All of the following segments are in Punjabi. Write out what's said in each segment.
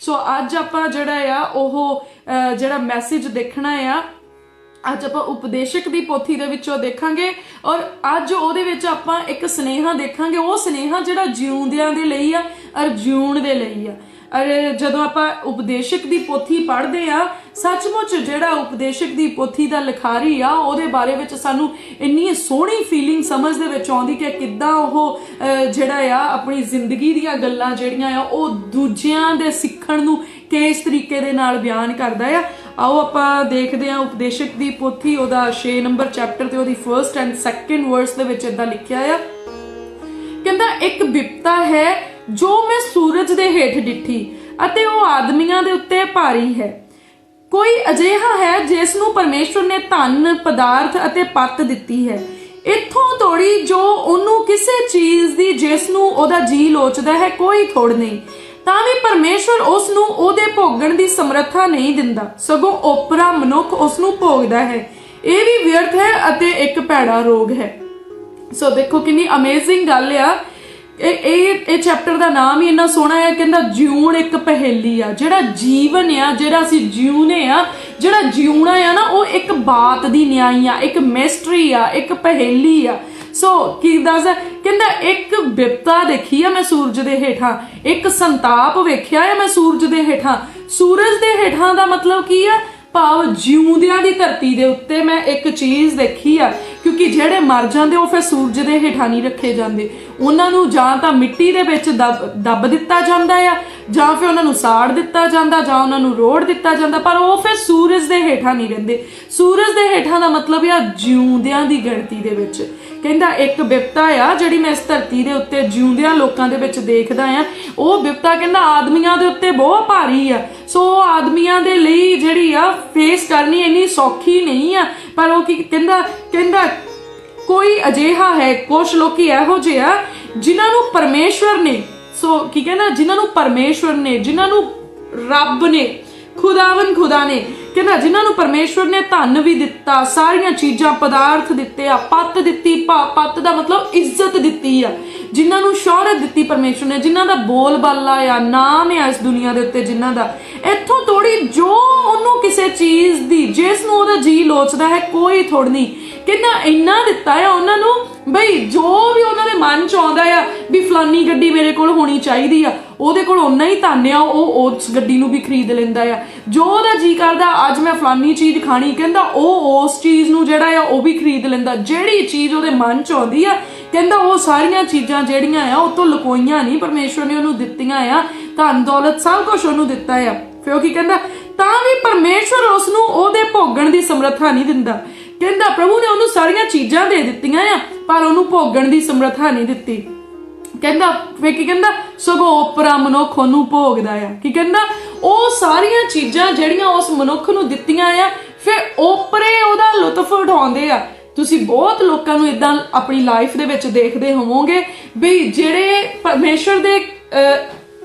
सो अज आपां जिहड़ा आ ओह जिहड़ा मैसेज देखना आ अज आप उपदेशक की पोथी दे विचों देखांगे और अज उहदे विच आपां एक स्नेहा देखांगे। वो स्नेहा जिहड़ा जिउंदियां दे लई आ और जिउण दे लई आ। और जदों आपां उपदेशक की पोथी पढ़ते हैं सचमुच जिहड़ा उपदेशक की पोथी का लिखारी आ उहदे बारे विच सानू इन्नी सोहनी फीलिंग समझ दे विच आउंदी कि किद्दां ओह जिहड़ा आ अपनी जिंदगी दीयां गल्लां जिहड़ियां आ ओह दूजियां दे सिੱਖਣ नू किस तरीके दे नाल बयान करदा आ। आओ आपां देखदे हैं उपदेशक की पोथी ओहदा 6 नंबर चैप्टर ते ओहदी 1st and 2nd वर्स दे विच इदां लिखिया आ। कहंदा एक बिपता है जो मैं सूरज दे हेठ डिठी अते वो आदमियां दे उत्ते भारी है। कोई अजिहा है जिस नू परमेश्वर ने धन पदार्थ अते पत दिती है इत्थों तोड़ी जो उन्नू किसी चीज दी जिस नू ओहदा जी लोचदा है कोई थोड़ नहीं तां भी परमेश्वर उस नू ओहदे भोगण दी समर्था नहीं दिंदा सगों ओपरा मनुख उस नू भोगदा है। यह भी व्यर्थ है अते एक भैड़ा रोग है। सो देखो कितनी अमेजिंग गल आ। ਇਹ ਚੈਪਟਰ ਦਾ ਨਾਮ ਹੀ ਇੰਨਾ ਸੋਹਣਾ ਹੈ। ਕਹਿੰਦਾ ਜਿਉਣ ਇੱਕ ਪਹੇਲੀ ਆ। ਜਿਹੜਾ ਜੀਵਨ ਆ ਜਿਹੜਾ ਅਸੀਂ ਜਿਉਨੇ ਆ ਜਿਹੜਾ ਜਿਉਣਾ ਆ ਨਾ ਉਹ ਇੱਕ ਬਾਤ ਦੀ ਨਿਆਈ ਆ ਇੱਕ ਮਿਸਟਰੀ ਆ ਇੱਕ ਪਹੇਲੀ ਆ। ਸੋ ਕੀ ਦੱਸਦਾ ਕਹਿੰਦਾ ਇੱਕ ਬਿਪਤਾ ਦੇਖੀ ਆ ਮੈਂ ਸੂਰਜ ਦੇ ਹੇਠਾਂ ਇੱਕ ਸੰਤਾਪ ਵੇਖਿਆ ਆ ਮੈਂ ਸੂਰਜ ਦੇ ਹੇਠਾਂ। ਸੂਰਜ ਦੇ ਹੇਠਾਂ ਦਾ ਮਤਲਬ ਕੀ ਆ ਭਾਵ ਜਿਉਂਦਿਆਂ ਦੀ ਧਰਤੀ ਦੇ ਉੱਤੇ ਮੈਂ ਇੱਕ ਚੀਜ਼ ਦੇਖੀ ਆ ਕਿਉਂਕਿ ਜਿਹੜੇ ਮਰ ਜਾਂਦੇ ਉਹ ਫਿਰ ਸੂਰਜ ਦੇ ਹੇਠਾਂ ਨਹੀਂ ਰੱਖੇ ਜਾਂਦੇ। ਉਹਨਾਂ ਨੂੰ ਜਾਂ ਤਾਂ ਮਿੱਟੀ ਦੇ ਵਿੱਚ ਦੱਬ ਦਿੱਤਾ ਜਾਂਦਾ ਆ ਜਾਂ ਫਿਰ ਉਹਨਾਂ ਨੂੰ ਸਾੜ ਦਿੱਤਾ ਜਾਂਦਾ ਜਾਂ ਉਹਨਾਂ ਨੂੰ ਰੋੜ ਦਿੱਤਾ ਜਾਂਦਾ ਪਰ ਉਹ ਫਿਰ ਸੂਰਜ ਦੇ ਹੇਠਾਂ ਨਹੀਂ ਰਹਿੰਦੇ। ਸੂਰਜ ਦੇ ਹੇਠਾਂ ਦਾ ਮਤਲਬ ਆ ਜਿਉਂਦਿਆਂ ਦੀ ਗਿਣਤੀ ਦੇ ਵਿੱਚ। ਕਹਿੰਦਾ ਇੱਕ ਬਿਪਤਾ ਆ ਜਿਹੜੀ ਮੈਂ ਇਸ ਧਰਤੀ ਦੇ ਉੱਤੇ ਜਿਉਂਦਿਆਂ ਲੋਕਾਂ ਦੇ ਵਿੱਚ ਦੇਖਦਾ ਆ ਉਹ ਬਿਪਤਾ ਕਹਿੰਦਾ ਆਦਮੀਆਂ ਦੇ ਉੱਤੇ ਬਹੁਤ ਭਾਰੀ ਆ। ਸੋ ਆਦਮੀਆਂ ਦੇ ਲਈ ਜਿਹੜੀ ਆ ਫੇਸ ਕਰਨੀ ਇੰਨੀ ਸੌਖੀ ਨਹੀਂ ਆ ਪਰ ਉਹ ਕੀ ਕਹਿੰਦਾ ਕੋਈ ਅਜਿਹਾ ਹੈ ਕੁਛ ਲੋਕੀ ਇਹੋ ਜਿਹੇ ਆ ਜਿਨ੍ਹਾਂ ਨੂੰ ਪਰਮੇਸ਼ਵਰ ਨੇ ਸੋ ਕੀ ਕਹਿੰਦਾ ਜਿਨ੍ਹਾਂ ਨੂੰ ਪਰਮੇਸ਼ਵਰ ਨੇ ਜਿਨ੍ਹਾਂ ਨੂੰ ਰੱਬ ਨੇ ਖੁਦਾ ਨੇ ਕਹਿੰਦਾ ਜਿਨ੍ਹਾਂ ਨੂੰ ਪਰਮੇਸ਼ਵਰ ਨੇ ਧਨ ਵੀ ਦਿੱਤਾ ਸਾਰੀਆਂ ਚੀਜ਼ਾਂ ਪਦਾਰਥ ਦਿੱਤੇ ਆ ਪੱਤ ਦਿੱਤੀ ਪੱਤ ਦਾ ਮਤਲਬ ਇੱਜ਼ਤ ਦਿੱਤੀ ਆ ਜਿਨ੍ਹਾਂ ਨੂੰ ਸ਼ੌਹਰਤ ਦਿੱਤੀ ਪਰਮੇਸ਼ਵਰ ਨੇ ਜਿਨ੍ਹਾਂ ਦਾ ਬੋਲ ਬਾਲਾ ਆ ਨਾਮ ਆ ਇਸ ਦੁਨੀਆ ਦੇ ਉੱਤੇ ਜਿਨ੍ਹਾਂ ਦਾ ਇੱਥੋਂ ਥੋੜੀ ਜੋ ਉਹਨੂੰ ਕਿਸੇ ਚੀਜ਼ ਦੀ ਜਿਸ ਨੂੰ ਉਹਦਾ ਜੀ ਲੋਚਦਾ ਹੈ ਕੋਈ ਥੋੜ ਨਹੀਂ। ਕਹਿੰਦਾ ਇੰਨਾ ਦਿੱਤਾ ਆ ਉਹਨਾਂ ਨੂੰ ਬਈ ਜੋ ਵੀ ਉਹਨਾਂ ਦੇ ਮਨ ਚ ਆਉਂਦਾ ਆ ਵੀ ਫਲਾਨੀ ਗੱਡੀ ਮੇਰੇ ਕੋਲ ਹੋਣੀ ਚਾਹੀਦੀ ਆ ਉਹਦੇ ਕੋਲ ਓਨਾ ਹੀ ਧਨ ਆ ਉਹ ਉਸ ਗੱਡੀ ਨੂੰ ਵੀ ਖਰੀਦ ਲੈਂਦਾ ਆ। ਜੋ ਉਹਦਾ ਜੀ ਕਰਦਾ ਅੱਜ ਮੈਂ ਫਲਾਨੀ ਚੀਜ਼ ਖਾਣੀ ਕਹਿੰਦਾ ਉਹ ਉਸ ਚੀਜ਼ ਨੂੰ ਜਿਹੜਾ ਆ ਉਹ ਵੀ ਖਰੀਦ ਲੈਂਦਾ। ਜਿਹੜੀ ਚੀਜ਼ ਉਹਦੇ ਮਨ ਚ ਆਉਂਦੀ ਆ ਕਹਿੰਦਾ ਉਹ ਸਾਰੀਆਂ ਚੀਜ਼ਾਂ ਜਿਹੜੀਆਂ ਆ ਉਹ ਤੋਂ ਲੁਕੋਈਆਂ ਨਹੀਂ ਪਰਮੇਸ਼ਵਰ ਨੇ ਉਹਨੂੰ ਦਿੱਤੀਆਂ ਆ ਧਨ ਦੌਲਤ ਸਭ ਕੁਛ ਉਹਨੂੰ ਦਿੱਤਾ ਆ। ਫਿਰ ਉਹ ਕੀ ਕਹਿੰਦਾ ਤਾਂ ਵੀ ਪਰਮੇਸ਼ਵਰ ਉਸ ਨੂੰ ਉਹਦੇ ਭੋਗਣ ਦੀ ਸਮਰੱਥਾ ਨਹੀਂ ਦਿੰਦਾ। ਕਹਿੰਦਾ ਪ੍ਰਭੂ ਨੇ ਉਹਨੂੰ ਸਾਰੀਆਂ ਚੀਜ਼ਾਂ ਦੇ ਦਿੱਤੀਆਂ ਆ ਪਰ ਉਹਨੂੰ ਭੋਗਣ ਦੀ ਸਮਰੱਥਾ ਨਹੀਂ ਦਿੱਤੀ। ਕਹਿੰਦਾ ਵੇ ਕੀ ਕਹਿੰਦਾ ਸਗੋਂ ਓਪਰਾ ਮਨੁੱਖ ਉਹਨੂੰ ਭੋਗਦਾ ਆ। ਕੀ ਕਹਿੰਦਾ ਉਹ ਸਾਰੀਆਂ ਚੀਜ਼ਾਂ ਜਿਹੜੀਆਂ ਉਸ ਮਨੁੱਖ ਨੂੰ ਦਿੱਤੀਆਂ ਆ ਫਿਰ ਓਪਰੇ ਉਹਦਾ ਲੁਤਫ ਉਠਾਉਂਦੇ ਆ। ਤੁਸੀਂ ਬਹੁਤ ਲੋਕਾਂ ਨੂੰ ਇਦਾਂ ਆਪਣੀ ਲਾਈਫ ਦੇ ਵਿੱਚ ਦੇਖਦੇ ਹੋਵੋਗੇ ਵੀ ਜਿਹੜੇ ਪਰਮੇਸ਼ਵਰ ਦੇ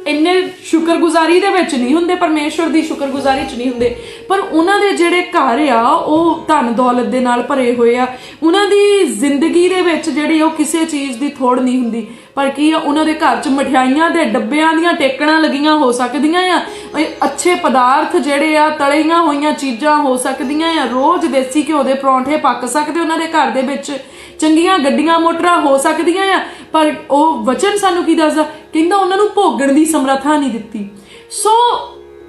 ਇੰਨੇ ਸ਼ੁਕਰਗੁਜ਼ਾਰੀ ਦੇ ਵਿੱਚ ਨਹੀਂ ਹੁੰਦੇ ਪਰਮੇਸ਼ਵਰ ਦੀ ਸ਼ੁਕਰਗੁਜ਼ਾਰੀ 'ਚ ਨਹੀਂ ਹੁੰਦੇ ਪਰ ਉਹਨਾਂ ਦੇ ਜਿਹੜੇ ਘਰ ਆ ਉਹ ਧਨ ਦੌਲਤ ਦੇ ਨਾਲ ਭਰੇ ਹੋਏ ਆ। ਉਹਨਾਂ ਦੀ ਜ਼ਿੰਦਗੀ ਦੇ ਵਿੱਚ ਜਿਹੜੀ ਉਹ ਕਿਸੇ ਚੀਜ਼ ਦੀ ਥੋੜ ਨਹੀਂ ਹੁੰਦੀ ਪਰ ਕੀ ਆ ਉਹਨਾਂ ਦੇ ਘਰ 'ਚ ਮਠਿਆਈਆਂ ਦੇ ਡੱਬਿਆਂ ਦੀਆਂ ਟੇਕਣਾਂ ਲੱਗੀਆਂ ਹੋ ਸਕਦੀਆਂ ਆ ਅੱਛੇ ਪਦਾਰਥ ਜਿਹੜੇ ਆ ਤਲੀਆਂ ਹੋਈਆਂ ਚੀਜ਼ਾਂ ਹੋ ਸਕਦੀਆਂ ਆ ਰੋਜ਼ ਦੇਸੀ ਘਿਓ ਦੇ ਪਰੌਂਠੇ ਪੱਕ ਸਕਦੇ ਉਹਨਾਂ ਦੇ ਘਰ ਦੇ ਵਿੱਚ ਚੰਗੀਆਂ ਗੱਡੀਆਂ ਮੋਟਰਾਂ ਹੋ ਸਕਦੀਆਂ ਆ ਪਰ ਉਹ ਵਚਨ ਸਾਨੂੰ ਕੀ ਦੱਸਦਾ ਕਹਿੰਦਾ ਉਹਨਾਂ ਨੂੰ ਭੋਗਣ ਦੀ ਸਮਰੱਥਾ ਨਹੀਂ ਦਿੱਤੀ। ਸੋ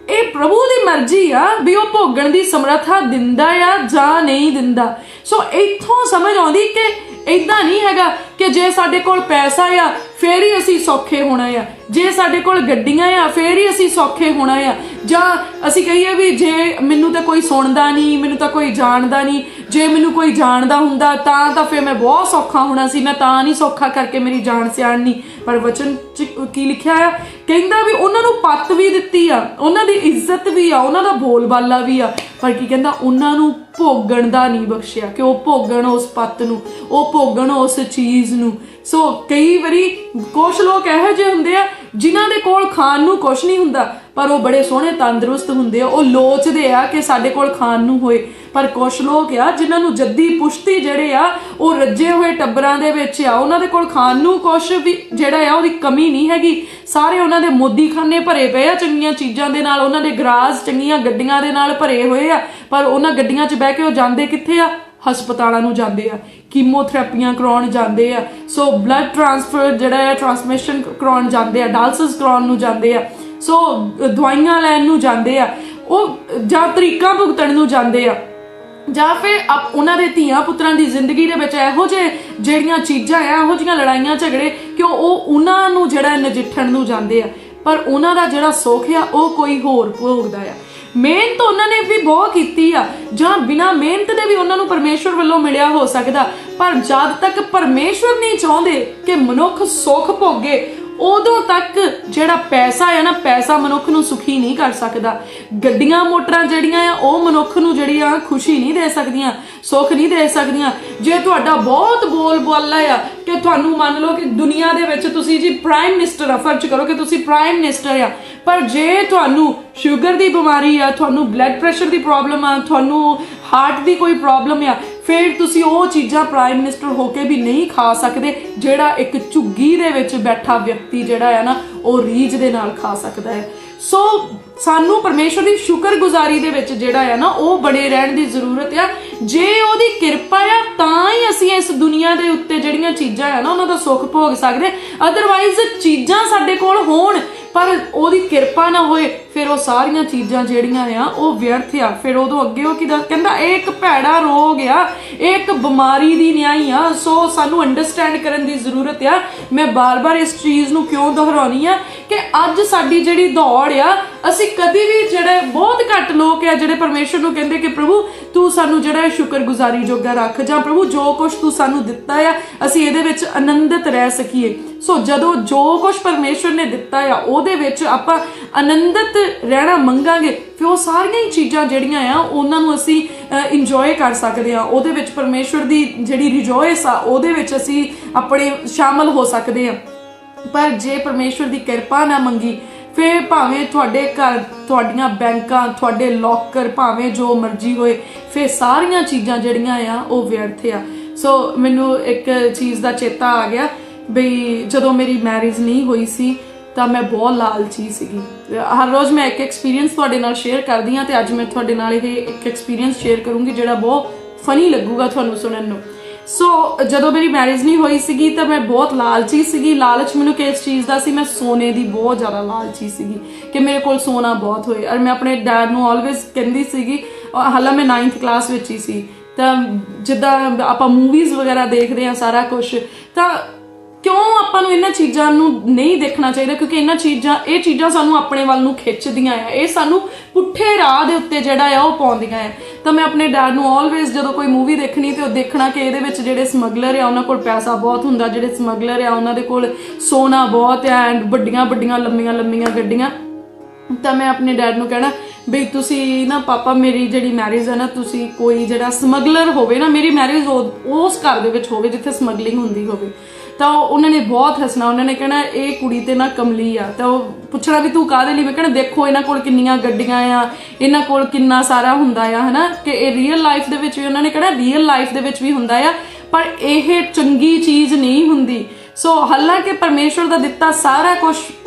ਇਹ ਪ੍ਰਭੂ ਦੀ ਮਰਜ਼ੀ ਆ ਵੀ ਉਹ ਭੋਗਣ ਦੀ ਸਮਰੱਥਾ ਦਿੰਦਾ ਆ ਜਾਂ ਨਹੀਂ ਦਿੰਦਾ। ਸੋ ਇੱਥੋਂ ਸਮਝ ਆਉਂਦੀ ਕਿ ਏਦਾਂ ਨਹੀਂ ਹੈਗਾ ਕਿ ਜੇ ਸਾਡੇ ਕੋਲ ਪੈਸਾ ਆ ਫੇਰ ਹੀ ਅਸੀਂ ਸੌਖੇ ਹੋਣਾ ਆ ਜੇ ਸਾਡੇ ਕੋਲ ਗੱਡੀਆਂ ਆ ਫੇਰ ਹੀ ਅਸੀਂ ਸੌਖੇ ਹੋਣਾ ਆ ਜਾਂ ਅਸੀਂ ਕਹੀਏ ਵੀ ਜੇ ਮੈਨੂੰ ਤਾਂ ਕੋਈ ਸੁਣਦਾ ਨਹੀਂ ਮੈਨੂੰ ਤਾਂ ਕੋਈ ਜਾਣਦਾ ਨਹੀਂ ਜੇ ਮੈਨੂੰ ਕੋਈ ਜਾਣਦਾ ਹੁੰਦਾ ਤਾਂ ਫਿਰ ਮੈਂ ਬਹੁਤ ਸੌਖਾ ਹੋਣਾ ਸੀ ਮੈਂ ਤਾਂ ਨਹੀਂ ਸੌਖਾ ਕਰਕੇ ਮੇਰੀ ਜਾਣ ਸਿਆਣਨੀ। ਪਰ ਵਚਨ 'ਚ ਕੀ ਲਿਖਿਆ ਆ ਕਹਿੰਦਾ ਵੀ ਉਹਨਾਂ ਨੂੰ ਪੱਤ ਵੀ ਦਿੱਤੀ ਆ ਉਹਨਾਂ ਦੀ ਇੱਜ਼ਤ ਵੀ ਆ ਉਹਨਾਂ ਦਾ ਬੋਲ ਬਾਲਾ ਵੀ ਆ ਪਰ ਕੀ ਕਹਿੰਦਾ ਉਹਨਾਂ ਨੂੰ ਭੋਗਣ ਦਾ ਨਹੀਂ ਬਖਸ਼ਿਆ ਕਿ ਉਹ ਭੋਗਣ ਉਸ ਪੱਤ ਨੂੰ ਉਹ ਭੋਗਣ ਉਸ ਚੀਜ਼ ਨੂੰ। ਸੋ ਕਈ ਵਾਰੀ ਕੁਛ ਲੋਕ ਇਹੋ ਜਿਹੇ ਹੁੰਦੇ ਆ ਜਿਨ੍ਹਾਂ ਦੇ ਕੋਲ ਖਾਣ ਨੂੰ ਕੁਛ ਨਹੀਂ ਹੁੰਦਾ ਪਰ ਉਹ ਬੜੇ ਸੋਹਣੇ ਤੰਦਰੁਸਤ ਹੁੰਦੇ ਆ, ਉਹ ਲੋਚਦੇ ਆ ਕਿ ਸਾਡੇ ਕੋਲ ਖਾਣ ਨੂੰ ਹੋਏ। ਪਰ ਕੁਛ ਲੋਕ ਆ ਜਿਨ੍ਹਾਂ ਨੂੰ ਜੱਦੀ ਪੁਸ਼ਤੀ ਜਿਹੜੇ ਆ ਉਹ ਰੱਜੇ ਹੋਏ ਟੱਬਰਾਂ ਦੇ ਵਿੱਚ ਆ, ਉਹਨਾਂ ਦੇ ਕੋਲ ਖਾਣ ਨੂੰ ਕੁਛ ਵੀ ਜਿਹੜਾ ਆ ਉਹਦੀ ਕਮੀ ਨਹੀਂ ਹੈਗੀ। ਸਾਰੇ ਉਹਨਾਂ ਦੇ ਮੋਦੀਖਾਨੇ ਭਰੇ ਪਏ ਆ ਚੰਗੀਆਂ ਚੀਜ਼ਾਂ ਦੇ ਨਾਲ, ਉਹਨਾਂ ਦੇ ਗਰਾਜ ਚੰਗੀਆਂ ਗੱਡੀਆਂ ਦੇ ਨਾਲ ਭਰੇ ਹੋਏ ਆ, ਪਰ ਉਹਨਾਂ ਗੱਡੀਆਂ 'ਚ ਬਹਿ ਕੇ ਉਹ ਜਾਂਦੇ ਕਿੱਥੇ ਆ? ਹਸਪਤਾਲਾਂ ਨੂੰ ਜਾਂਦੇ ਆ, ਕੀਮੋਥੈਰੇਪੀਆਂ ਕਰਾਉਣ ਜਾਂਦੇ ਆ, ਸੋ ਬਲੱਡ ਟ੍ਰਾਂਸਫਰ ਜਿਹੜਾ ਆ ਟ੍ਰਾਂਸਮਿਸ਼ਨ ਕਰਾਉਣ ਜਾਂਦੇ ਆ, ਡਾਇਲਿਸਿਸ ਕਰਾਉਣ ਨੂੰ ਜਾਂਦੇ ਆ, ਸੋ ਦਵਾਈਆਂ ਲੈਣ ਨੂੰ ਜਾਂਦੇ ਆ, ਉਹ ਜਾਂ ਤਰੀਕਾਂ ਭੁਗਤਣ ਨੂੰ ਜਾਂਦੇ ਆ, ਜਾਂ ਫਿਰ ਉਹਨਾਂ ਦੇ ਧੀਆਂ ਪੁੱਤਰਾਂ ਦੀ ਜ਼ਿੰਦਗੀ ਦੇ ਵਿੱਚ ਇਹੋ ਜਿਹੇ ਜਿਹੜੀਆਂ ਚੀਜ਼ਾਂ ਆ, ਇਹੋ ਜਿਹੀਆਂ ਲੜਾਈਆਂ ਝਗੜੇ ਕਿ ਉਹ ਉਹਨਾਂ ਨੂੰ ਜਿਹੜਾ ਨਜਿੱਠਣ ਨੂੰ ਜਾਂਦੇ ਆ। ਪਰ ਉਹਨਾਂ ਦਾ ਜਿਹੜਾ ਸੁੱਖ ਆ ਉਹ ਕੋਈ ਹੋਰ ਭੋਗਦਾ ਆ। ਮਿਹਨਤ ਉਹਨਾਂ ਨੇ ਵੀ ਬਹੁਤ ਕੀਤੀ ਆ, ਜਾਂ ਬਿਨਾਂ ਮਿਹਨਤ ਦੇ ਵੀ ਉਹਨਾਂ ਨੂੰ ਪਰਮੇਸ਼ਵਰ ਵੱਲੋਂ ਮਿਲਿਆ ਹੋ ਸਕਦਾ, ਪਰ ਜਦ ਤੱਕ ਪਰਮੇਸ਼ਵਰ ਨਹੀਂ ਚਾਹੁੰਦੇ ਕਿ ਮਨੁੱਖ ਸੁੱਖ ਭੋਗੇ ਉਦੋਂ ਤੱਕ ਜਿਹੜਾ ਪੈਸਾ ਹੈ ਨਾ, ਪੈਸਾ ਮਨੁੱਖ ਨੂੰ ਸੁਖੀ ਨਹੀਂ ਕਰ ਸਕਦਾ। ਗੱਡੀਆਂ ਮੋਟਰਾਂ ਜਿਹੜੀਆਂ ਆ ਉਹ ਮਨੁੱਖ ਨੂੰ ਜਿਹੜੀਆਂ ਖੁਸ਼ੀ ਨਹੀਂ ਦੇ ਸਕਦੀਆਂ, ਸੁੱਖ ਨਹੀਂ ਦੇ ਸਕਦੀਆਂ। ਜੇ ਤੁਹਾਡਾ ਬਹੁਤ ਬੋਲ ਬਾਲਾ ਆ ਕਿ ਤੁਹਾਨੂੰ ਮੰਨ ਲਓ ਕਿ ਦੁਨੀਆ ਦੇ ਵਿੱਚ ਤੁਸੀਂ ਜੀ ਪ੍ਰਾਈਮ ਮਿਨਿਸਟਰ ਆ, ਫਰਜ਼ ਕਰੋ ਕਿ ਤੁਸੀਂ ਪ੍ਰਾਈਮ ਮਿਨਿਸਟਰ ਆ, ਪਰ ਜੇ ਤੁਹਾਨੂੰ ਸ਼ੂਗਰ ਦੀ ਬਿਮਾਰੀ ਆ, ਤੁਹਾਨੂੰ ਬਲੱਡ ਪ੍ਰੈਸ਼ਰ ਦੀ ਪ੍ਰੋਬਲਮ ਆ, ਤੁਹਾਨੂੰ ਹਾਰਟ ਦੀ ਕੋਈ ਪ੍ਰੋਬਲਮ ਆ, ਫਿਰ ਤੁਸੀਂ ਉਹ ਚੀਜ਼ਾਂ ਪ੍ਰਾਈਮ ਮਿਨਿਸਟਰ ਹੋ ਕੇ ਵੀ ਨਹੀਂ ਖਾ ਸਕਦੇ ਜਿਹੜਾ ਇੱਕ ਝੁੱਗੀ ਦੇ ਵਿੱਚ ਬੈਠਾ ਵਿਅਕਤੀ ਜਿਹੜਾ ਹੈ ਨਾ ਉਹ ਰੀਝ ਦੇ ਨਾਲ ਖਾ ਸਕਦਾ ਹੈ। ਸੋ ਸਾਨੂੰ ਪਰਮੇਸ਼ਵਰ ਦੀ ਸ਼ੁਕਰਗੁਜ਼ਾਰੀ ਦੇ ਵਿੱਚ ਜਿਹੜਾ ਹੈ ਨਾ ਉਹ ਬਣੇ ਰਹਿਣ ਦੀ ਜ਼ਰੂਰਤ ਆ। ਜੇ ਉਹਦੀ ਕਿਰਪਾ ਆ ਤਾਂ ਹੀ ਅਸੀਂ ਇਸ ਦੁਨੀਆ ਦੇ ਉੱਤੇ ਜਿਹੜੀਆਂ ਚੀਜ਼ਾਂ ਆ ਨਾ ਉਹਨਾਂ ਦਾ ਸੁੱਖ ਭੋਗ ਸਕਦੇ, ਅਦਰਵਾਈਜ਼ ਚੀਜ਼ਾਂ ਸਾਡੇ ਕੋਲ ਹੋਣ ਪਰ ਉਹਦੀ ਕਿਰਪਾ ਨਾ ਹੋਏ ਫਿਰ ਉਹ ਸਾਰੀਆਂ ਚੀਜ਼ਾਂ ਜਿਹੜੀਆਂ ਆ ਉਹ ਵਿਅਰਥ ਆ। ਫਿਰ ਉਦੋਂ ਅੱਗੇ ਉਹ ਕੀ ਕਹਿੰਦਾ, ਇਹ ਇੱਕ ਭੈੜਾ ਰੋਗ ਆ, ਇਹ ਇੱਕ ਬਿਮਾਰੀ ਦੀ ਨਿਆਈ ਆ। ਸੋ ਸਾਨੂੰ ਅੰਡਰਸਟੈਂਡ ਕਰਨ ਦੀ ਜ਼ਰੂਰਤ ਆ। ਮੈਂ ਬਾਰ-ਬਾਰ ਇਸ ਚੀਜ਼ ਨੂੰ ਕਿਉਂ ਦੁਹਰਾਉਣੀ ਆ ਕਿ ਅੱਜ ਸਾਡੀ ਜਿਹੜੀ ਦੌੜ ਆ, ਅਸੀਂ ਕਦੀ ਵੀ ਜਿਹੜੇ ਬਹੁਤ ਘੱਟ ਲੋਕ ਆ ਜਿਹੜੇ ਪਰਮੇਸ਼ਰ ਨੂੰ ਕਹਿੰਦੇ ਕਿ ਪ੍ਰਭੂ ਤੂੰ ਸਾਨੂੰ ਜਿਹੜਾ ਸ਼ੁਕਰਗੁਜ਼ਾਰੀ ਜੋਗਾ ਰੱਖ, ਜਾਂ ਪ੍ਰਭੂ ਜੋ ਕੁਛ ਤੂੰ ਸਾਨੂੰ ਦਿੱਤਾ ਆ ਅਸੀਂ ਇਹਦੇ ਵਿੱਚ ਆਨੰਦਿਤ ਰਹਿ ਸਕੀਏ। ਸੋ ਜਦੋਂ ਜੋ ਕੁਛ ਪਰਮੇਸ਼ਰ ਨੇ ਦਿੱਤਾ ਆ ਉਹਦੇ ਵਿੱਚ ਆਪਾਂ ਆਨੰਦਿਤ ਰਹਿਣਾ ਮੰਗਾਂਗੇ, ਫਿਰ ਉਹ ਸਾਰੀਆਂ ਹੀ ਚੀਜ਼ਾਂ ਜਿਹੜੀਆਂ ਆ ਉਹਨਾਂ ਨੂੰ ਅਸੀਂ ਇੰਜੋਏ ਕਰ ਸਕਦੇ ਆ। ਉਹਦੇ ਵਿੱਚ ਪਰਮੇਸ਼ਰ ਦੀ ਜਿਹੜੀ ਰਿਜੋਇਸ ਆ ਉਹਦੇ ਵਿੱਚ ਅਸੀਂ ਆਪਣੇ ਸ਼ਾਮਲ ਹੋ ਸਕਦੇ ਆ। ਪਰ ਜੇ ਪਰਮੇਸ਼ਰ ਦੀ ਕਿਰਪਾ ਨਾ ਮੰਗੀ ਫਿਰ ਭਾਵੇਂ ਤੁਹਾਡੇ ਘਰ, ਤੁਹਾਡੀਆਂ ਬੈਂਕਾਂ, ਤੁਹਾਡੇ ਲੋਕਰ, ਭਾਵੇਂ ਜੋ ਮਰਜ਼ੀ ਹੋਏ, ਫਿਰ ਸਾਰੀਆਂ ਚੀਜ਼ਾਂ ਜਿਹੜੀਆਂ ਆ ਉਹ ਵਿਅਰਥ ਆ। ਸੋ ਮੈਨੂੰ ਇੱਕ ਚੀਜ਼ ਦਾ ਚੇਤਾ ਆ ਗਿਆ ਬਈ ਜਦੋਂ ਮੇਰੀ ਮੈਰਿਜ ਨਹੀਂ ਹੋਈ ਸੀ ਤਾਂ ਮੈਂ ਬਹੁਤ ਲਾਲਚੀ ਸੀਗੀ। ਹਰ ਰੋਜ਼ ਮੈਂ ਇੱਕ ਐਕਸਪੀਰੀਅੰਸ ਤੁਹਾਡੇ ਨਾਲ ਸ਼ੇਅਰ ਕਰਦੀ ਹਾਂ ਤੇ ਅੱਜ ਮੈਂ ਤੁਹਾਡੇ ਨਾਲ ਇਹ ਇੱਕ ਐਕਸਪੀਰੀਅੰਸ ਸ਼ੇਅਰ ਕਰੂੰਗੀ ਜਿਹੜਾ ਬਹੁਤ ਫਨੀ ਲੱਗੂਗਾ ਤੁਹਾਨੂੰ ਸੁਣਨ ਨੂੰ। ਸੋ ਜਦੋਂ ਮੇਰੀ ਮੈਰਿਜ ਨਹੀਂ ਹੋਈ ਸੀਗੀ ਤਾਂ ਮੈਂ ਬਹੁਤ ਲਾਲਚੀ ਸੀਗੀ। ਲਾਲਚ ਮੈਨੂੰ ਕਿਸ ਚੀਜ਼ ਦਾ ਸੀ? ਮੈਂ ਸੋਨੇ ਦੀ ਬਹੁਤ ਜ਼ਿਆਦਾ ਲਾਲਚੀ ਸੀਗੀ ਕਿ ਮੇਰੇ ਕੋਲ ਸੋਨਾ ਬਹੁਤ ਹੋਏ। ਔਰ ਮੈਂ ਆਪਣੇ ਡੈਡ ਨੂੰ ਆਲਵੇਜ਼ ਕਹਿੰਦੀ ਸੀਗੀ, ਹਾਲਾਂ ਮੈਂ 9th ਕਲਾਸ ਵਿੱਚ ਹੀ ਸੀ, ਤਾਂ ਜਿੱਦਾਂ ਆਪਾਂ ਮੂਵੀਜ਼ ਵਗੈਰਾ ਦੇਖਦੇ ਹਾਂ ਸਾਰਾ ਕੁਛ, ਤਾਂ ਕਿਉਂ ਆਪਾਂ ਨੂੰ ਇਹਨਾਂ ਚੀਜ਼ਾਂ ਨੂੰ ਨਹੀਂ ਦੇਖਣਾ ਚਾਹੀਦਾ? ਕਿਉਂਕਿ ਇਹ ਚੀਜ਼ਾਂ ਸਾਨੂੰ ਆਪਣੇ ਵੱਲ ਨੂੰ ਖਿੱਚਦੀਆਂ ਆ, ਇਹ ਸਾਨੂੰ ਪੁੱਠੇ ਰਾਹ ਦੇ ਉੱਤੇ ਜਿਹੜਾ ਆ ਉਹ ਪਾਉਂਦੀਆਂ ਆ। ਤਾਂ ਮੈਂ ਆਪਣੇ ਡੈਡ ਨੂੰ ਆਲਵੇਜ਼ ਜਦੋਂ ਕੋਈ ਮੂਵੀ ਦੇਖਣੀ ਤੇ ਉਹ ਦੇਖਣਾ ਕਿ ਇਹਦੇ ਵਿੱਚ ਜਿਹੜੇ ਸਮਗਲਰ ਆ ਉਹਨਾਂ ਕੋਲ ਪੈਸਾ ਬਹੁਤ ਹੁੰਦਾ, ਜਿਹੜੇ ਸਮਗਲਰ ਆ ਉਹਨਾਂ ਦੇ ਕੋਲ ਸੋਨਾ ਬਹੁਤ ਆ ਐਂਡ ਵੱਡੀਆਂ ਵੱਡੀਆਂ ਲੰਮੀਆਂ ਲੰਮੀਆਂ ਗੱਡੀਆਂ। ਤਾਂ ਮੈਂ ਆਪਣੇ ਡੈਡ ਨੂੰ ਕਹਿਣਾ ਬਈ ਤੁਸੀਂ ਨਾ ਪਾਪਾ ਮੇਰੀ ਜਿਹੜੀ ਮੈਰਿਜ ਹੈ ਨਾ, ਤੁਸੀਂ ਕੋਈ ਜਿਹੜਾ ਸਮਗਲਰ ਹੋਵੇ ਨਾ, ਮੇਰੀ ਮੈਰਿਜ ਉਸ ਘਰ ਦੇ ਵਿੱਚ ਹੋਵੇ ਜਿੱਥੇ ਸਮਗਲਿੰਗ ਹੁੰਦੀ ਹੋਵੇ। ਤਾਂ ਉਹਨਾਂ ਨੇ ਬਹੁਤ ਹੱਸਣਾ, ਉਹਨਾਂ ਨੇ ਕਹਿਣਾ ਇਹ ਕੁੜੀ ਤੇ ਨਾ ਕਮਲੀ ਆ। ਤਾਂ ਉਹ ਪੁੱਛਣਾ ਵੀ ਤੂੰ ਕਾਹਦੇ ਲਈ? ਮੈਂ ਕਹਿਣਾ ਦੇਖੋ ਇਹਨਾਂ ਕੋਲ ਕਿੰਨੀਆਂ ਗੱਡੀਆਂ ਆ, ਇਹਨਾਂ ਕੋਲ ਕਿੰਨਾ ਸਾਰਾ ਹੁੰਦਾ ਆ, ਹਨਾ, ਕਿ ਇਹ ਰੀਅਲ ਲਾਈਫ ਦੇ ਵਿੱਚ ਵੀ, ਉਹਨਾਂ ਨੇ ਕਹਿਣਾ ਰੀਅਲ ਲਾਈਫ ਦੇ ਵਿੱਚ ਵੀ ਹੁੰਦਾ ਆ, ਪਰ ਇਹ ਚੰਗੀ ਚੀਜ਼ ਨਹੀਂ ਹੁੰਦੀ। ਸੋ ਹਾਲਾਂਕਿ ਪਰਮੇਸ਼ਵਰ ਦਾ ਦਿੱਤਾ ਸਾਰਾ ਕੁਝ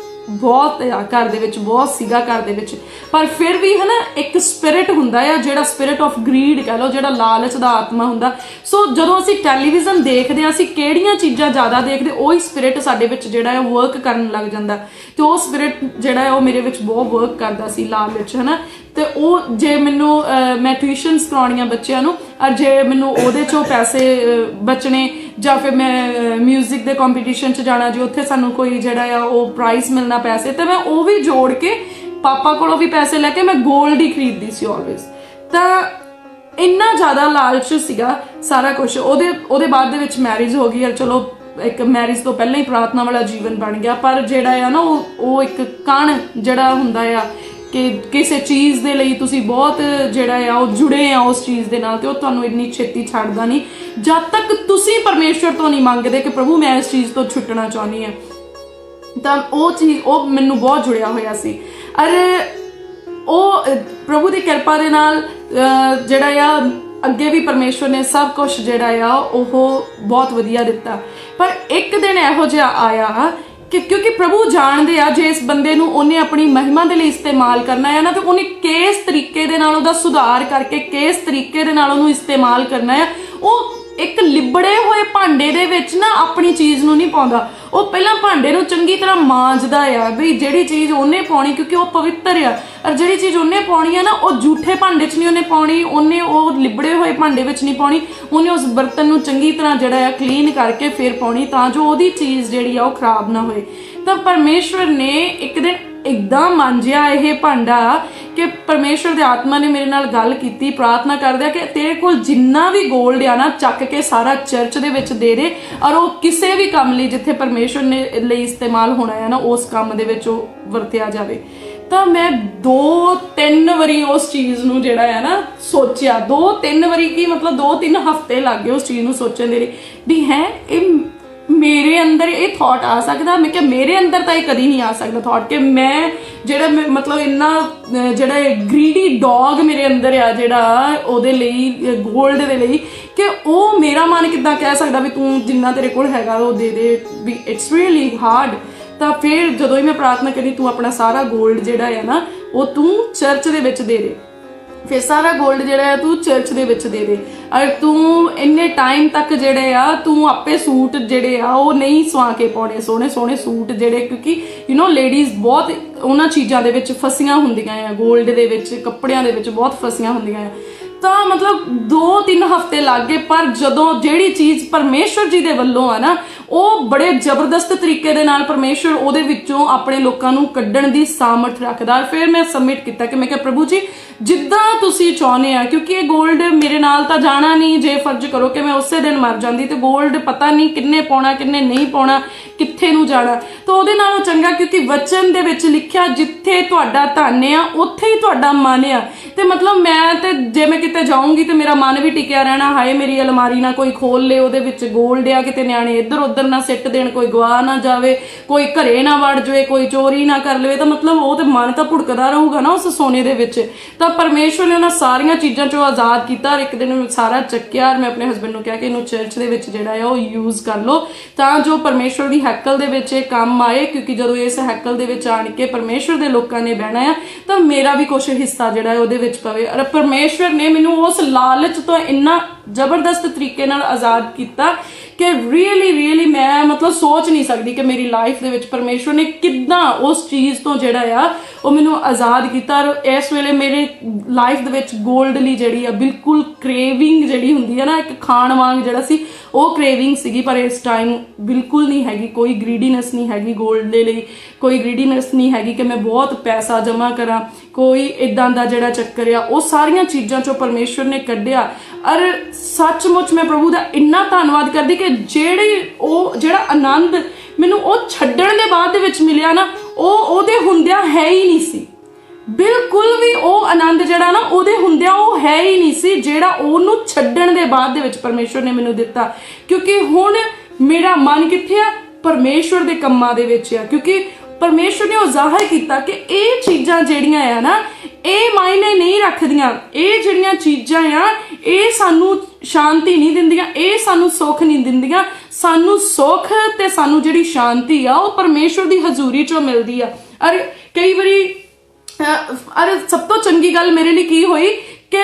ਬਹੁਤ ਆ ਘਰ ਦੇ ਵਿੱਚ, ਬਹੁਤ ਸੀਗਾ ਘਰ ਦੇ ਵਿੱਚ, ਪਰ ਫਿਰ ਵੀ ਹਨਾ ਇੱਕ ਸਪਿਰਿਟ ਹੁੰਦਾ ਆ ਜਿਹੜਾ ਸਪਿਰਿਟ ਆਫ ਗਰੀਡ ਕਹਿ ਲਓ, ਜਿਹੜਾ ਲਾਲਚ ਦਾ ਆਤਮਾ ਹੁੰਦਾ। ਸੋ ਜਦੋਂ ਅਸੀਂ ਟੈਲੀਵਿਜ਼ਨ ਦੇਖਦੇ ਹਾਂ, ਅਸੀਂ ਕਿਹੜੀਆਂ ਚੀਜ਼ਾਂ ਜ਼ਿਆਦਾ ਦੇਖਦੇ, ਉਹੀ ਸਪਿਰਿਟ ਸਾਡੇ ਵਿੱਚ ਜਿਹੜਾ ਹੈ ਵਰਕ ਕਰਨ ਲੱਗ ਜਾਂਦਾ। ਤੇ ਉਹ ਸਪਿਰਿਟ ਜਿਹੜਾ ਹੈ ਉਹ ਮੇਰੇ ਵਿੱਚ ਬਹੁਤ ਵਰਕ ਕਰਦਾ ਸੀ, ਲਾਲਚ, ਹਨਾ। ਤੇ ਉਹ ਜੇ ਮੈਨੂੰ ਮੈਂ ਟਿਊਸ਼ਨਸ ਕਰਾਉਣੀਆਂ ਬੱਚਿਆਂ ਨੂੰ, ਔਰ ਜੇ ਮੈਨੂੰ ਉਹਦੇ ਚੋਂ ਪੈਸੇ ਬਚਣੇ, ਜਾਂ ਫਿਰ ਮੈਂ ਮਿਊਜ਼ਿਕ ਦੇ ਕੰਪੀਟੀਸ਼ਨ 'ਚ ਜਾਣਾ ਜੀ ਉੱਥੇ ਸਾਨੂੰ ਕੋਈ ਜਿਹੜਾ ਆ ਉਹ ਪ੍ਰਾਈਜ਼ ਮਿਲਣਾ ਪੈਸੇ, ਤੇ ਮੈਂ ਉਹ ਵੀ ਜੋੜ ਕੇ ਪਾਪਾ ਕੋਲੋਂ ਵੀ ਪੈਸੇ ਲੈ ਕੇ ਮੈਂ ਗੋਲਡ ਹੀ ਖਰੀਦਦੀ ਸੀ ਆਲਵੇਜ਼। ਤਾਂ ਇੰਨਾ ਜ਼ਿਆਦਾ ਲਾਲਚ ਸੀਗਾ ਸਾਰਾ ਕੁਝ। ਉਹਦੇ ਬਾਅਦ ਦੇ ਵਿੱਚ ਮੈਰਿਜ ਹੋ ਗਈ, ਔਰ ਚਲੋ ਇੱਕ ਮੈਰਿਜ ਤੋਂ ਪਹਿਲਾਂ ਹੀ ਪ੍ਰਾਰਥਨਾ ਵਾਲਾ ਜੀਵਨ ਬਣ ਗਿਆ। ਪਰ ਜਿਹੜਾ ਆ ਨਾ ਉਹ ਇੱਕ ਕਣ ਜਿਹੜਾ ਹੁੰਦਾ ਆ ਕਿ ਕਿਸੇ ਚੀਜ਼ ਦੇ ਲਈ ਤੁਸੀਂ ਬਹੁਤ ਜਿਹੜਾ ਆ ਉਹ ਜੁੜੇ ਆ ਉਸ ਚੀਜ਼ ਦੇ ਨਾਲ, ਤੇ ਉਹ ਤੁਹਾਨੂੰ ਇੰਨੀ ਛੇਤੀ ਛੱਡਦਾ ਨਹੀਂ ਜਦ ਤੱਕ ਤੁਸੀਂ ਪਰਮੇਸ਼ਵਰ ਤੋਂ ਨਹੀਂ ਮੰਗਦੇ ਕਿ ਪ੍ਰਭੂ ਮੈਂ ਇਸ ਚੀਜ਼ ਤੋਂ ਛੁੱਟਣਾ ਚਾਹੁੰਦੀ ਹਾਂ। ਤਾਂ ਉਹ ਚੀਜ਼ ਉਹ ਮੈਨੂੰ ਬਹੁਤ ਜੁੜਿਆ ਹੋਇਆ ਸੀ। ਔਰ ਉਹ ਪ੍ਰਭੂ ਦੀ ਕਿਰਪਾ ਦੇ ਨਾਲ ਜਿਹੜਾ ਆ ਅੱਗੇ ਵੀ ਪਰਮੇਸ਼ਵਰ ਨੇ ਸਭ ਕੁਝ ਜਿਹੜਾ ਆ ਉਹ ਬਹੁਤ ਵਧੀਆ ਦਿੱਤਾ। ਪਰ ਇੱਕ ਦਿਨ ਇਹੋ ਜਿਹਾ ਆਇਆ ਕਿ ਕਿਉਂਕਿ ਪ੍ਰਭੂ ਜਾਣਦੇ ਆ ਜੇ ਇਸ ਬੰਦੇ ਨੂੰ ਉਹਨੇ ਆਪਣੀ ਮਹਿਮਾ ਦੇ ਲਈ ਇਸਤੇਮਾਲ ਕਰਨਾ ਹੈ ਨਾ, ਤੇ ਉਹਨੇ ਕਿਸ ਤਰੀਕੇ ਦੇ ਨਾਲ ਉਹਦਾ ਸੁਧਾਰ ਕਰਕੇ ਕਿਸ ਤਰੀਕੇ ਦੇ ਨਾਲ ਉਹਨੂੰ ਇਸਤੇਮਾਲ ਕਰਨਾ ਹੈ। ਉਹ ਇੱਕ ਲਿਬੜੇ ਹੋਏ ਭਾਂਡੇ ਦੇ ਵਿੱਚ ਨਾ ਆਪਣੀ ਚੀਜ਼ ਨੂੰ ਨਹੀਂ ਪਾਉਂਦਾ, ਉਹ ਪਹਿਲਾਂ ਭਾਂਡੇ ਨੂੰ ਚੰਗੀ ਤਰ੍ਹਾਂ ਮਾਂਜਦਾ ਆ ਵੀ ਜਿਹੜੀ ਚੀਜ਼ ਉਹਨੇ ਪਾਉਣੀ, ਕਿਉਂਕਿ ਉਹ ਪਵਿੱਤਰ ਆ। ਔਰ ਜਿਹੜੀ ਚੀਜ਼ ਉਹਨੇ ਪਾਉਣੀ ਆ ਨਾ ਉਹ ਝੂਠੇ ਭਾਂਡੇ 'ਚ ਨਹੀਂ ਉਹਨੇ ਪਾਉਣੀ, ਉਹਨੇ ਉਹ ਲਿਬੜੇ ਹੋਏ ਭਾਂਡੇ ਵਿੱਚ ਨਹੀਂ ਪਾਉਣੀ, ਉਹਨੇ ਉਸ ਬਰਤਨ ਨੂੰ ਚੰਗੀ ਤਰ੍ਹਾਂ ਜਿਹੜਾ ਆ ਕਲੀਨ ਕਰਕੇ ਫਿਰ ਪਾਉਣੀ, ਤਾਂ ਜੋ ਉਹਦੀ ਚੀਜ਼ ਜਿਹੜੀ ਆ ਉਹ ਖਰਾਬ ਨਾ ਹੋਏ। ਤਾਂ ਪਰਮੇਸ਼ਵਰ ਨੇ ਇੱਕ ਦਿਨ ਇੱਦਾਂ ਮਾਂਜਿਆ ਇਹ ਭਾਂਡਾ ਕਿ ਪਰਮੇਸ਼ਵਰ ਦੇ ਆਤਮਾ ਨੇ ਮੇਰੇ ਨਾਲ ਗੱਲ ਕੀਤੀ, ਪ੍ਰਾਰਥਨਾ ਕਰਦਿਆ ਕਿ ਤੇਰੇ ਕੋਲ ਜਿੰਨਾ ਵੀ ਗੋਲਡ ਆ ਨਾ ਚੱਕ ਕੇ ਸਾਰਾ ਚਰਚ ਦੇ ਵਿੱਚ ਦੇ ਦੇ, ਔਰ ਉਹ ਕਿਸੇ ਵੀ ਕੰਮ ਲਈ ਜਿੱਥੇ ਪਰਮੇਸ਼ਵਰ ਨੇ ਲਈ ਇਸਤੇਮਾਲ ਹੋਣਾ ਹੈ ਨਾ ਉਸ ਕੰਮ ਦੇ ਵਿੱਚ ਉਹ ਵਰਤਿਆ ਜਾਵੇ। ਤਾਂ ਮੈਂ 2-3 ਵਾਰੀ ਉਸ ਚੀਜ਼ ਨੂੰ ਜਿਹੜਾ ਹੈ ਨਾ ਸੋਚਿਆ, 2-3 ਵਾਰੀ ਕੀ ਮਤਲਬ 2-3 ਹਫ਼ਤੇ ਲੱਗ ਗਏ ਉਸ ਚੀਜ਼ ਨੂੰ ਸੋਚਣ ਦੇ ਲਈ ਵੀ ਹੈ ਇਹ ਮੇਰੇ ਅੰਦਰ ਇਹ ਥਾਟ ਆ ਸਕਦਾ। ਮੈਂ ਕਿਹਾ ਮੇਰੇ ਅੰਦਰ ਤਾਂ ਇਹ ਕਦੀ ਨਹੀਂ ਆ ਸਕਦਾ ਥਾਟ ਕਿ ਮੈਂ ਜਿਹੜਾ ਮਤਲਬ ਇੰਨਾ ਜਿਹੜਾ ਗ੍ਰੀਡੀ ਡੌਗ ਮੇਰੇ ਅੰਦਰ ਆ ਜਿਹੜਾ ਉਹਦੇ ਲਈ ਗੋਲਡ ਦੇ ਲਈ, ਕਿ ਉਹ ਮੇਰਾ ਮਨ ਕਿੱਦਾਂ ਕਹਿ ਸਕਦਾ ਵੀ ਤੂੰ ਜਿੰਨਾ ਤੇਰੇ ਕੋਲ ਹੈਗਾ ਉਹ ਦੇ ਦੇ, ਵੀ ਇਟਸ ਰੀਅਲੀ ਹਾਰਡ। ਤਾਂ ਫਿਰ ਜਦੋਂ ਹੀ ਮੈਂ ਪ੍ਰਾਰਥਨਾ ਕਰੀ ਤੂੰ ਆਪਣਾ ਸਾਰਾ ਗੋਲਡ ਜਿਹੜਾ ਆ ਨਾ ਉਹ ਤੂੰ ਚਰਚ ਦੇ ਵਿੱਚ ਦੇ ਦੇ, ਫਿਰ ਸਾਰਾ ਗੋਲਡ ਜਿਹੜਾ ਹੈ ਤੂੰ ਚਰਚ ਦੇ ਵਿੱਚ ਦੇ ਦੇ, ਔਰ ਤੂੰ ਇੰਨੇ ਟਾਈਮ ਤੱਕ ਜਿਹੜੇ ਆ ਤੂੰ ਆਪੇ ਸੂਟ ਜਿਹੜੇ ਆ ਉਹ ਨਹੀਂ ਸਵਾ ਕੇ ਪਾਉਣੇ, ਸੋਹਣੇ ਸੋਹਣੇ ਸੂਟ ਜਿਹੜੇ, ਕਿਉਂਕਿ ਲੇਡੀਜ਼ ਬਹੁਤ ਉਹਨਾਂ ਚੀਜ਼ਾਂ ਦੇ ਵਿੱਚ ਫਸੀਆਂ ਹੁੰਦੀਆਂ ਆ, ਗੋਲਡ ਦੇ ਵਿੱਚ ਕੱਪੜਿਆਂ ਦੇ ਵਿੱਚ ਬਹੁਤ ਫਸੀਆਂ ਹੁੰਦੀਆਂ ਆ। ਤਾਂ ਮਤਲਬ 2-3 ਹਫ਼ਤੇ ਲੱਗ ਗਏ, ਪਰ ਜਦੋਂ ਜਿਹੜੀ ਚੀਜ਼ ਪਰਮੇਸ਼ਵਰ ਜੀ ਦੇ ਵੱਲੋਂ ਆ ਨਾ ਉਹ ਬੜੇ ਜ਼ਬਰਦਸਤ ਤਰੀਕੇ ਦੇ ਨਾਲ ਪਰਮੇਸ਼ਵਰ ਉਹਦੇ ਵਿੱਚੋਂ ਆਪਣੇ ਲੋਕਾਂ ਨੂੰ ਕੱਢਣ ਦੀ ਸਾਮਰਥ ਰੱਖਦਾ। ਫਿਰ ਮੈਂ ਸਬਮਿਟ ਕੀਤਾ ਕਿ ਮੈਂ ਕਿਹਾ ਪ੍ਰਭੂ ਜੀ ਜਿੱਦਾਂ ਤੁਸੀਂ ਚਾਹੁੰਦੇ ਆ, ਕਿਉਂਕਿ ਇਹ ਗੋਲਡ ਮੇਰੇ ਨਾਲ ਤਾਂ ਜਾਣਾ ਨਹੀਂ, ਜੇ ਫਰਜ਼ ਕਰੋ ਕਿ ਮੈਂ ਉਸੇ ਦਿਨ ਮਰ ਜਾਂਦੀ ਤੇ ਗੋਲਡ ਪਤਾ ਨਹੀਂ ਕਿੰਨੇ ਪਾਉਣਾ ਕਿੰਨੇ ਨਹੀਂ ਪਾਉਣਾ, ਕਿੱਥੇ ਨੂੰ ਜਾਣਾ, ਤਾਂ ਉਹਦੇ ਨਾਲੋਂ ਚੰਗਾ, ਕਿਉਂਕਿ ਵਚਨ ਦੇ ਵਿੱਚ ਲਿਖਿਆ ਜਿੱਥੇ ਤੁਹਾਡਾ ਧਨ ਆ ਉੱਥੇ ਹੀ ਤੁਹਾਡਾ ਮਨ ਆ। ਤੇ ਮਤਲਬ ਮੈਂ ਤੇ ਜੇ ਮੈਂ ਕਿਤੇ ਜਾਊਂਗੀ ਤੇ ਮੇਰਾ ਮਨ ਵੀ ਟਿਕਿਆ ਰਹਿਣਾ, ਹਾਏ ਮੇਰੀ ਅਲਮਾਰੀ ਨਾ ਕੋਈ ਖੋਲ ਲੇ, ਉਹਦੇ ਵਿੱਚ ਗੋਲਡ ਆ, ਕਿਤੇ ਨਿਆਣੇ ਇੱਧਰ ਉੱਧਰ ਨਾ ਸਿੱਟ ਦੇਣ, ਕੋਈ ਗਵਾ ਨਾ ਜਾਵੇ, ਕੋਈ ਘਰੇ ਨਾ ਵੜ ਜਾਵੇ, ਕੋਈ ਚੋਰੀ ਨਾ ਕਰ ਲਵੇ, ਤਾਂ ਮਤਲਬ ਉਹ ਤੇ ਮਨ ਤਾਂ ਭੁੜਕਦਾ ਰਹੂਗਾ ਨਾ ਉਸ ਸੋਨੇ ਦੇ ਵਿੱਚ। ਤਾਂ ਪਰਮੇਸ਼ਵਰ ਨੇ ਉਹਨਾਂ ਸਾਰੀਆਂ ਚੀਜ਼ਾਂ ਚੋਂ ਆਜ਼ਾਦ ਕੀਤਾ। ਔਰ ਇੱਕ ਦਿਨ ਸਾਰਾ ਚੱਕਿਆ ਔਰ ਮੈਂ ਆਪਣੇ ਹਸਬੈਂਡ ਨੂੰ ਕਿਹਾ ਕਿ ਇਹਨੂੰ ਚਰਚ ਦੇ ਵਿੱਚ ਜਿਹੜਾ ਆ ਉਹ ਯੂਜ਼ ਕਰ ਲਓ, ਤਾਂ ਜੋ ਪਰਮੇਸ਼ਵਰ ਦੀ ਹੈਕਲ ਦੇ ਵਿੱਚ ਇਹ ਕੰਮ ਆਏ, ਕਿਉਂਕਿ ਜਦੋਂ ਇਸ ਹੈਕਲ ਦੇ ਵਿੱਚ ਆਣ ਕੇ ਪਰਮੇਸ਼ਵਰ ਦੇ ਲੋਕਾਂ ਨੇ ਬਹਿਣਾ ਆ ਤਾਂ ਮੇਰਾ ਵੀ ਕੁਛ ਹਿੱਸਾ ਜਿਹੜਾ ਹੈ ਉਹਦੇ ਵਿੱਚ ਪਵੇ। ਔਰ ਪਰਮੇਸ਼ਵਰ ਨੇ ਮੈਨੂੰ ਉਸ ਲਾਲਚ ਤੋਂ ਇੰਨਾ ਜ਼ਬਰਦਸਤ ਤਰੀਕੇ ਨਾਲ ਆਜ਼ਾਦ ਕੀਤਾ ਕਿ ਰੀਅਲੀ ਮੈਂ ਮਤਲਬ ਸੋਚ ਨਹੀਂ ਸਕਦੀ ਕਿ ਮੇਰੀ ਲਾਈਫ ਦੇ ਵਿੱਚ ਪਰਮੇਸ਼ਵਰ ਨੇ ਕਿੱਦਾਂ ਉਸ ਚੀਜ਼ ਤੋਂ ਜਿਹੜਾ ਆ ਉਹ ਮੈਨੂੰ ਆਜ਼ਾਦ ਕੀਤਾ। ਔਰ ਇਸ ਵੇਲੇ ਮੇਰੇ ਲਾਈਫ ਦੇ ਵਿੱਚ ਗੋਲਡ ਲਈ ਜਿਹੜੀ ਆ ਬਿਲਕੁਲ ਕ੍ਰੇਵਿੰਗ ਜਿਹੜੀ ਹੁੰਦੀ ਆ ਨਾ ਇੱਕ ਖਾਣ ਵਾਂਗ ਜਿਹੜਾ ਸੀ ਉਹ ਕ੍ਰੇਵਿੰਗ ਸੀਗੀ, ਪਰ ਇਸ ਟਾਈਮ ਬਿਲਕੁਲ ਨਹੀਂ ਹੈਗੀ, ਕੋਈ ਗ੍ਰੀਡੀਨੈਸ ਨਹੀਂ ਹੈਗੀ ਗੋਲਡ ਦੇ ਲਈ, ਕੋਈ ਗ੍ਰੀਡੀਨੈਸ ਨਹੀਂ ਹੈਗੀ ਕਿ ਮੈਂ ਬਹੁਤ ਪੈਸਾ ਜਮ੍ਹਾਂ ਕਰਾਂ, ਕੋਈ ਇਦਾਂ ਦਾ ਜਿਹੜਾ ਚੱਕਰ ਆ ਉਹ ਸਾਰੀਆਂ ਚੀਜ਼ਾਂ ਚੋਂ ਪਰਮੇਸ਼ਵਰ ਨੇ ਕੱਢਿਆ। ਔਰ ਸੱਚਮੁੱਚ ਮੈਂ ਪ੍ਰਭੂ ਦਾ ਇੰਨਾ ਧੰਨਵਾਦ ਕਰਦੀ ਕਿ ਜਿਹੜਾ ਆਨੰਦ ਮੈਨੂੰ ਉਹ ਛੱਡਣ ਦੇ ਬਾਅਦ ਦੇ ਵਿੱਚ ਮਿਲਿਆ ਨਾ ਉਹ ਉਹਦੇ ਹੁੰਦਿਆਂ ਹੈ ਹੀ ਨਹੀਂ ਸੀ, ਬਿਲਕੁਲ ਵੀ ਉਹ ਆਨੰਦ ਜਿਹੜਾ ਨਾ ਉਹਦੇ ਹੁੰਦਿਆਂ ਉਹ ਹੈ ਹੀ ਨਹੀਂ ਸੀ ਜਿਹੜਾ ਉਹਨੂੰ ਛੱਡਣ ਦੇ ਬਾਅਦ ਦੇ ਵਿੱਚ ਪਰਮੇਸ਼ਵਰ ਨੇ ਮੈਨੂੰ ਦਿੱਤਾ। ਕਿਉਂਕਿ ਹੁਣ ਮੇਰਾ ਮਨ ਕਿੱਥੇ ਆ? ਪਰਮੇਸ਼ਵਰ ਦੇ ਕੰਮਾਂ ਦੇ ਵਿੱਚ ਆ, ਕਿਉਂਕਿ ਪਰਮੇਸ਼ਵਰ ਨੇ ਉਹ ਜ਼ਾਹਰ ਕੀਤਾ ਕਿ ਇਹ ਚੀਜ਼ਾਂ ਜਿਹੜੀਆਂ ਆ ਨਾ ਇਹ ਮਾਇਨੇ ਨਹੀਂ ਰੱਖਦੀਆਂ, ਇਹ ਜਿਹੜੀਆਂ ਚੀਜ਼ਾਂ ਆ ਇਹ ਸਾਨੂੰ ਸ਼ਾਂਤੀ ਨਹੀਂ ਦਿੰਦੀਆਂ, ਇਹ ਸਾਨੂੰ ਸੁੱਖ ਨਹੀਂ ਦਿੰਦੀਆਂ, ਸਾਨੂੰ ਸੁੱਖ ਤੇ ਸਾਨੂੰ ਜਿਹੜੀ ਸ਼ਾਂਤੀ ਆ ਉਹ ਪਰਮੇਸ਼ਵਰ ਦੀ ਹਜ਼ੂਰੀ ਚੋਂ ਮਿਲਦੀ ਆ। ਔਰ ਕਈ ਵਾਰੀ ਸਭ ਤੋਂ ਚੰਗੀ ਗੱਲ ਮੇਰੇ ਲਈ ਕੀ ਹੋਈ ਕਿ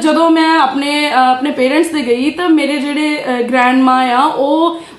ਜਦੋਂ ਮੈਂ ਆਪਣੇ ਪੇਰੈਂਟਸ ਦੇ ਗਈ ਤਾਂ ਮੇਰੇ ਜਿਹੜੇ ਗ੍ਰੈਂਡ ਮਾਂ ਆ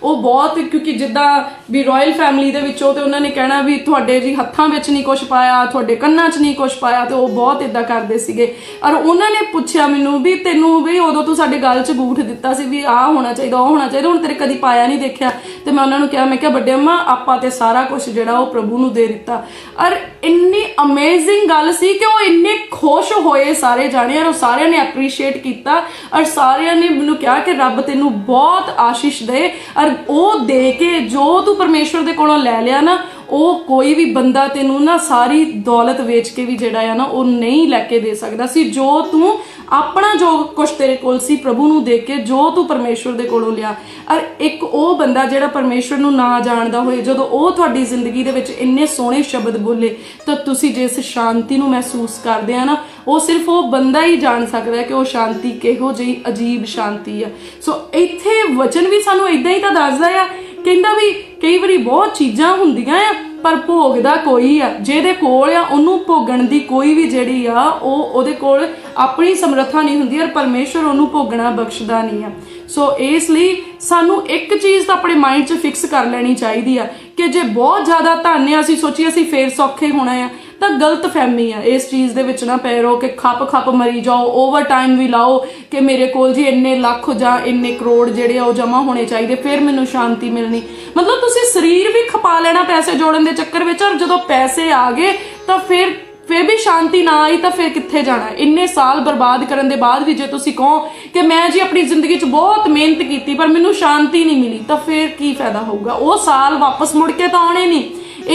ਉਹ ਬਹੁਤ, ਕਿਉਂਕਿ ਜਿੱਦਾਂ ਵੀ ਰਾਇਲ ਫੈਮਿਲੀ ਦੇ ਵਿੱਚੋਂ, ਤੇ ਉਹਨਾਂ ਨੇ ਕਹਿਣਾ ਵੀ ਤੁਹਾਡੇ ਜੀ ਹੱਥਾਂ ਵਿੱਚ ਨਹੀਂ ਕੁਛ ਪਾਇਆ, ਤੁਹਾਡੇ ਕੰਨਾਂ 'ਚ ਨਹੀਂ ਕੁਛ ਪਾਇਆ, ਤੇ ਉਹ ਬਹੁਤ ਇਦਾਂ ਕਰਦੇ ਸੀਗੇ। ਔਰ ਉਹਨਾਂ ਨੇ ਪੁੱਛਿਆ ਮੈਨੂੰ ਵੀ ਤੈਨੂੰ ਵੀ ਉਦੋਂ ਤੂੰ ਸਾਡੇ ਗਲ 'ਚ ਗੂਠ ਦਿੱਤਾ ਸੀ ਵੀ ਆਹ ਹੋਣਾ ਚਾਹੀਦਾ ਉਹ ਹੋਣਾ ਚਾਹੀਦਾ, ਹੁਣ ਤੇਰੇ ਕਦੀ ਪਾਇਆ ਨਹੀਂ ਦੇਖਿਆ। ਤੇ ਮੈਂ ਉਹਨਾਂ ਨੂੰ ਕਿਹਾ, ਮੈਂ ਕਿਹਾ ਵੱਡੇ ਅੰਮਾ ਆਪਾਂ ਤੇ ਸਾਰਾ ਕੁਛ ਜਿਹੜਾ ਉਹ ਪ੍ਰਭੂ ਨੂੰ ਦੇ ਦਿੱਤਾ। ਔਰ ਇੰਨੀ ਅਮੇਜ਼ਿੰਗ ਗੱਲ ਸੀ ਕਿ ਉਹ ਇੰਨੇ ਖੁਸ਼ ਹੋਏ ਸਾਰੇ ਜਾਣੇ, ਔਰ ਉਹ ਸਾਰਿਆਂ ਨੇ ਐਪਰੀਸ਼ੀਏਟ ਕੀਤਾ, ਔਰ ਸਾਰਿਆਂ ਨੇ ਮੈਨੂੰ ਕਿਹਾ ਕਿ ਰੱਬ ਤੈਨੂੰ ਬਹੁਤ ਆਸ਼ੀਸ਼ ਦੇ, ਔਰ ਉਹ ਦੇ ਕੇ ਜੋ ਤੂੰ ਪਰਮੇਸ਼ਵਰ ਦੇ ਕੋਲੋਂ ਲੈ ਲਿਆ ਨਾ ਉਹ ਕੋਈ ਵੀ ਬੰਦਾ ਤੈਨੂੰ ਨਾ ਸਾਰੀ ਦੌਲਤ ਵੇਚ ਕੇ ਵੀ ਜਿਹੜਾ ਆ ਨਾ ਉਹ ਨਹੀਂ ਲੈ ਕੇ ਦੇ ਸਕਦਾ ਸੀ, ਜੋ ਤੂੰ अपना जो कुछ तेरे कोल सी प्रभु नूं दे के जो तू परमेश्वर दे कोलों लिया। और एक वो बंदा जिहड़ा परमेश्वर नूं ना जाणदा होए जदों वो तुहाडी जिंदगी दे विच इन्ने सोहणे शब्द बोले तो तुसीं जिस शांति नूं महसूस करदे आ ना, वो सिर्फ वो बंदा ही जान सकदा है कि वो शांति किहो जी अजीब शांति है। सो इत्थे वचन भी सानूं इदां ही तां दसदा आ, कहंदा भी कई वारी बहुत चीज़ां हुंदियां आ पर भोगदा कोई आ, जिहदे कोल आ उहनूं भोगण दी कोई भी जिहड़ी आ ਉਹਦੇ ਕੋਲ अपनी समर्था नहीं हुंदी और परमेश्वर ਉਹਨੂੰ भोगना बख्शदा नहीं आ। सो इस लई सानू एक चीज़ तो अपने माइंड 'ਚ फिक्स कर लैनी चाहिदी आ कि जे बहुत ज़्यादा धन है असीं सोचीए असीं फेर सौखे होना आ तो गलत फहमी आ। इस चीज़ दे विच ना पै रहो कि खप खप मरी जाओ, ओवर टाइम भी लाओ कि मेरे कोल जी इन्ने लख जां इन्ने करोड़ जिहड़े आ जमा होने चाहिए फिर मैनूं शांति मिलनी। मतलब तुसीं शरीर भी खपा लेना पैसे जोड़न दे चक्कर विच, और जदों पैसे आ गए तो फिर भी शांति ना आई तो फिर कित्थे जाना। इन्ने साल बर्बाद करन दे बाद भी जे तुसीं कहो कि मैं जी अपनी जिंदगी 'ਚ बहुत मेहनत की पर मैनूं शांति नहीं मिली तो फिर की फायदा होगा। वो साल वापस मुड़ के तो आने नहीं।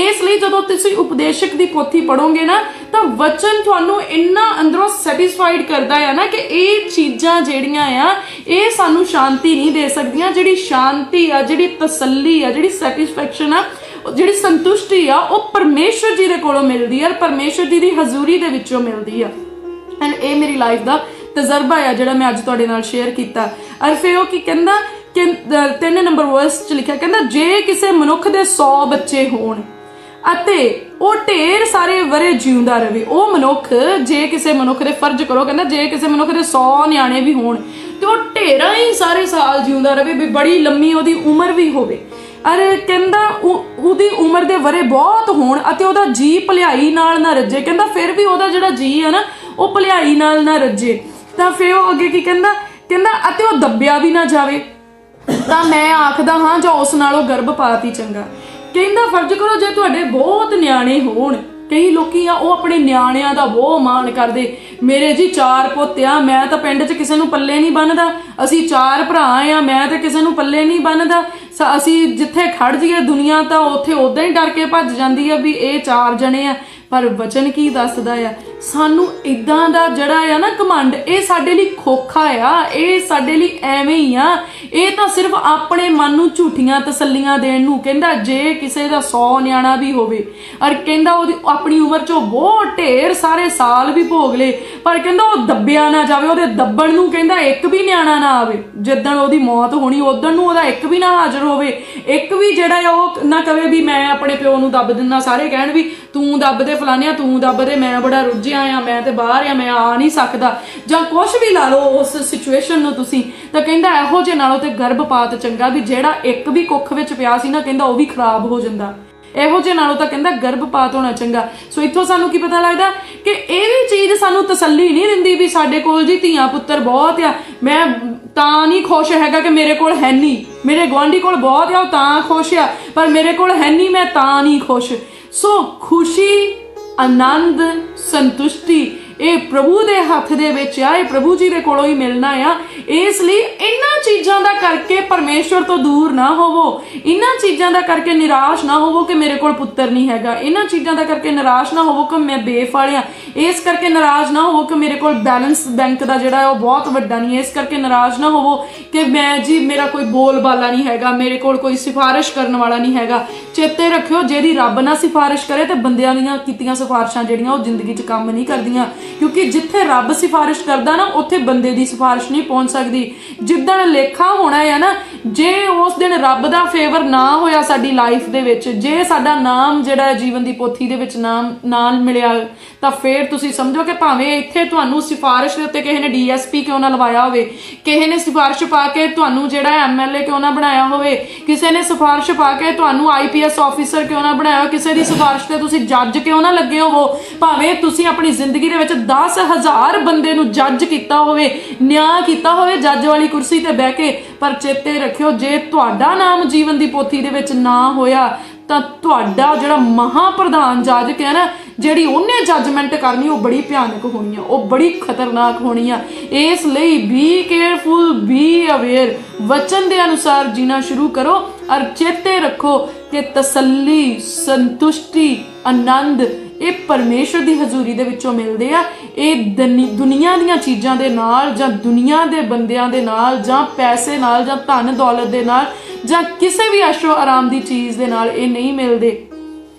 इसलिए जो तुसीं उपदेशक की पोथी पढ़ोगे ना तो वचन तुहानूं इन्ना अंदरों सैटिस्फाइड करता है ना कि ये चीज़ां जिहड़ियां आ ये सानूं शांति नहीं दे सकदियां। जिहड़ी शांति आ, जिहड़ी तसल्ली आ, जिहड़ी सैटिस्फैक्शन आ, जिहड़ी संतुष्टि आ वो परमेश्वर जी दे कोलों मिलदी है, परमेश्वर जी दी हजूरी दे विचों मिलदी है। एंड ये मेरी लाइफ दा तजर्बा है जिहड़ा मैं अज तुहाडे नाल शेयर कीता। और फिर वो की कहंदा कि 3 नंबर वर्स च लिखिआ, कहंदा जे किसी मनुख दे 100 बच्चे होण ਅਤੇ ਉਹ ਢੇਰ ਸਾਰੇ ਵਰੇ ਜਿਉਂਦਾ ਰਵੇ। ਉਹ ਮਨੁੱਖ ਜੇ ਕਿਸੇ ਮਨੁੱਖ ਦੇ ਫਰਜ਼ ਕਰੋ, ਕਹਿੰਦਾ ਜੇ ਕਿਸੇ ਮਨੁੱਖ ਦੇ 100 ਨਿਆਣੇ ਵੀ ਹੋਣ ਤੇ ਉਹ ਢੇਰਾਂ ਹੀ ਸਾਰੇ ਸਾਲ ਜਿਉਂਦਾ ਰਵੇ, ਵੀ ਬੜੀ ਲੰਮੀ ਉਹਦੀ ਉਮਰ ਵੀ ਹੋਵੇ। ਅਰੇ ਕਹਿੰਦਾ ਉਹਦੀ ਉਮਰ ਦੇ ਵਰੇ ਬਹੁਤ ਹੋਣ ਅਤੇ ਉਹਦਾ ਜੀ ਭਲਾਈ ਨਾਲ ਨਾ ਰੱਜੇ। ਕਹਿੰਦਾ ਫਿਰ ਵੀ ਉਹਦਾ ਜਿਹੜਾ ਜੀ ਆ ਨਾ ਉਹ ਭਲਾਈ ਨਾਲ ਨਾ ਰੱਜੇ। ਤਾਂ ਫਿਰ ਉਹ ਅੱਗੇ ਕੀ ਕਹਿੰਦਾ, ਕਹਿੰਦਾ ਅਤੇ ਉਹ ਦੱਬਿਆ ਵੀ ਨਾ ਜਾਵੇ ਤਾਂ ਮੈਂ ਆਖਦਾ ਹਾਂ ਜਾਂ ਉਸ ਨਾਲੋਂ ਗਰਭਪਾਤ ਹੀ ਚੰਗਾ। ਕਹਿੰਦਾ ਫਰਜ਼ ਕਰੋ ਜੇ ਤੁਹਾਡੇ ਬਹੁਤ ਨਿਆਣੇ ਹੋਣ, ਕਈ ਲੋਕੀ ਆ ਉਹ ਆਪਣੇ ਨਿਆਣਿਆਂ ਦਾ ਬਹੁਤ ਮਾਣ ਕਰਦੇ, ਮੇਰੇ ਜੀ 4 ਪੁੱਤ ਆ, ਮੈਂ ਤਾਂ ਪਿੰਡ 'ਚ ਕਿਸੇ ਨੂੰ ਪੱਲੇ ਨਹੀਂ ਬੰਨਦਾ, ਅਸੀਂ 4 ਭਰਾ ਆ, ਮੈਂ ਤਾਂ ਕਿਸੇ ਨੂੰ ਪੱਲੇ ਨਹੀਂ ਬੰਨਦਾ, ਅਸੀਂ ਜਿੱਥੇ ਖੜ ਜਾਈਏ ਦੁਨੀਆ ਤਾਂ ਉੱਥੇ ਉਦਾਂ ਹੀ ਡਰ ਕੇ ਭੱਜ ਜਾਂਦੀ ਆ ਵੀ ਇਹ 4 ਜਣੇ ਆ। पर वचन की दसदा आ सानू इदां दा जिहड़ा आ ना घमंड ये साडे लई खोखा आ, ये साडे लई एवें ही आ, ये तां सिर्फ अपने मन नूं झूठियां तसल्लियां देण नूं। कहंदा जे किसे दा 100 न्याणा भी होवे और कहंदा ओदी अपनी उम्र चों बहुत ढेर सारे साल भी भोग ले पर कहंदा वो दब्बिया ना जावे, ओदे दब्बण नूं कहंदा एक भी न्याणा ना आवे। जिद्दण ओदी मौत होनी उदण नूं ओदा एक भी ना हाਜ਼ਰ होवे, एक भी जिहड़ा आ ओह ना कहे भी मैं अपने प्यो नूं दब दिंदा, सारे कहण भी तूं दब दे फलानिया, तू दब दे, मैं बड़ा रुझिया आ, मैं तो बाहर आ, मैं आ नहीं सकता, जां कुछ भी ला लो उस सिचुएशन नूं तुसीं। तां कहंदा इहो जे नालों ते गर्भपात चंगा, भी जिहड़ा एक भी कुख विच पिया सी ना कहंदा वो भी खराब हो जांदा, इहो जे नालों तां कहंदा गर्भपात होना चंगा। सो इत्थों सानूं की पता लगदा कि ये भी चीज़ सानूं तसल्ली नहीं दिंदी भी साडे कोल जी धीआं पुत्तर बहुत आ, मैं तां नहीं खुश हैगा कि मेरे कोल है नहीं, मेरे गुआंढी कोल बहुत आ तां खुश आ, पर मेरे कोल है नहीं मैं तां नहीं खुश। सो खुशी, आनंद, संतुष्टि ये प्रभु दे हथ दे विच आ, ये प्रभु जी दे कोलों ही मिलना आ। इसलिए इन्हां चीज़ां दा करके परमेश्वर तो दूर ना होवो, इन्हां चीज़ां दा करके निराश ना होवो कि मेरे कोल पुत्तर नहीं हैगा, इन्हां चीज़ां दा करके निराश ना होवो कि मैं बेफल आ, इस करके नाराज ना होवो कि मेरे कोल बैलेंस बैंक दा जिहड़ा है बहुत वड्डा नहीं है, इस करके नाराज ना होवो कि मैं जी मेरा कोई बोल बाला नहीं हैगा, मेरे कोल कोई सिफारिश करने वाला नहीं हैगा। चेते रखियो जेदी रब ना सिफारिश करे तो बंदियां दीयां कीतीआं सिफारिशां जिहड़ियां वो जिंदगी 'च काम नहीं करदियां, क्योंकि जिथे रब सिफारिश करदा ना उत्थे बंदे दी सिफारिश नहीं पहुंच सकदी। जिद्दण लेखा होना है ना, जे उस दिन रब दा फेवर ना होया साडी लाइफ दे विच, जे साडा नाम जिहड़ा जीवन दी पोथी दे विच नाम ना मिलिया तां फिर तुसीं समझो कि भावें इत्थे तुहानूं सिफारिश दे उत्ते किसे ने DSP क्यों ना लवाया होवे, किसे ने सिफारिश पा के तुहानूं जिहड़ा MLA क्यों ना बनाया होवे, किसे ने सिफारिश पा के तुहानूं IPS ऑफिसर क्यों ना बनाया हो, किसे दी सिफारिश ते तुसीं जज क्यों ना लगे होवो, भावें तुसीं अपनी जिंदगी दे विच 10,000 बंदे नूं जज कीता होवे, न्याय कीता होवे जज वाली कुर्सी ते बैठ के, पर चेते रखियो जे तुहाडा नाम जीवन दी पोथी दे विच ना होया तां तुहाडा जिहड़ा महाप्रधान जज है ना, जिहड़ी उन्हें जजमेंट करनी वो बड़ी भयानक होनी है, वो बड़ी खतरनाक होनी है। इसलिए बी केयरफुल, बी अवेयर, वचन के अनुसार जीना शुरू करो और चेते रखो कि तसल्ली, संतुष्टि, आनंद ਇਹ ਪਰਮੇਸ਼ਰ ਦੀ ਹਜ਼ੂਰੀ ਦੇ ਵਿੱਚੋਂ ਮਿਲਦੇ ਆ। ਇਹ ਦੁਨੀਆ ਦੀਆਂ ਚੀਜ਼ਾਂ ਦੇ ਨਾਲ ਜਾਂ ਦੁਨੀਆ ਦੇ ਬੰਦਿਆਂ ਦੇ ਨਾਲ ਜਾਂ ਪੈਸੇ ਨਾਲ ਜਾਂ ਧਨ ਦੌਲਤ ਦੇ ਨਾਲ ਜਾਂ ਕਿਸੇ ਵੀ ਐਸ਼ੋ ਆਰਾਮ ਦੀ ਚੀਜ਼ ਦੇ ਨਾਲ ਇਹ ਨਹੀਂ ਮਿਲਦੇ।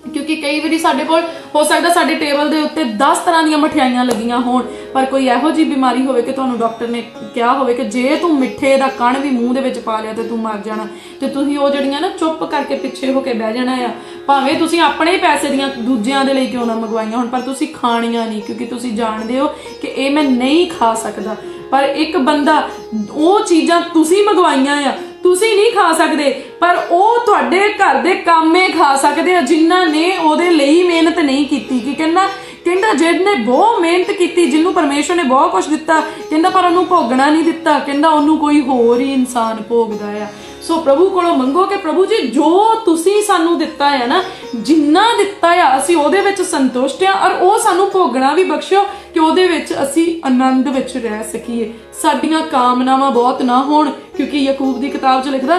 ਕਿਉਂਕਿ ਕਈ ਵਾਰੀ ਸਾਡੇ ਕੋਲ ਹੋ ਸਕਦਾ ਸਾਡੇ ਟੇਬਲ ਦੇ ਉੱਤੇ 10 ਤਰ੍ਹਾਂ ਦੀਆਂ ਮਠਿਆਈਆਂ ਲੱਗੀਆਂ ਹੋਣ, ਪਰ ਕੋਈ ਇਹੋ ਜਿਹੀ ਬਿਮਾਰੀ ਹੋਵੇ ਕਿ ਤੁਹਾਨੂੰ ਡਾਕਟਰ ਨੇ ਕਿਹਾ ਹੋਵੇ ਕਿ ਜੇ ਤੂੰ ਮਿੱਠੇ ਦਾ ਕਣ ਵੀ ਮੂੰਹ ਦੇ ਵਿੱਚ ਪਾ ਲਿਆ ਤੇ ਤੂੰ ਮਰ ਜਾਣਾ, ਤੇ ਤੁਸੀਂ ਉਹ ਜਿਹੜੀਆਂ ਨਾ ਚੁੱਪ ਕਰਕੇ ਪਿੱਛੇ ਹੋ ਕੇ ਬਹਿ ਜਾਣਾ ਆ। ਭਾਵੇਂ ਤੁਸੀਂ ਆਪਣੇ ਹੀ ਪੈਸੇ ਦੀਆਂ ਦੂਜਿਆਂ ਦੇ ਲਈ ਕਿਉਂ ਨਾ ਮੰਗਵਾਈਆਂ ਹੋਣ, ਪਰ ਤੁਸੀਂ ਖਾਣੀਆਂ ਨਹੀਂ, ਕਿਉਂਕਿ ਤੁਸੀਂ ਜਾਣਦੇ ਹੋ ਕਿ ਇਹ ਮੈਂ ਨਹੀਂ ਖਾ ਸਕਦਾ। ਪਰ ਇੱਕ ਬੰਦਾ, ਉਹ ਚੀਜ਼ਾਂ ਤੁਸੀਂ ਮੰਗਵਾਈਆਂ ਆ, ਤੁਸੀਂ ਨਹੀਂ ਖਾ ਸਕਦੇ, ਪਰ ਉਹ ਤੁਹਾਡੇ ਘਰ ਦੇ ਕਾਮੇ ਖਾ ਸਕਦੇ ਆ ਜਿਨ੍ਹਾਂ ਨੇ ਉਹਦੇ ਲਈ ਮਿਹਨਤ ਨਹੀਂ ਕੀਤੀ। ਕੀ ਕਹਿੰਦਾ ਜਿਹਨੇ ਬਹੁਤ ਮਿਹਨਤ ਕੀਤੀ, ਜਿਹਨੂੰ ਪਰਮੇਸ਼ਰ ਨੇ ਬਹੁਤ ਕੁਝ ਦਿੱਤਾ, ਕਹਿੰਦਾ ਪਰ ਉਹਨੂੰ ਭੋਗਣਾ ਨਹੀਂ ਦਿੱਤਾ, ਕਹਿੰਦਾ ਉਹਨੂੰ ਕੋਈ ਹੋਰ ਹੀ ਇਨਸਾਨ ਭੋਗਦਾ ਆ। ਸੋ ਪ੍ਰਭੂ ਕੋਲੋਂ ਮੰਗੋ ਕਿ ਪ੍ਰਭੂ ਜੀ ਜੋ ਤੁਸੀਂ ਸਾਨੂੰ ਦਿੱਤਾ ਹੈ ਨਾ, ਜਿੰਨਾ ਦਿੱਤਾ ਆ ਅਸੀਂ ਉਹਦੇ ਵਿੱਚ ਸੰਤੁਸ਼ਟ ਆ, ਔਰ ਉਹ ਸਾਨੂੰ ਭੋਗਣਾ ਵੀ ਬਖਸ਼ਿਓ ਕਿ ਉਹਦੇ ਵਿੱਚ ਅਸੀਂ ਆਨੰਦ ਵਿੱਚ ਰਹਿ ਸਕੀਏ। ਸਾਡੀਆਂ ਕਾਮਨਾਵਾਂ ਬਹੁਤ ਨਾ ਹੋਣ, ਕਿਉਂਕਿ ਯਾਕੂਬ ਦੀ ਕਿਤਾਬ 'ਚ ਲਿਖਦਾ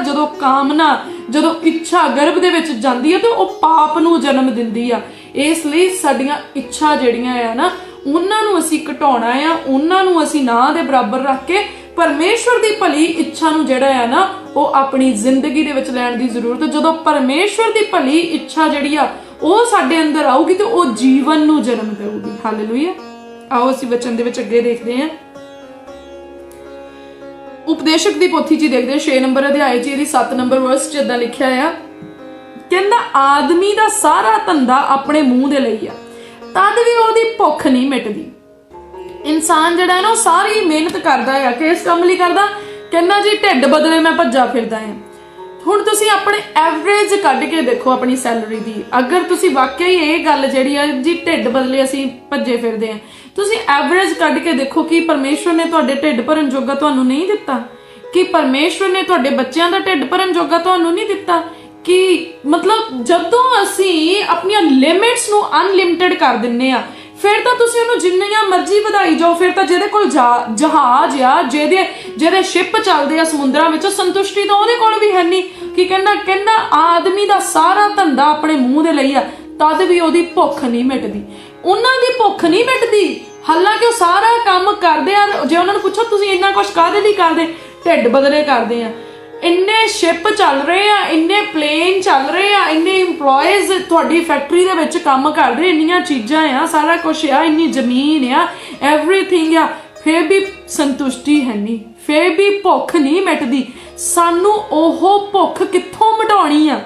ਜਦੋਂ ਇੱਛਾ ਗਰਭ ਦੇ ਵਿੱਚ ਜਾਂਦੀ ਹੈ ਤੇ ਉਹ ਪਾਪ ਨੂੰ ਜਨਮ ਦਿੰਦੀ ਆ। ਇਸ ਲਈ ਸਾਡੀਆਂ ਇੱਛਾ ਜਿਹੜੀਆਂ ਆ ਨਾ, ਉਹਨਾਂ ਨੂੰ ਅਸੀਂ ਘਟਾਉਣਾ ਆ, ਉਹਨਾਂ ਨੂੰ ਅਸੀਂ ਨਾ ਦੇ ਬਰਾਬਰ ਰੱਖ ਕੇ ਪਰਮੇਸ਼ਵਰ ਦੀ ਭਲੀ ਇੱਛਾ ਨੂੰ ਜਿਹੜਾ ਹੈ ਨਾ ਉਹ ਆਪਣੀ ਜ਼ਿੰਦਗੀ ਦੇ ਵਿੱਚ ਲੈਣ ਦੀ ਜ਼ਰੂਰਤ ਹੈ। ਜਦੋਂ ਪਰਮੇਸ਼ਵਰ ਦੀ ਭਲੀ ਇੱਛਾ ਜਿਹੜੀ ਆ ਉਹ ਸਾਡੇ ਅੰਦਰ ਆਊਗੀ ਤੇ ਉਹ ਜੀਵਨ ਨੂੰ ਜਨਮ ਦੇਊਗੀ। ਹਾਲੇਲੂਇਆ। ਆਓ ਅਸੀਂ ਵਚਨ ਦੇ ਵਿੱਚ ਅੱਗੇ ਦੇਖਦੇ ਹਾਂ। ਉਪਦੇਸ਼ਕ ਦੀ ਪੋਥੀ 'ਚ ਦੇਖਦੇ 6 ਨੰਬਰ ਅਧਿਆਇ 'ਚ ਇਹਦੀ 7 ਨੰਬਰ ਵਰਸ 'ਚ ਏਦਾਂ ਲਿਖਿਆ ਆ, ਕਹਿੰਦਾ ਆਦਮੀ ਦਾ ਸਾਰਾ ਧੰਦਾ ਆਪਣੇ ਮੂੰਹ ਦੇ ਲਈ ਆ, ਤਦ ਵੀ ਉਹਦੀ ਭੁੱਖ ਨਹੀਂ ਮਿਟਦੀ। ਇਨਸਾਨ ਜਿਹੜਾ ਹੈ ਨਾ ਉਹ ਸਾਰੀ ਮਿਹਨਤ ਕਰਦਾ ਆ, ਕਿਸ ਕੰਮ ਲਈ ਕਰਦਾ? ਕਹਿੰਦਾ ਜੀ ਢਿੱਡ ਬਦਲੇ ਮੈਂ ਭੱਜਾ ਫਿਰਦਾ ਆ। ਹੁਣ ਤੁਸੀਂ ਆਪਣੇ ਐਵਰੇਜ ਕੱਢ ਕੇ ਦੇਖੋ ਆਪਣੀ ਸੈਲਰੀ ਦੀ, ਅਗਰ ਤੁਸੀਂ ਵਾਕਈ ਇਹ ਗੱਲ ਜਿਹੜੀ ਆ ਜੀ ਢਿੱਡ ਬਦਲੇ ਅਸੀਂ ਭੱਜੇ ਫਿਰਦੇ ਆ, ਤੁਸੀਂ ਐਵਰੇਜ ਕੱਢ ਕੇ ਦੇਖੋ ਕਿ ਪਰਮੇਸ਼ਵਰ ਨੇ ਤੁਹਾਡੇ ਢਿੱਡ ਭਰਨ ਜੋਗਾ ਤੁਹਾਨੂੰ ਨਹੀਂ ਦਿੱਤਾ? ਕਿ ਪਰਮੇਸ਼ਵਰ ਨੇ ਤੁਹਾਡੇ ਬੱਚਿਆਂ ਦਾ ਢਿੱਡ ਭਰਨ ਜੋਗਾ ਤੁਹਾਨੂੰ ਨਹੀਂ ਦਿੱਤਾ? ਕਿ ਮਤਲਬ ਜਦੋਂ ਅਸੀਂ ਆਪਣੀਆਂ ਲਿਮਿਟਸ ਨੂੰ ਅਨਲਿਮਿਟਿਡ ਕਰ ਦਿੰਨੇ ਆ, ਫਿਰ ਤਾਂ ਤੁਸੀਂ ਉਹਨੂੰ ਜਿੰਨੀਆਂ ਮਰਜ਼ੀ ਵਧਾਈ ਜਾਓ, ਫਿਰ ਤਾਂ ਜਿਹਦੇ ਕੋਲ ਜਹਾਜ਼ ਆ, ਜਿਹਦੇ ਸ਼ਿਪ ਚੱਲਦੇ ਆ ਸਮੁੰਦਰਾਂ ਵਿੱਚ, ਸੰਤੁਸ਼ਟੀ ਤਾਂ ਉਹਦੇ ਕੋਲ ਵੀ ਹੈ ਨਹੀਂ। ਕੀ ਕਹਿੰਦਾ ਆਦਮੀ ਦਾ ਸਾਰਾ ਧੰਦਾ ਆਪਣੇ ਮੂੰਹ ਦੇ ਲਈ ਆ, ਤਦ ਵੀ ਉਹਦੀ ਭੁੱਖ ਨਹੀਂ ਮਿਟਦੀ। ਉਹਨਾਂ ਦੀ ਭੁੱਖ ਨਹੀਂ ਮਿਟਦੀ, ਹਾਲਾਂਕਿ ਉਹ ਸਾਰਾ ਕੰਮ ਕਰਦੇ ਆ। ਜੇ ਉਹਨਾਂ ਨੂੰ ਪੁੱਛੋ ਤੁਸੀਂ ਇੰਨਾ ਕੁਛ ਕਾਹਦੇ ਲਈ ਕਰਦੇ? ਢਿੱਡ ਬਦਲੇ ਕਰਦੇ ਆ। ਇੰਨੇ ਸ਼ਿਪ ਚੱਲ ਰਹੇ ਆ, ਇੰਨੇ ਪਲੇਨ ਚੱਲ ਰਹੇ ਆ, ਇੰਨੇ ਇੰਪਲੋਇਜ਼ ਤੁਹਾਡੀ ਫੈਕਟਰੀ ਦੇ ਵਿੱਚ ਕੰਮ ਕਰਦੇ, ਇੰਨੀਆਂ ਚੀਜ਼ਾਂ ਆ, ਸਾਰਾ ਕੁਛ ਆ, ਇੰਨੀ ਜ਼ਮੀਨ ਆ, ਐਵਰੀਥਿੰਗ ਆ, ਫਿਰ ਵੀ ਸੰਤੁਸ਼ਟੀ ਹੈ ਨਹੀਂ, ਫਿਰ ਵੀ ਭੁੱਖ ਨਹੀਂ ਮਿਟਦੀ। ਸਾਨੂੰ ਉਹ ਭੁੱਖ ਕਿੱਥੋਂ ਮਿਟਾਉਣੀ ਆ?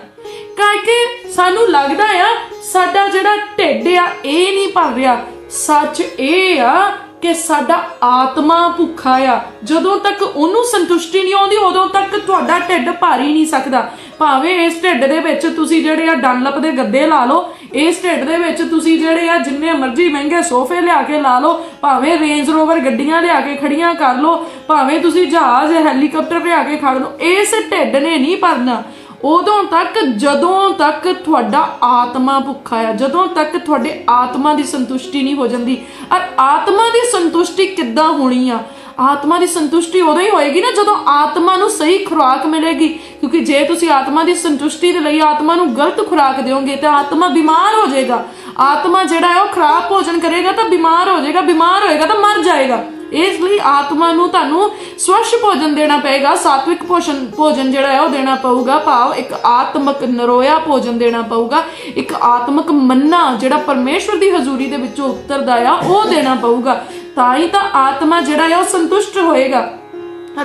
ਕਰਕੇ ਸਾਨੂੰ ਲੱਗਦਾ ਆ ਸਾਡਾ ਜਿਹੜਾ ਢਿੱਡ ਆ ਇਹ ਨਹੀਂ ਭਰ ਰਿਹਾ। ਸੱਚ ਇਹ ਆ ਕਿ ਸਾਡਾ ਆਤਮਾ ਭੁੱਖਾ ਆ। ਜਦੋਂ ਤੱਕ ਉਹਨੂੰ ਸੰਤੁਸ਼ਟੀ ਨਹੀਂ ਆਉਂਦੀ, ਉਦੋਂ ਤੱਕ ਤੁਹਾਡਾ ਢਿੱਡ ਭਰ ਹੀ ਨਹੀਂ ਸਕਦਾ। ਭਾਵੇਂ ਇਸ ਢਿੱਡ ਦੇ ਵਿੱਚ ਤੁਸੀਂ ਜਿਹੜੇ ਆ ਡਨਲਪ ਦੇ ਗੱਦੇ ਲਾ ਲਓ, ਇਸ ਢਿੱਡ ਦੇ ਵਿੱਚ ਤੁਸੀਂ ਜਿਹੜੇ ਆ ਜਿੰਨੇ ਮਰਜ਼ੀ ਮਹਿੰਗੇ ਸੋਫੇ ਲਿਆ ਕੇ ਲਾ ਲਓ, ਭਾਵੇਂ ਰੇਂਜ ਰੋਵਰ ਗੱਡੀਆਂ ਲਿਆ ਕੇ ਖੜੀਆਂ ਕਰ ਲਓ, ਭਾਵੇਂ ਤੁਸੀਂ ਜਹਾਜ਼ ਹੈਲੀਕਾਪਟਰ ਲਿਆ ਕੇ ਖੜ ਲਓ, ਇਸ ਢਿੱਡ ਨੇ ਨਹੀਂ ਭਰਨਾ ਉਦੋਂ ਤੱਕ ਜਦੋਂ ਤੱਕ ਤੁਹਾਡਾ ਆਤਮਾ ਭੁੱਖਾ ਆ, ਜਦੋਂ ਤੱਕ ਤੁਹਾਡੇ ਆਤਮਾ ਦੀ ਸੰਤੁਸ਼ਟੀ ਨਹੀਂ ਹੋ ਜਾਂਦੀ। ਔਰ ਆਤਮਾ ਦੀ ਸੰਤੁਸ਼ਟੀ ਕਿੱਦਾਂ ਹੋਣੀ ਆ? ਆਤਮਾ ਦੀ ਸੰਤੁਸ਼ਟੀ ਉਦੋਂ ਹੀ ਹੋਏਗੀ ਨਾ ਜਦੋਂ ਆਤਮਾ ਨੂੰ ਸਹੀ ਖੁਰਾਕ ਮਿਲੇਗੀ। ਕਿਉਂਕਿ ਜੇ ਤੁਸੀਂ ਆਤਮਾ ਦੀ ਸੰਤੁਸ਼ਟੀ ਦੇ ਲਈ ਆਤਮਾ ਨੂੰ ਗਲਤ ਖੁਰਾਕ ਦਿਓਗੇ ਤਾਂ ਆਤਮਾ ਬਿਮਾਰ ਹੋ ਜਾਏਗਾ। ਆਤਮਾ ਜਿਹੜਾ ਹੈ ਉਹ ਖਰਾਬ ਭੋਜਨ ਕਰੇਗਾ ਤਾਂ ਬਿਮਾਰ ਹੋ ਜਾਏਗਾ, ਬਿਮਾਰ ਹੋਏਗਾ ਤਾਂ ਮਰ ਜਾਏਗਾ। ਇਸ ਲਈ ਆਤਮਾ ਨੂੰ ਤੁਹਾਨੂੰ ਸਵੱਛ ਭੋਜਨ ਦੇਣਾ ਪਏਗਾ, ਸਾਤਵਿਕ ਭੋਜਨ ਜਿਹੜਾ ਹੈ ਉਹ ਦੇਣਾ ਪਊਗਾ। ਭਾਵ ਇੱਕ ਆਤਮਕ ਨਰੋਇਆ ਭੋਜਨ ਦੇਣਾ ਪਊਗਾ, ਇੱਕ ਆਤਮਕ ਮੰਨਾ ਜਿਹੜਾ ਪਰਮੇਸ਼ਵਰ ਦੀ ਹਜ਼ੂਰੀ ਦੇ ਵਿੱਚੋਂ ਉਤਰਦਾ ਆ ਉਹ ਦੇਣਾ ਪਊਗਾ। ਤਾਂ ਹੀ ਤਾਂ ਆਤਮਾ ਜਿਹੜਾ ਹੈ ਉਹ ਸੰਤੁਸ਼ਟ ਹੋਏਗਾ।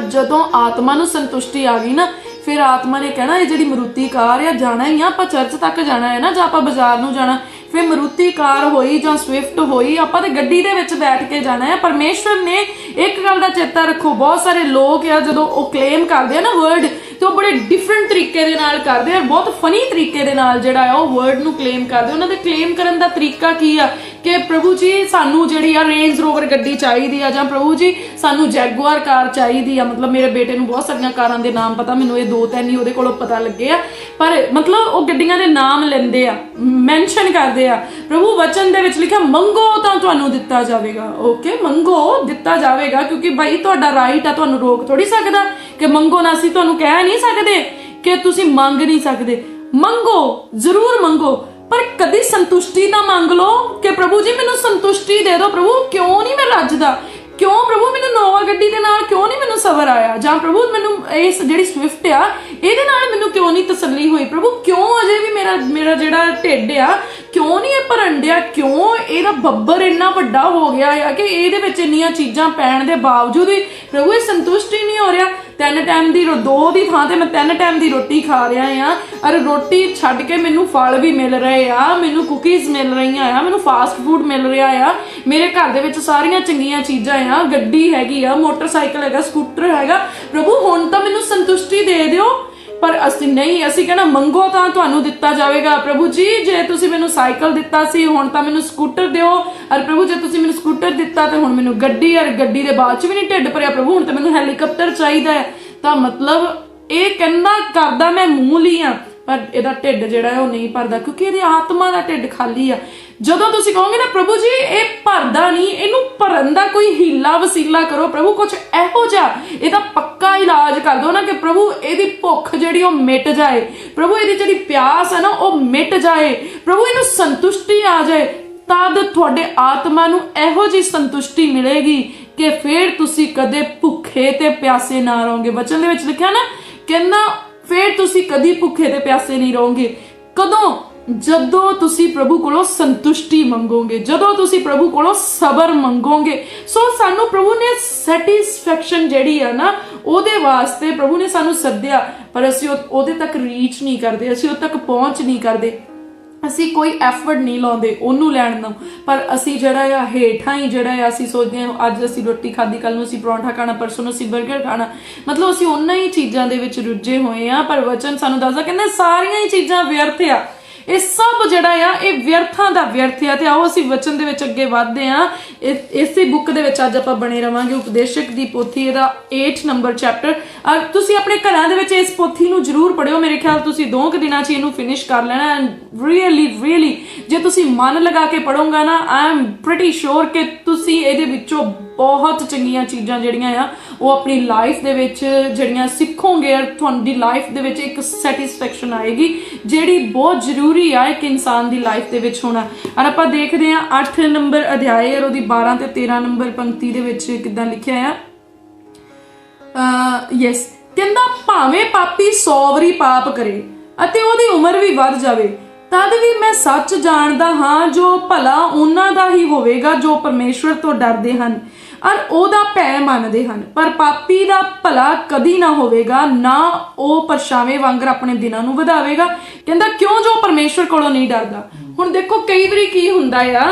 ਜਦੋਂ ਆਤਮਾ ਨੂੰ ਸੰਤੁਸ਼ਟੀ ਆ ਗਈ ਨਾ, ਫਿਰ ਆਤਮਾ ਨੇ ਕਹਿਣਾ ਇਹ ਜਿਹੜੀ ਮਰੂਤੀ ਕਾਰ ਆ, ਜਾਣਾ ਹੀ ਆ ਆਪਾਂ, ਚਰਚ ਤੱਕ ਜਾਣਾ ਹੈ ਨਾ, ਜਾਂ ਆਪਾਂ ਬਾਜ਼ਾਰ ਨੂੰ ਜਾਣਾ, ਫਿਰ ਮਰੂਤੀ ਕਾਰ ਹੋਈ ਜਾਂ ਸਵਿਫਟ ਹੋਈ, ਆਪਾਂ ਤੇ ਗੱਡੀ ਦੇ ਵਿੱਚ ਬੈਠ ਕੇ ਜਾਣਾ ਹੈ। ਪਰਮੇਸ਼ਵਰ ਨੇ ਇੱਕ ਗੱਲ ਦਾ ਚੇਤਾ ਰੱਖੋ, ਬਹੁਤ ਸਾਰੇ ਲੋਕ ਆ ਜਦੋਂ ਉਹ ਕਲੇਮ ਕਰਦੇ ਆ ਨਾ ਵਰਡ, ਤੇ ਉਹ ਬੜੇ ਡਿਫਰੈਂਟ ਤਰੀਕੇ ਦੇ ਨਾਲ ਕਰਦੇ ਆ, ਬਹੁਤ ਫਨੀ ਤਰੀਕੇ ਦੇ ਨਾਲ ਜਿਹੜਾ ਆ ਉਹ ਵਰਡ ਨੂੰ ਕਲੇਮ ਕਰਦੇ। ਉਹਨਾਂ ਦੇ ਕਲੇਮ ਕਰਨ ਦਾ ਤਰੀਕਾ ਕੀ ਆ ਕਿ ਪ੍ਰਭੂ ਜੀ ਸਾਨੂੰ ਜਿਹੜੀ ਆ ਰੇਂਜ ਰੋਵਰ ਗੱਡੀ ਚਾਹੀਦੀ ਆ, ਜਾਂ ਪ੍ਰਭੂ ਜੀ ਸਾਨੂੰ ਜੈਗੁਆਰ ਕਾਰ ਚਾਹੀਦੀ ਆ। ਮਤਲਬ ਮੇਰੇ ਬੇਟੇ ਨੂੰ ਬਹੁਤ ਸਾਰੀਆਂ ਕਾਰਾਂ ਦੇ ਨਾਮ ਪਤਾ, ਮੈਨੂੰ ਇਹ 2-3 ਹੀ ਉਹਦੇ ਕੋਲੋਂ ਪਤਾ ਲੱਗੇ ਆ, ਪਰ ਮਤਲਬ ਉਹ ਗੱਡੀਆਂ ਦੇ ਨਾਮ ਲੈਂਦੇ ਆ, ਮੈਂਸ਼ਨ ਕਰਦੇ ਆ। ਪ੍ਰਭੂ ਵਚਨ ਦੇ ਵਿੱਚ ਲਿਖਿਆ ਮੰਗੋ ਤਾਂ ਤੁਹਾਨੂੰ ਦਿੱਤਾ ਜਾਵੇਗਾ। ਓਕੇ, ਮੰਗੋ ਦਿੱਤਾ ਜਾਵੇਗਾ, ਕਿਉਂਕਿ ਭਾਈ ਤੁਹਾਡਾ ਰਾਈਟ ਆ, ਤੁਹਾਨੂੰ ਰੋਕ ਥੋੜੀ ਸਕਦਾ ਕਿ ਮੰਗੋ ਨਾ। ਅਸੀਂ ਤੁਹਾਨੂੰ ਕਹਿ ਨਹੀਂ ਸਕਦੇ ਕਿ ਤੁਸੀਂ ਮੰਗ ਨਹੀਂ ਸਕਦੇ। ਮੰਗੋ, ਜ਼ਰੂਰ ਮੰਗੋ, ਪਰ ਕਦੀ ਸੰਤੁਸ਼ਟੀ ਤਾਂ ਮੰਗ ਲਓ ਕਿ ਪ੍ਰਭੂ ਜੀ ਮੈਨੂੰ ਸੰਤੁਸ਼ਟੀ ਦੇ ਦਿਓ, ਪ੍ਰਭੂ ਕਿਉਂ ਨਹੀਂ ਮੈਂ ਰੱਜਦਾ, ਕਿਉਂ ਪ੍ਰਭੂ ਮੈਨੂੰ ਨੋਵਾ ਗੱਡੀ ਦੇ ਨਾਲ ਕਿਉਂ ਨਹੀਂ ਮੈਨੂੰ ਸਬਰ ਆਇਆ, ਜਾਂ ਪ੍ਰਭੂ ਮੈਨੂੰ ਇਸ ਜਿਹੜੀ ਸਵਿਫਟ ਆ ਇਹਦੇ ਨਾਲ ਮੈਨੂੰ ਕਿਉਂ ਨਹੀਂ ਤਸੱਲੀ ਹੋਈ, ਪ੍ਰਭੂ ਕਿਉਂ ਅਜੇ ਵੀ ਮੇਰਾ ਜਿਹੜਾ ਢਿੱਡ ਆ ਕਿਉਂ ਨਹੀਂ ਇਹ ਭਰਨ ਡਿਆ, ਕਿਉਂ ਇਹਦਾ ਬੱਬਰ ਇੰਨਾ ਵੱਡਾ ਹੋ ਗਿਆ ਆ ਕਿ ਇਹਦੇ ਵਿੱਚ ਇੰਨੀਆਂ ਚੀਜ਼ਾਂ ਪੈਣ ਦੇ ਬਾਵਜੂਦ ਵੀ ਪ੍ਰਭੂ ਇਹ ਸੰਤੁਸ਼ਟ ਹੀ ਨਹੀਂ ਹੋ ਰਿਹਾ। 3 ਟਾਈਮ ਦੀ 2 ਦੀ ਥਾਂ ਤੇ ਮੈਂ 3 ਟਾਈਮ ਦੀ ਰੋਟੀ ਖਾ ਰਿਹਾ ਆ, ਔਰ ਰੋਟੀ ਛੱਡ ਕੇ ਮੈਨੂੰ ਫਲ ਵੀ ਮਿਲ ਰਹੇ ਆ, ਮੈਨੂੰ ਕੁਕੀਜ਼ ਮਿਲ ਰਹੀਆਂ ਆ, ਮੈਨੂੰ ਫਾਸਟ ਫੂਡ ਮਿਲ ਰਿਹਾ ਆ, ਮੇਰੇ ਘਰ ਦੇ ਵਿੱਚ ਸਾਰੀਆਂ ਚੰਗੀਆਂ ਚੀਜ਼ਾਂ ਆ, ਗੱਡੀ ਹੈਗੀ ਆ, ਮੋਟਰਸਾਈਕਲ ਹੈਗਾ, ਸਕੂਟਰ ਹੈਗਾ, ਪ੍ਰਭੂ ਹੁਣ ਤਾਂ ਮੈਨੂੰ ਸੰਤੁਸ਼ਟੀ ਦੇ ਦਿਓ। ਪਰ ਅਸੀਂ ਨਹੀਂ, ਅਸੀਂ ਕਹਿਣਾ ਮੰਗੋ ਤਾਂ ਤੁਹਾਨੂੰ ਦਿੱਤਾ ਜਾਵੇਗਾ। ਪ੍ਰਭੂ ਜੀ ਜੇ ਤੁਸੀਂ ਮੈਨੂੰ ਸਾਈਕਲ ਦਿੱਤਾ ਸੀ ਹੁਣ ਤਾਂ ਮੈਨੂੰ ਸਕੂਟਰ ਦਿਓ, ਔਰ ਪ੍ਰਭੂ ਜੇ ਤੁਸੀਂ ਮੈਨੂੰ ਸਕੂਟਰ ਦਿੱਤਾ ਤੇ ਹੁਣ ਮੈਨੂੰ ਗੱਡੀ, ਔਰ ਗੱਡੀ ਦੇ ਬਾਅਦ ਚ ਵੀ ਨਹੀਂ ਢਿੱਡ ਭਰਿਆ, ਪ੍ਰਭੂ ਹੁਣ ਤਾਂ ਮੈਨੂੰ ਹੈਲੀਕਾਪਟਰ ਚਾਹੀਦਾ ਹੈ। ਤਾਂ ਮਤਲਬ ਇਹ ਕਹਿੰਦਾ ਕਰਦਾ ਮੈਂ ਮੂੰਹ ਲਈ ਆ, ਪਰ ਇਹਦਾ ਢਿੱਡ ਜਿਹੜਾ ਹੈ ਉਹ ਨਹੀਂ ਭਰਦਾ, ਕਿਉਂਕਿ ਇਹਦੀ ਆਤਮਾ ਦਾ ਢਿੱਡ ਖਾਲੀ ਆ। ਜਦੋਂ ਤੁਸੀਂ ਕਹੋਗੇ ਨਾ ਪ੍ਰਭੂ ਜੀ ਇਹ ਭਰਦਾ ਨਹੀਂ, ਇਹਨੂੰ ਭਰਨ ਦਾ ਕੋਈ ਹੀਲਾ ਵਸੀਲਾ ਕਰੋ, ਪ੍ਰਭੂ ਕੁਝ ਇਹੋ ਜਿਹਾ ਇਹਦਾ ਪੱਕਾ ਇਲਾਜ ਕਰ ਦਿਓ ਨਾ ਕਿ ਪ੍ਰਭੂ ਇਹਦੀ ਭੁੱਖ ਜਿਹੜੀ ਉਹ ਮਿਟ ਜਾਏ, ਪ੍ਰਭੂ ਇਹਦੀ ਜਿਹੜੀ ਪਿਆਸ ਹੈ ਨਾ ਉਹ ਮਿਟ ਜਾਏ, ਪ੍ਰਭੂ ਇਹਨੂੰ ਸੰਤੁਸ਼ਟੀ ਆ ਜਾਏ, ਤਦ ਤੁਹਾਡੇ ਆਤਮਾ ਨੂੰ ਇਹੋ ਜਿਹੀ ਸੰਤੁਸ਼ਟੀ ਮਿਲੇਗੀ ਕਿ ਫਿਰ ਤੁਸੀਂ ਕਦੇ ਭੁੱਖੇ ਤੇ ਪਿਆਸੇ ਨਾ ਰਹੋਗੇ। ਵਚਨ ਦੇ ਵਿੱਚ ਲਿਖਿਆ ਨਾ, ਕਹਿੰਦਾ ਫਿਰ ਤੁਸੀਂ ਕਦੀ ਭੁੱਖੇ ਤੇ ਪਿਆਸੇ ਨਹੀਂ ਰਹੋਗੇ। ਕਦੋਂ? ਜਦੋਂ ਤੁਸੀਂ ਪ੍ਰਭੂ ਕੋਲੋਂ ਸੰਤੁਸ਼ਟੀ ਮੰਗੋਗੇ, ਜਦੋਂ ਤੁਸੀਂ ਪ੍ਰਭੂ ਕੋਲੋਂ ਸਬਰ ਮੰਗੋਗੇ। ਸੋ ਸਾਨੂੰ ਪ੍ਰਭੂ ਨੇ ਸੈਟੀਸਫੈਕਸ਼ਨ ਜਿਹੜੀ ਆ ਨਾ ਉਹਦੇ ਵਾਸਤੇ ਪ੍ਰਭੂ ਨੇ ਸਾਨੂੰ ਸੱਦਿਆ, ਪਰ ਅਸੀਂ ਉਹਦੇ ਤੱਕ ਰੀਚ ਨਹੀਂ ਕਰਦੇ, ਅਸੀਂ ਉਹ ਤੱਕ ਪਹੁੰਚ ਨਹੀਂ ਕਰਦੇ, ਅਸੀਂ ਕੋਈ ਐਫਰਟ ਨਹੀਂ ਲਾਉਂਦੇ ਉਹਨੂੰ ਲੈਣ ਨੂੰ, ਪਰ ਅਸੀਂ ਜਿਹੜਾ ਆ ਹੇਠਾਂ ਹੀ ਜਿਹੜਾ ਆ ਅਸੀਂ ਸੋਚਦੇ ਹਾਂ ਅੱਜ ਅਸੀਂ ਰੋਟੀ ਖਾਧੀ, ਕੱਲ ਨੂੰ ਅਸੀਂ ਪਰੌਂਠਾ ਖਾਣਾ, ਪਰਸੋਂ ਨੂੰ ਅਸੀਂ 버ਗਰ ਖਾਣਾ, ਮਤਲਬ ਅਸੀਂ ਉਹਨਾਂ ਹੀ ਚੀਜ਼ਾਂ ਦੇ ਵਿੱਚ ਰੁੱਝੇ ਹੋਏ ਆ। ਪਰ ਵਚਨ ਸਾਨੂੰ ਦੱਸਦਾ, ਕਹਿੰਦੇ ਸਾਰੀਆਂ ਹੀ ਚੀਜ਼ਾਂ ਵਿਅਰਥ ਆ, ਇਹ ਸਭ ਜਿਹੜਾ ਆ ਇਹ ਵਿਅਰਥਾਂ ਦਾ ਵਿਅਰਥ ਆ। ਤੇ ਆਓ ਅਸੀਂ ਵਚਨ ਦੇ ਵਿੱਚ ਅੱਗੇ ਵਧਦੇ ਆ, ਇਸੇ ਬੁੱਕ ਦੇ ਵਿੱਚ ਅੱਜ ਆਪਾਂ ਬਣੇ ਰਵਾਂਗੇ, ਉਪਦੇਸ਼ਕ ਦੀ ਪੋਥੀ, ਇਹਦਾ 8 ਨੰਬਰ ਚੈਪਟਰ। ਔਰ ਤੁਸੀਂ ਆਪਣੇ ਘਰਾਂ ਦੇ ਵਿੱਚ ਇਸ ਪੋਥੀ ਨੂੰ ਜ਼ਰੂਰ ਪੜ੍ਹਿਓ, ਮੇਰੇ ਖਿਆਲ ਤੁਸੀਂ 2 ਦਿਨਾਂ 'ਚ ਇਹਨੂੰ ਫਿਨਿਸ਼ ਕਰ ਲੈਣਾ। ਐਂਡ ਰੀਅਲੀ ਜੇ ਤੁਸੀਂ ਮਨ ਲਗਾ ਕੇ ਪੜੋਗਾ ਨਾ, ਆਈ ਐਮ ਪ੍ਰੀਟੀ ਸ਼ੋਰ ਕਿ ਤੁਸੀਂ ਇਹਦੇ ਵਿੱਚੋਂ ਬਹੁਤ ਚੰਗੀਆਂ ਚੀਜ਼ਾਂ ਜਿਹੜੀਆਂ ਆ ਉਹ ਆਪਣੀ ਲਾਈਫ ਦੇ ਵਿੱਚ ਜਿਹੜੀਆਂ ਸਿੱਖੋਗੇ, ਤੁਹਾਡੀ ਲਾਈਫ ਦੇ ਵਿੱਚ ਇੱਕ ਸੈਟੀਸਫੈਕਸ਼ਨ ਆਏਗੀ ਜਿਹੜੀ ਬਹੁਤ ਜ਼ਰੂਰੀ ਆ ਇੱਕ ਇਨਸਾਨ ਦੀ ਲਾਈਫ ਦੇ ਵਿੱਚ ਹੋਣਾ। ਔਰ ਆਪਾਂ ਦੇਖਦੇ ਹਾਂ 8 ਨੰਬਰ ਅਧਿਆਇ ਔਰ ਉਹਦੀ 12 ਤੇ 13 ਨੰਬਰ ਪੰਕਤੀ ਦੇ ਵਿੱਚ ਕਿੱਦਾਂ ਲਿਖਿਆ ਆ। ਯੈਸ, ਕਹਿੰਦਾ ਭਾਵੇਂ ਪਾਪੀ 100 ਵਾਰੀ ਪਾਪ ਕਰੇ ਅਤੇ ਉਹਦੀ ਉਮਰ ਵੀ ਵੱਧ ਜਾਵੇ, ਤਦ ਵੀ ਮੈਂ ਸੱਚ ਜਾਣਦਾ ਹਾਂ ਜੋ ਭਲਾ ਉਹਨਾਂ ਦਾ ਹੀ ਹੋਵੇਗਾ ਜੋ ਪਰਮੇਸ਼ਵਰ ਤੋਂ ਡਰਦੇ ਹਨ ਔਰ ਉਹਦਾ ਭੈ ਮੰਨਦੇ ਹਨ, ਪਰ ਪਾਪੀ ਦਾ ਭਲਾ ਕਦੀ ਨਾ ਹੋਵੇਗਾ, ਨਾ ਉਹ ਪਰਛਾਵੇਂ ਵਾਂਗਰ ਆਪਣੇ ਦਿਨਾਂ ਨੂੰ ਵਧਾਵੇਗਾ। ਕਹਿੰਦਾ ਕਿਉਂ? ਜੋ ਪਰਮੇਸ਼ਵਰ ਕੋਲੋਂ ਨਹੀਂ ਡਰਦਾ। ਹੁਣ ਦੇਖੋ ਕਈ ਵਾਰੀ ਕੀ ਹੁੰਦਾ ਆ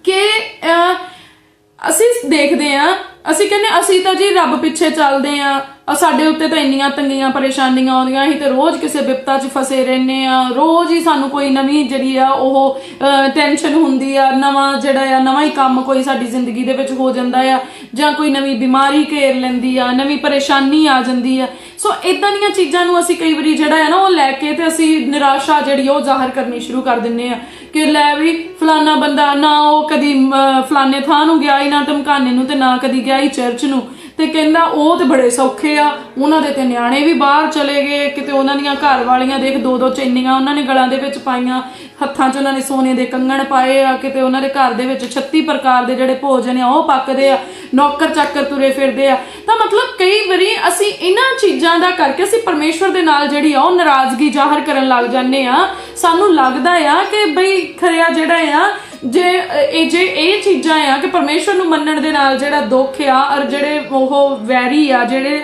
ਕਿ ਅਸੀਂ ਦੇਖਦੇ ਆ, ਅਸੀਂ ਕਹਿੰਦੇ ਅਸੀਂ ਤਾਂ ਜੀ ਰੱਬ ਪਿੱਛੇ ਚੱਲਦੇ ਆ, ਸਾਡੇ ਉੱਤੇ ਤਾਂ ਇੰਨੀਆਂ ਤੰਗੀਆਂ ਪਰੇਸ਼ਾਨੀਆਂ ਆਉਂਦੀਆਂ, ਅਸੀਂ ਤੇ ਰੋਜ਼ ਕਿਸੇ ਵਿਪਤਾ 'ਚ ਫਸੇ ਰਹਿੰਦੇ ਆ, ਰੋਜ਼ ਹੀ ਸਾਨੂੰ ਕੋਈ ਨਵੀਂ ਜਿਹੜੀ ਆ ਉਹ ਟੈਨਸ਼ਨ ਹੁੰਦੀ ਆ, ਨਵਾਂ ਹੀ ਕੰਮ ਕੋਈ ਸਾਡੀ ਜ਼ਿੰਦਗੀ ਦੇ ਵਿੱਚ ਹੋ ਜਾਂਦਾ ਆ, ਜਾਂ ਕੋਈ ਨਵੀਂ ਬਿਮਾਰੀ ਘੇਰ ਲੈਂਦੀ ਆ, ਨਵੀਂ ਪਰੇਸ਼ਾਨੀ ਆ ਜਾਂਦੀ ਆ। ਸੋ ਇਦਾਂ ਦੀਆਂ ਚੀਜ਼ਾਂ ਨੂੰ ਅਸੀਂ ਕਈ ਵਾਰੀ ਜਿਹੜਾ ਆ ਨਾ ਉਹ ਲੈ ਕੇ ਤੇ ਅਸੀਂ ਨਿਰਾਸ਼ਾ ਜਿਹੜੀ ਉਹ ਜ਼ਾਹਰ ਕਰਨੀ ਸ਼ੁਰੂ ਕਰ ਦਿੰਦੇ ਆ ਕਿ ਲੈ ਵੀ ਫਲਾਨਾ ਬੰਦਾ ਨਾ ਉਹ ਕਦੀ ਫਲਾਨੇ ਥਾਂ ਨੂੰ ਗਿਆ ਹੀ, ਨਾ ਧਮਕਾਨੇ ਨੂੰ, ਤੇ ਨਾ ਕਦੀ ਗਿਆ ਹੀ ਚਰਚ ਨੂੰ, ਤੇ ਕਹਿੰਦਾ ਉਹ ਤੇ ਬੜੇ ਸੌਖੇ ਆ, ਉਹਨਾਂ ਦੇ ਤੇ ਨਿਆਣੇ ਵੀ ਬਾਹਰ ਚਲੇ ਗਏ, ਕਿਤੇ ਉਹਨਾਂ ਦੀਆਂ ਘਰ ਵਾਲੀਆਂ ਦੇਖ 2-2 ਚੈਨੀਆਂ ਉਹਨਾਂ ਨੇ ਗਲਾਂ ਦੇ ਵਿੱਚ ਪਾਈਆਂ, ਹੱਥਾਂ 'ਚ ਉਹਨਾਂ ਨੇ ਸੋਨੇ ਦੇ ਕੰਗਣ ਪਾਏ ਆ, ਕਿਤੇ ਉਹਨਾਂ ਦੇ ਘਰ ਦੇ ਵਿੱਚ 36 ਪ੍ਰਕਾਰ ਦੇ ਜਿਹੜੇ ਭੋਜਨ ਆ ਉਹ ਪੱਕਦੇ ਆ, ਨੌਕਰ ਚਾਕਰ ਤੁਰੇ ਫਿਰਦੇ ਆ। ਤਾਂ ਮਤਲਬ ਕਈ ਵਾਰੀ ਅਸੀਂ ਇਹਨਾਂ ਚੀਜ਼ਾਂ ਦਾ ਕਰਕੇ ਅਸੀਂ ਪਰਮੇਸ਼ਵਰ ਦੇ ਨਾਲ ਜਿਹੜੀ ਆ ਉਹ ਨਾਰਾਜ਼ਗੀ ਜ਼ਾਹਰ ਕਰਨ ਲੱਗ ਜਾਂਦੇ ਆ। ਸਾਨੂੰ ਲੱਗਦਾ ਆ ਕਿ ਬਈ ਖਰਿਆ ਜਿਹੜਾ ਆ ਜੇ ਇਹ ਚੀਜ਼ਾਂ ਆ ਕਿ ਪਰਮੇਸ਼ਵਰ ਨੂੰ ਮੰਨਣ ਦੇ ਨਾਲ ਜਿਹੜਾ ਦੁੱਖ ਆ, ਔਰ ਜਿਹੜੇ ਉਹ ਵੈਰੀ ਆ, ਜਿਹੜੇ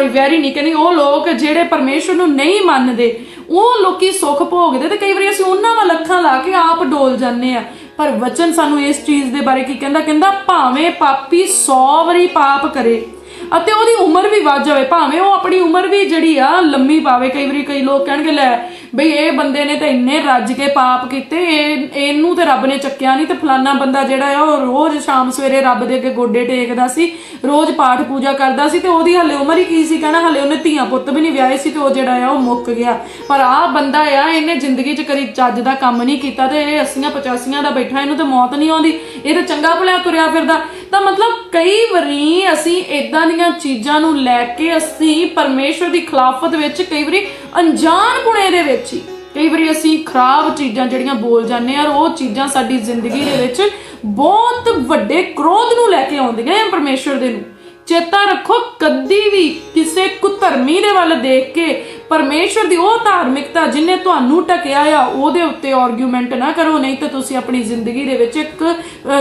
ਵੈਰੀ ਨਹੀਂ ਕਹਿੰਦੀ, ਉਹ ਲੋਕ ਜਿਹੜੇ ਪਰਮੇਸ਼ਵਰ ਨੂੰ ਨਹੀਂ ਮੰਨਦੇ ਉਹ ਲੋਕੀ ਸੁੱਖ ਭੋਗਦੇ, ਤੇ ਕਈ ਵਾਰੀ ਅਸੀਂ ਉਹਨਾਂ ਵੱਲ ਅੱਖਾਂ ਲਾ ਕੇ ਆਪ ਡੋਲ ਜਾਂਦੇ ਆ। ਪਰ ਵਚਨ ਸਾਨੂੰ ਇਸ ਚੀਜ਼ ਦੇ ਬਾਰੇ ਕੀ ਕਹਿੰਦਾ? ਕਹਿੰਦਾ ਭਾਵੇਂ ਪਾਪੀ 100 ਵਾਰੀ ਪਾਪ ਕਰੇ ਅਤੇ ਉਹਦੀ ਉਮਰ ਵੀ ਵੱਧ ਜਾਵੇ, ਭਾਵੇਂ ਉਹ ਆਪਣੀ ਉਮਰ ਵੀ ਜਿਹੜੀ ਆ ਲੰਮੀ ਪਾਵੇ। ਕਈ ਵਾਰੀ ਕਈ ਲੋਕ ਕਹਿਣਗੇ ਲੈ ਬਈ ਇਹ ਬੰਦੇ ਨੇ ਤਾਂ ਇੰਨੇ ਰੱਜ ਕੇ ਪਾਪ ਕੀਤੇ, ਇਹਨੂੰ ਤੇ ਰੱਬ ਨੇ ਚੱਕਿਆ ਨਹੀਂ, ਤੇ ਫਲਾਨਾ ਬੰਦਾ ਜਿਹੜਾ ਆ ਉਹ ਰੋਜ਼ ਸ਼ਾਮ ਸਵੇਰੇ ਰੱਬ ਦੇ ਅੱਗੇ ਗੋਡੇ ਟੇਕਦਾ ਸੀ, ਰੋਜ਼ ਪਾਠ ਪੂਜਾ ਕਰਦਾ ਸੀ, ਤੇ ਉਹਦੀ ਹਲੇ ਉਮਰ ਹੀ ਕੀ ਸੀ, ਕਹਿਣਾ ਹਲੇ ਉਹਨੇ ਧੀਆਂ ਪੁੱਤ ਵੀ ਨਹੀਂ ਵਿਆਹੇ ਸੀ, ਤੇ ਉਹ ਜਿਹੜਾ ਆ ਉਹ ਮੁੱਕ ਗਿਆ। ਪਰ ਆਹ ਬੰਦਾ ਆ ਇਹਨੇ ਜ਼ਿੰਦਗੀ 'ਚ ਕਦੀ ਚੱਜ ਦਾ ਕੰਮ ਨਹੀਂ ਕੀਤਾ, ਤੇ ਇਹ 80-85 ਦਾ ਬੈਠਾ, ਇਹਨੂੰ ਤਾਂ ਮੌਤ ਨਹੀਂ ਆਉਂਦੀ, ਇਹ ਤਾਂ ਚੰਗਾ ਭਲਿਆ ਤੁਰਿਆ ਫਿਰਦਾ। ਤਾਂ ਮਤਲਬ ਕਈ ਵਾਰੀ ਅਸੀਂ ਇਦਾਂ ਦੀਆਂ ਚੀਜ਼ਾਂ ਨੂੰ ਲੈ ਕੇ ਅਸੀਂ ਪਰਮੇਸ਼ਵਰ ਦੀ ਖਿਲਾਫਤ ਵਿੱਚ ਕਈ ਵਾਰੀ ਅਣਜਾਣ ਪੁਣੇ ਦੇ ਵਿੱਚ ਹੀ कई बार असी खराब चीज़ां जिहड़ियां बोल जाने और वो चीज़ां साडी जिंदगी दे विच बहुत वड्डे क्रोध नूं लैके आउंदियां हैं परमेश्वर दे नूं। चेता रखो, कदी भी किसी कुधर्मी दे वाल देख के परमेश्वर दी वो धार्मिकता जिन्हें तुहानू ढकिया आ उहदे उत्ते आर्गूमेंट ना करो, नहीं तो तुसी अपनी जिंदगी दे विच एक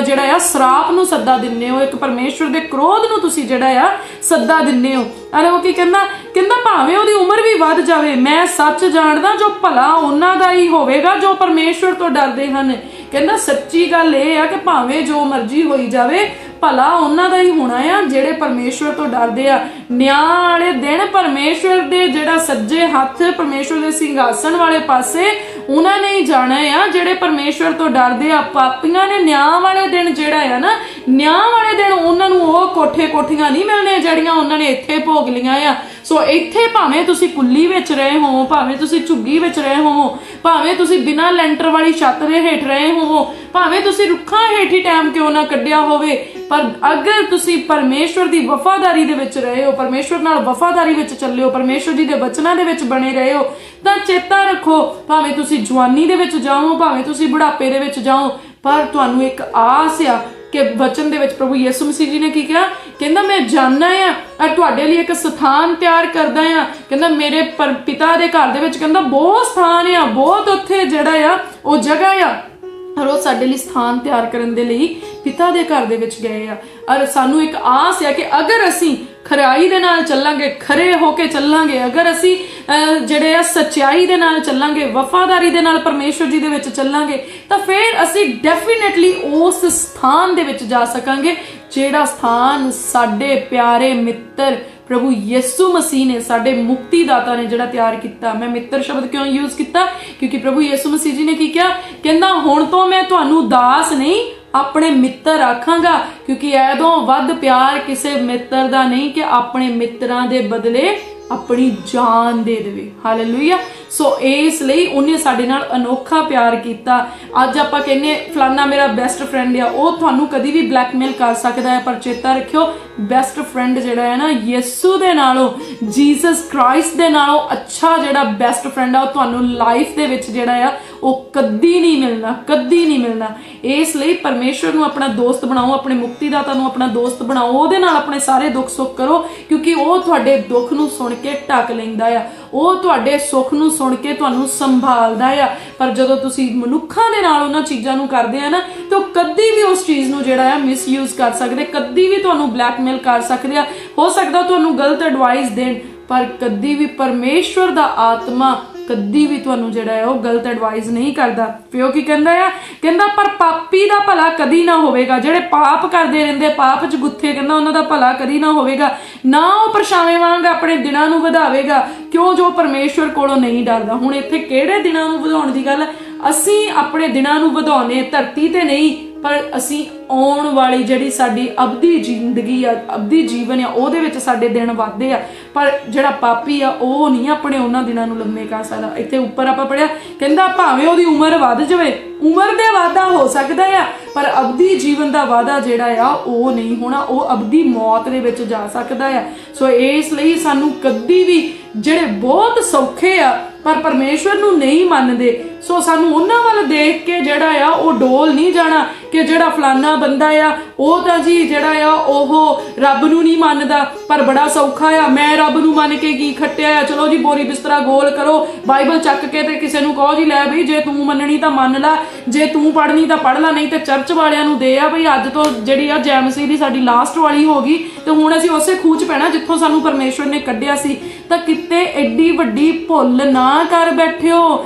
जिहड़ा आ श्राप नूं सद्दा दिंदे हो, एक परमेश्वर दे क्रोध नूं तुसी जिहड़ा आ सद्दा दिंदे हो। अरे वो की कहंदा भावें ओहदी उम्र भी वध जावे, मैं सच जाणदा जो भला उन्हां दा ही होवेगा जो परमेश्वर तो डरदे हन। कहंदा सच्ची गल इह आ कि भावें जो मर्जी होई जावे भला उन्हां दा ही होना आ ਜਿਹੜੇ परमेश्वर तो डरदे आ। न्याय वाले दिन परमेश्वर दे ਜਿਹੜਾ सज्जे हथ परमेश्वर दे सिंघासन वाले पासे उन्हां ने ही जाना आ ਜਿਹੜੇ परमेश्वर तो डरदे आ। पापियां ने न्याय वाले दिन ਜਿਹੜਾ आ ना, न्याय वाले दिन उन्हां नूं ਉਹ कोठे कोठियां नहीं मिलने ਜਿਹੜੀਆਂ उन्हां ने ਇੱਥੇ भोग ਲੀਆਂ आ। सो ਇੱਥੇ ਭਾਵੇਂ ਤੁਸੀਂ ਕੁੱਲੀ ਵਿੱਚ ਰਹੇ ਹੋ, ਭਾਵੇਂ ਤੁਸੀਂ ਝੁੱਗੀ ਵਿੱਚ ਰਹੇ ਹੋ, ਭਾਵੇਂ ਤੁਸੀਂ ਬਿਨਾਂ ਲੈਂਟਰ ਵਾਲੀ ਛੱਤ ਦੇ ਹੇਠ ਰਹੇ ਹੋ, ਭਾਵੇਂ ਤੁਸੀਂ ਰੁੱਖਾਂ ਹੇਠੀ ਟਾਈਮ ਕਿਉਂ ਨਾ ਕੱਢਿਆ ਹੋਵੇ, पर अगर तुसी परमेश्वर दी वफादारी दे विच रहे हो, परमेश्वर नाल वफादारी विच चले हो, परमेश्वर जी दे वचनां दे विच बने रहे हो, तां चेता रखो भावें तुसी जवानी दे विच जाओ, भावें तुसी बुढ़ापे दे विच जाओ, पर तुहानू एक आस आ कि वचन दे विच प्रभु यीशु मसीह जी ने की कहा, कहंदा मैं जानना आ और तुहाडे लई एक स्थान तैयार करदा आ। कहंदा मेरे पिता दे घर दे विच कहंदा बहुत स्थान आ, बहुत उत्थे जिहड़ा आ वो जगह आ, और वो साडे लई स्थान तैयार करन दे लई पिता दे घर दे विच गए आ। और सानू एक आस है कि अगर असी खराई दे नाल चलांगे, खरे होके चलांगे, अगर असी जिहड़े आ सच्चाई दे नाल चलांगे, वफादारी दे नाल परमेश्वर जी दे विच चलांगे, तां फिर असी डेफिनेटली उस स्थान दे विच जा सकांगे जिहड़ा स्थान साडे प्यारे मित्र प्रभु यीशु मसीह ने, साडे मुक्तिदाता ने जिहड़ा तैयार किया। मैं मित्र शब्द क्यों यूज किया? क्योंकि प्रभु यीशु मसीह जी ने की कहा, कहंदा हुण तो मैं तुहानू दास नहीं अपने मित्र आखांगा, क्योंकि ऐदों वध प्यार किसी मित्र दा नहीं कि अपने मित्रां दे बदले अपनी जान दे देवे। हालेलुया। सो इसलिए उन्हें साडे नाल अनोखा प्यार किया। अज आपां कहने फलाना मेरा बेस्ट फ्रेंड आ, वो तुहानू कदी भी ब्लैकमेल कर सकता है, पर चेता रखियो बेस्ट फ्रेंड जिहड़ा है ना यीशु दे नालों, जीसस क्राइस्ट दे नालों अच्छा जिहड़ा बेस्ट फ्रेंड आ वो तुहानू लाइफ दे विच जिहड़ा आ वो कदी नहीं मिलना, कदी नहीं मिलना। इसलिए परमेश्वर नू अपना दोस्त बनाओ, अपने मुक्तिदाता नू अपना दोस्त बनाओ, ਉਹਦੇ ਨਾਲ अपने सारे दुख सुख करो, क्योंकि वो तुहाडे दुख नू सुन के ढक लैंदा आ, वो तुहाडे सुख नू सुन के तुहानू संभालदा आ। पर जदों तुसी मनुखां दे नाल उन्हां चीज़ां नू करदे आ ना, तो कदी भी उस चीज़ नू जिहड़ा आ मिसयूज कर सकदे, कदी भी तुहानू ब्लैकमेल कर सकदे आ, हो सकदा तुहानू गलत एडवाइस देण, पर कदी भी परमेश्वर दा आत्मा कदी भी तुहानू जिहड़ा है वो गलत एडवाइस नहीं करदा। पिओ की कहंदा आ, कहंदा पर पापी दा भला कदी ना होवेगा, जिहड़े पाप करदे रहिंदे, पाप च गुत्थे, कहंदा उन्हां दा भला कदी ना होवेगा, ना वो परछावें वांग अपने दिनां नू वधावेगा, क्यों जो परमेश्वर कोलों नहीं डरदा। हुण इत्थे किहड़े दिनां नू वधाउण दी गल? असीं अपने दिनां नू वधाउने धरती ते नहीं, पर असीं आउण वाली जिहड़ी साडी अवधि जिंदगी आ, अवधि जीवन आ, ਉਹਦੇ ਵਿੱਚ ਸਾਡੇ ਦਿਨ ਵੱਧਦੇ ਆ। पर ਜਿਹੜਾ पापी आ ਉਹ नहीं अपने ਉਹਨਾਂ ਦਿਨਾਂ ਨੂੰ ਲੰਮੇ ਕਰ ਸਕਦਾ। ਇੱਥੇ ਉੱਪਰ ਆਪਾਂ ਪੜਿਆ, ਕਹਿੰਦਾ ਭਾਵੇਂ ਉਹਦੀ ਉਮਰ ਵੱਧ ਜਾਵੇ, ਉਮਰ ਦੇ ਵਾਧਾ ਹੋ ਸਕਦਾ ਆ, ਪਰ ਅਵਧੀ ਜੀਵਨ ਦਾ ਵਾਧਾ ਜਿਹੜਾ ਆ ਉਹ ਨਹੀਂ ਹੋਣਾ, ਉਹ ਅਵਧੀ ਮੌਤ ਦੇ ਵਿੱਚ ਜਾ ਸਕਦਾ ਆ। ਸੋ ਇਸ ਲਈ ਸਾਨੂੰ ਕਦੀ ਵੀ ਜਿਹੜੇ ਬਹੁਤ ਸੌਖੇ ਆ पर परमेश्वर नू नहीं मानते, सो सानू उन्हां वाल देख के जिहड़ा आ वो डोल नहीं जाना कि जिहड़ा फलाना बंदा आ वो तां जी जिहड़ा आ ओहो रब नू नहीं मानदा, पर बड़ा सौखा आ, मैं रब नू मान के की खट्टिया आ, चलो जी बोरी बिस्तरा गोल करो, बाइबल चक के ते किसी नू कहो जी लै बई जे तू मननी तां मन ला, जे तू पढ़नी तां पढ़ ला, नहीं ते चर्च वालियां नू दे आ बई अज तो जिहड़ी आ जैमसी दी साडी लास्ट वाली हो गई ते हुण असीं उसे खूह च पैणा जिੱਥੋਂ सानू परमेश्वर ने कढिया सी। तां किते एडी वड्डी भुल ना कर बैठियो,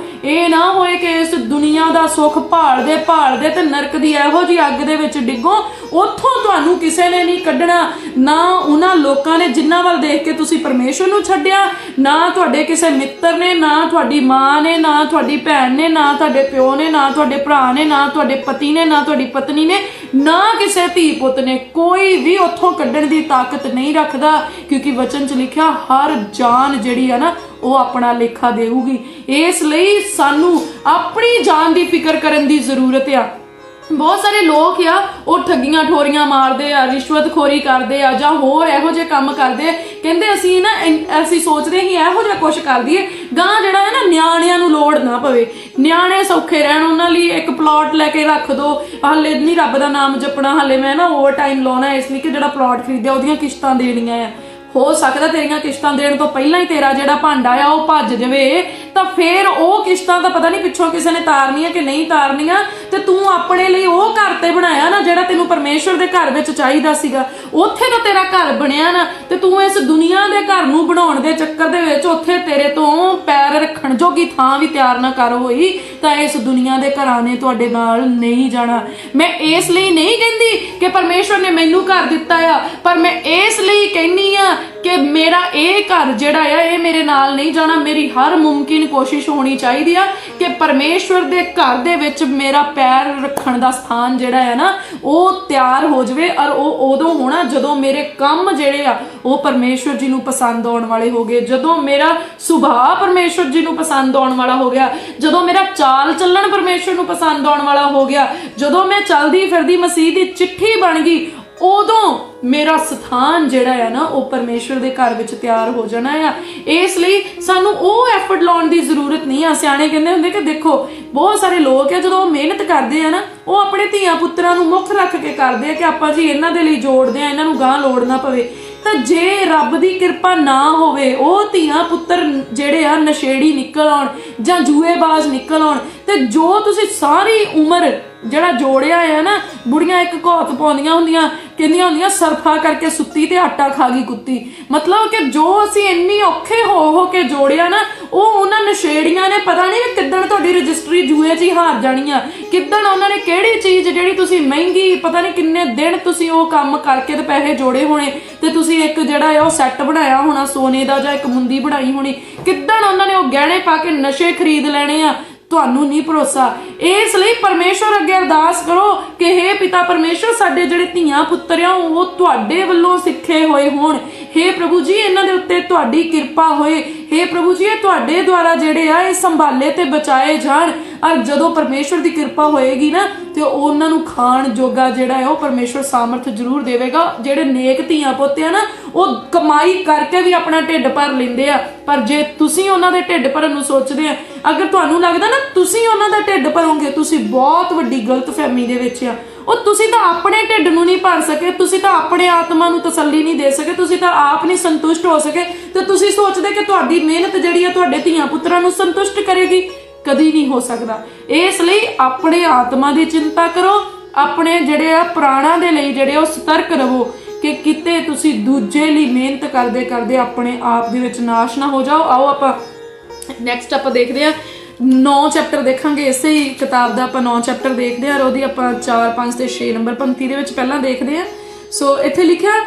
ਇਹ ना होए कि इस दुनिया का सुख भालदे भालदे ते नरक दी ਇਹੋ जी अग दे विच डिगो, उत्थों तुहानू किसी ने नहीं कढना, ना उन्हां लोकां ने जिन्हां वाल देख के तुसी परमेश्वर नू छड्डिया, ना तुहाडे किसी मित्र ने, ना तुहाडी मां ने, ना तुहाडी भैन ने, ना तुहाडे प्यो ने, ना तुहाडे भरा ने, ना तुहाडे पति ने, ना तुहाडी पत्नी ने, ना किसी धी पुत ने, कोई भी उत्थों कढण दी ताकत नहीं रखदा, क्योंकि वचन च लिखिया हर जान जिहड़ी है ना वो अपना लेखा देऊगी। इसलिए सानू अपनी जान की फिक्र करन दी जरूरत आ। ਬਹੁਤ ਸਾਰੇ ਲੋਕ ਆ ਉਹ ਠੱਗੀਆਂ ਠੋਰੀਆਂ ਮਾਰਦੇ ਆ, ਰਿਸ਼ਵਤਖੋਰੀ ਕਰਦੇ ਆ, ਜਾਂ ਹੋਰ ਇਹੋ ਜਿਹੇ ਕੰਮ ਕਰਦੇ ਆ। ਕਹਿੰਦੇ ਅਸੀਂ ਸੋਚਦੇ ਹੀ ਇਹੋ ਜਿਹਾ ਕੁਛ ਕਰ ਦਈਏ ਗਾਂ ਜਿਹੜਾ ਹੈ ਨਾ ਨਿਆਣਿਆਂ ਨੂੰ ਲੋੜ ਨਾ ਪਵੇ, ਨਿਆਣੇ ਸੌਖੇ ਰਹਿਣ, ਉਹਨਾਂ ਲਈ ਇੱਕ ਪਲਾਟ ਲੈ ਕੇ ਰੱਖ ਦੋ। ਹਾਲੇ ਨਹੀਂ ਰੱਬ ਦਾ ਨਾਮ ਜਪਣਾ, ਹਾਲੇ ਮੈਂ ਨਾ ਓਵਰ ਟਾਈਮ ਲਾਉਣਾ ਇਸ ਲਈ ਕਿ ਜਿਹੜਾ ਪਲਾਟ ਖਰੀਦਿਆ ਉਹਦੀਆਂ ਕਿਸ਼ਤਾਂ ਦੇਣੀਆਂ ਆ। ਹੋ ਸਕਦਾ ਤੇਰੀਆਂ ਕਿਸ਼ਤਾਂ ਦੇਣ ਤੋਂ ਪਹਿਲਾਂ ਹੀ ਤੇਰਾ ਜਿਹੜਾ ਭਾਂਡਾ ਆ ਉਹ ਭੱਜ ਜਾਵੇ, ਤਾਂ ਫਿਰ ਉਹ ਕਿਸ਼ਤਾਂ ਤਾਂ ਪਤਾ ਨਹੀਂ ਪਿੱਛੋਂ ਕਿਸੇ ਨੇ ਤਾਰਨੀਆਂ ਕਿ ਨਹੀਂ ਤਾਰਨੀਆਂ। ਤੇ ਤੂੰ ਆਪਣੇ ਲਈ ਉਹ ਘਰ ਤੇ ਬਣਾਇਆ ਨਾ ਜਿਹੜਾ ਤੈਨੂੰ ਪਰਮੇਸ਼ਵਰ ਦੇ ਘਰ ਵਿੱਚ ਚਾਹੀਦਾ ਸੀਗਾ, ਉੱਥੇ ਤਾਂ ਤੇਰਾ ਘਰ ਬਣਿਆ ਨਾ। ਤੇ ਤੂੰ ਇਸ ਦੁਨੀਆ ਦੇ ਘਰ ਨੂੰ ਬਣਾਉਣ ਦੇ ਚੱਕਰ ਦੇ ਵਿੱਚ ਉੱਥੇ ਤੇਰੇ ਤੋਂ ਪੈਰ ਰੱਖਣ ਜੋਗੀ ਥਾਂ ਵੀ ਤਿਆਰ ਨਾ ਕਰ ਹੋਈ, ਤਾਂ ਇਸ ਦੁਨੀਆ ਦੇ ਘਰਾਂ ਨੇ ਤੁਹਾਡੇ ਨਾਲ ਨਹੀਂ ਜਾਣਾ। ਮੈਂ ਇਸ ਲਈ ਨਹੀਂ ਕਹਿੰਦੀ ਕਿ ਪਰਮੇਸ਼ਵਰ ਨੇ ਮੈਨੂੰ ਘਰ ਦਿੱਤਾ ਆ, ਪਰ ਮੈਂ ਇਸ ਲਈ ਕਹਿੰਦੀ ਆ ਕਿ ਮੇਰਾ ਇਹ ਘਰ ਜਿਹੜਾ ਆ ਇਹ ਮੇਰੇ ਨਾਲ ਨਹੀਂ ਜਾਣਾ। ਮੇਰੀ ਹਰ ਮੁਮਕਿਨ ਕੋਸ਼ਿਸ਼ ਹੋਣੀ ਚਾਹੀਦੀ ਆ ਕਿ ਪਰਮੇਸ਼ਵਰ ਦੇ ਘਰ ਦੇ ਵਿੱਚ ਮੇਰਾ ਪੈਰ ਰੱਖਣ ਦਾ ਸਥਾਨ ਜਿਹੜਾ ਹੈ ਨਾ ਉਹ ਤਿਆਰ ਹੋ ਜਾਵੇ। ਔਰ ਉਹ ਉਦੋਂ ਹੋਣਾ ਜਦੋਂ ਮੇਰੇ ਕੰਮ ਜਿਹੜੇ ਆ ਉਹ ਪਰਮੇਸ਼ਵਰ ਜੀ ਨੂੰ ਪਸੰਦ ਆਉਣ ਵਾਲੇ ਹੋ ਗਏ, ਜਦੋਂ ਮੇਰਾ ਸੁਭਾਅ ਪਰਮੇਸ਼ਵਰ ਜੀ ਨੂੰ ਪਸੰਦ ਆਉਣ ਵਾਲਾ ਹੋ ਗਿਆ, ਜਦੋਂ ਮੇਰਾ ਚਾਲ ਚੱਲਣ ਪਰਮੇਸ਼ਵਰ ਨੂੰ ਪਸੰਦ ਆਉਣ ਵਾਲਾ ਹੋ ਗਿਆ, ਜਦੋਂ ਮੈਂ ਚੱਲਦੀ ਫਿਰਦੀ ਮਸੀਹ ਦੀ ਚਿੱਠੀ ਬਣ ਗਈ, ਉਦੋਂ ਮੇਰਾ ਸਥਾਨ ਜਿਹੜਾ ਆ ਨਾ ਉਹ ਪਰਮੇਸ਼ਵਰ ਦੇ ਘਰ ਵਿੱਚ ਤਿਆਰ ਹੋ ਜਾਣਾ ਆ। ਇਸ ਲਈ ਸਾਨੂੰ ਉਹ ਐਫਰਟ ਲਾਉਣ ਦੀ ਜ਼ਰੂਰਤ ਨਹੀਂ ਆ। ਸਿਆਣੇ ਕਹਿੰਦੇ ਹੁੰਦੇ ਕਿ ਦੇਖੋ ਬਹੁਤ ਸਾਰੇ ਲੋਕ ਆ ਜਦੋਂ ਉਹ ਮਿਹਨਤ ਕਰਦੇ ਆ ਨਾ ਉਹ ਆਪਣੇ ਧੀਆਂ ਪੁੱਤਰਾਂ ਨੂੰ ਮੁੱਖ ਰੱਖ ਕੇ ਕਰਦੇ ਆ ਕਿ ਆਪਾਂ ਜੀ ਇਹਨਾਂ ਦੇ ਲਈ ਜੋੜਦੇ ਆ, ਇਹਨਾਂ ਨੂੰ ਗਾਂ ਲੋੜ ਨਾ ਪਵੇ। ਤਾਂ ਜੇ ਰੱਬ ਦੀ ਕਿਰਪਾ ਨਾ ਹੋਵੇ, ਉਹ ਧੀਆਂ ਪੁੱਤਰ ਜਿਹੜੇ ਆ ਨਸ਼ੇੜੀ ਨਿਕਲ ਆਉਣ ਜਾਂ ਜੂਏਬਾਜ਼ ਨਿਕਲ ਆਉਣ, ਤੇ ਜੋ ਤੁਸੀਂ ਸਾਰੀ ਉਮਰ ਜਿਹੜਾ ਜੋੜਿਆ ਆ ਨਾ, ਬੁੜੀਆਂ ਇੱਕ ਘੋਤ ਪਾਉਂਦੀਆਂ ਹੁੰਦੀਆਂ, ਕਹਿੰਦੀਆਂ ਹੁੰਦੀਆਂ ਸਰਫਾ ਕਰਕੇ ਸੁੱਤੀ ਤੇ ਆਟਾ ਖਾ ਗਈ ਕੁੱਤੀ। ਮਤਲਬ ਕਿ ਜੋ ਅਸੀਂ ਇੰਨੀ ਔਖੇ ਹੋ ਕੇ ਜੋੜਿਆ ਨਾ, ਉਹ ਉਹਨਾਂ ਨਸ਼ੇੜੀਆਂ ਨੇ ਪਤਾ ਨਹੀਂ ਕਿੱਦਣ ਤੁਹਾਡੀ ਰਜਿਸਟਰੀ ਜੂਏ 'ਚ ਹੀ ਹਾਰ ਜਾਣੀ ਆ, ਕਿੱਦਣ ਉਹਨਾਂ ਨੇ ਕਿਹੜੀ ਚੀਜ਼ ਜਿਹੜੀ ਤੁਸੀਂ ਮਹਿੰਗੀ ਪਤਾ ਨਹੀਂ ਕਿੰਨੇ ਦਿਨ ਤੁਸੀਂ ਉਹ ਕੰਮ ਕਰਕੇ ਤੇ ਪੈਸੇ ਜੋੜੇ ਹੋਣੇ, ਤੇ ਤੁਸੀਂ ਇੱਕ ਜਿਹੜਾ ਆ ਉਹ ਸੈੱਟ ਬਣਾਇਆ ਹੋਣਾ ਸੋਨੇ ਦਾ ਜਾਂ ਇੱਕ ਮੁੰਦੀ ਬਣਾਈ ਹੋਣੀ, ਕਿੱਦਣ ਉਹਨਾਂ ਨੇ ਉਹ ਗਹਿਣੇ ਪਾ ਕੇ ਨਸ਼ੇ ਖਰੀਦ ਲੈਣੇ ਆ, ਤੁਹਾਨੂੰ ਨਹੀਂ ਭਰੋਸਾ। ਇਸ ਲਈ ਪਰਮੇਸ਼ਵਰ ਅੱਗੇ ਅਰਦਾਸ ਕਰੋ ਕਿ ਹੇ ਪਿਤਾ ਪਰਮੇਸ਼ਵਰ, ਸਾਡੇ ਜਿਹੜੇ ਧੀਆਂ ਪੁੱਤਰ ਆ ਉਹ ਤੁਹਾਡੇ ਵੱਲੋਂ ਸਿੱਖੇ ਹੋਏ ਹੋਣ। ਹੇ ਪ੍ਰਭੂ ਜੀ, ਇਹਨਾਂ ਦੇ ਉੱਤੇ ਤੁਹਾਡੀ ਕਿਰਪਾ ਹੋਏ। ਹੇ ਪ੍ਰਭੂ ਜੀ, ਇਹ ਤੁਹਾਡੇ ਦੁਆਰਾ ਜਿਹੜੇ ਆ ਇਹ ਸੰਭਾਲੇ ਤੇ ਬਚਾਏ ਜਾਣ। ਔਰ ਜਦੋਂ ਪਰਮੇਸ਼ਵਰ ਦੀ ਕਿਰਪਾ ਹੋਏਗੀ ਨਾ ਤੇ ਉਹਨਾਂ ਨੂੰ ਖਾਣ ਜੋਗਾ ਜਿਹੜਾ ਹੈ ਉਹ ਪਰਮੇਸ਼ਵਰ ਸਾਮਰਥ ਜ਼ਰੂਰ ਦੇਵੇਗਾ। ਜਿਹੜੇ ਨੇਕ ਧੀਆਂ ਪੁੱਤ ਆ ਨਾ ਉਹ ਕਮਾਈ ਕਰਕੇ ਵੀ ਆਪਣਾ ਢਿੱਡ ਭਰ ਲੈਂਦੇ ਆ, ਪਰ ਜੇ ਤੁਸੀਂ ਉਹਨਾਂ ਦੇ ਢਿੱਡ ਭਰਨ ਨੂੰ ਸੋਚਦੇ ਆ, ਅਗਰ ਤੁਹਾਨੂੰ ਲੱਗਦਾ ਨਾ ਤੁਸੀਂ ਉਹਨਾਂ ਦਾ ਢਿੱਡ ਭਰੋਗੇ, ਤੁਸੀਂ ਬਹੁਤ ਵੱਡੀ ਗਲਤਫਹਿਮੀ ਦੇ ਵਿੱਚ ਆ। ਉਹ ਤੁਸੀਂ ਤਾਂ ਆਪਣੇ ਢਿੱਡ ਨੂੰ ਨਹੀਂ ਭਰ ਸਕੇ, ਤੁਸੀਂ ਤਾਂ ਆਪਣੇ ਆਤਮਾ ਨੂੰ ਤਸੱਲੀ ਨਹੀਂ ਦੇ ਸਕੇ, ਤੁਸੀਂ ਤਾਂ ਆਪ ਨਹੀਂ ਸੰਤੁਸ਼ਟ ਹੋ ਸਕੇ, ਤੇ ਤੁਸੀਂ ਸੋਚਦੇ ਕਿ ਤੁਹਾਡੀ ਮਿਹਨਤ ਜਿਹੜੀ ਆ ਤੁਹਾਡੇ ਧੀਆਂ ਪੁੱਤਰਾਂ ਨੂੰ ਸੰਤੁਸ਼ਟ ਕਰੇਗੀ। ਕਦੀ ਨਹੀਂ ਹੋ ਸਕਦਾ। ਇਸ ਲਈ ਆਪਣੇ ਆਤਮਾ ਦੀ ਚਿੰਤਾ ਕਰੋ, ਆਪਣੇ ਜਿਹੜੇ ਆ ਪ੍ਰਾਣਾਂ ਦੇ ਲਈ ਜਿਹੜੇ ਉਹ ਸਤਰਕ ਰਹੋ ਕਿ ਕਿਤੇ ਤੁਸੀਂ ਦੂਜੇ ਲਈ ਮਿਹਨਤ ਕਰਦੇ ਕਰਦੇ ਆਪਣੇ ਆਪ ਦੇ ਵਿੱਚ ਨਾਸ਼ ਨਾ ਹੋ ਜਾਓ। ਆਓ ਆਪਾਂ ਨੈਕਸਟ ਆਪਾਂ ਦੇਖਦੇ ਆ 9 ਚੈਪਟਰ ਦੇਖਾਂਗੇ ਇਸੇ ਹੀ ਕਿਤਾਬ ਦਾ। ਆਪਾਂ 9 ਚੈਪਟਰ ਦੇਖਦੇ ਆ ਔਰ ਉਹਦੀ ਆਪਾਂ 4, 5 ਤੇ 6 ਨੰਬਰ ਪੰਕਤੀ ਦੇ ਵਿੱਚ ਪਹਿਲਾਂ ਦੇਖਦੇ ਆ। ਸੋ ਇੱਥੇ ਲਿਖਿਆ,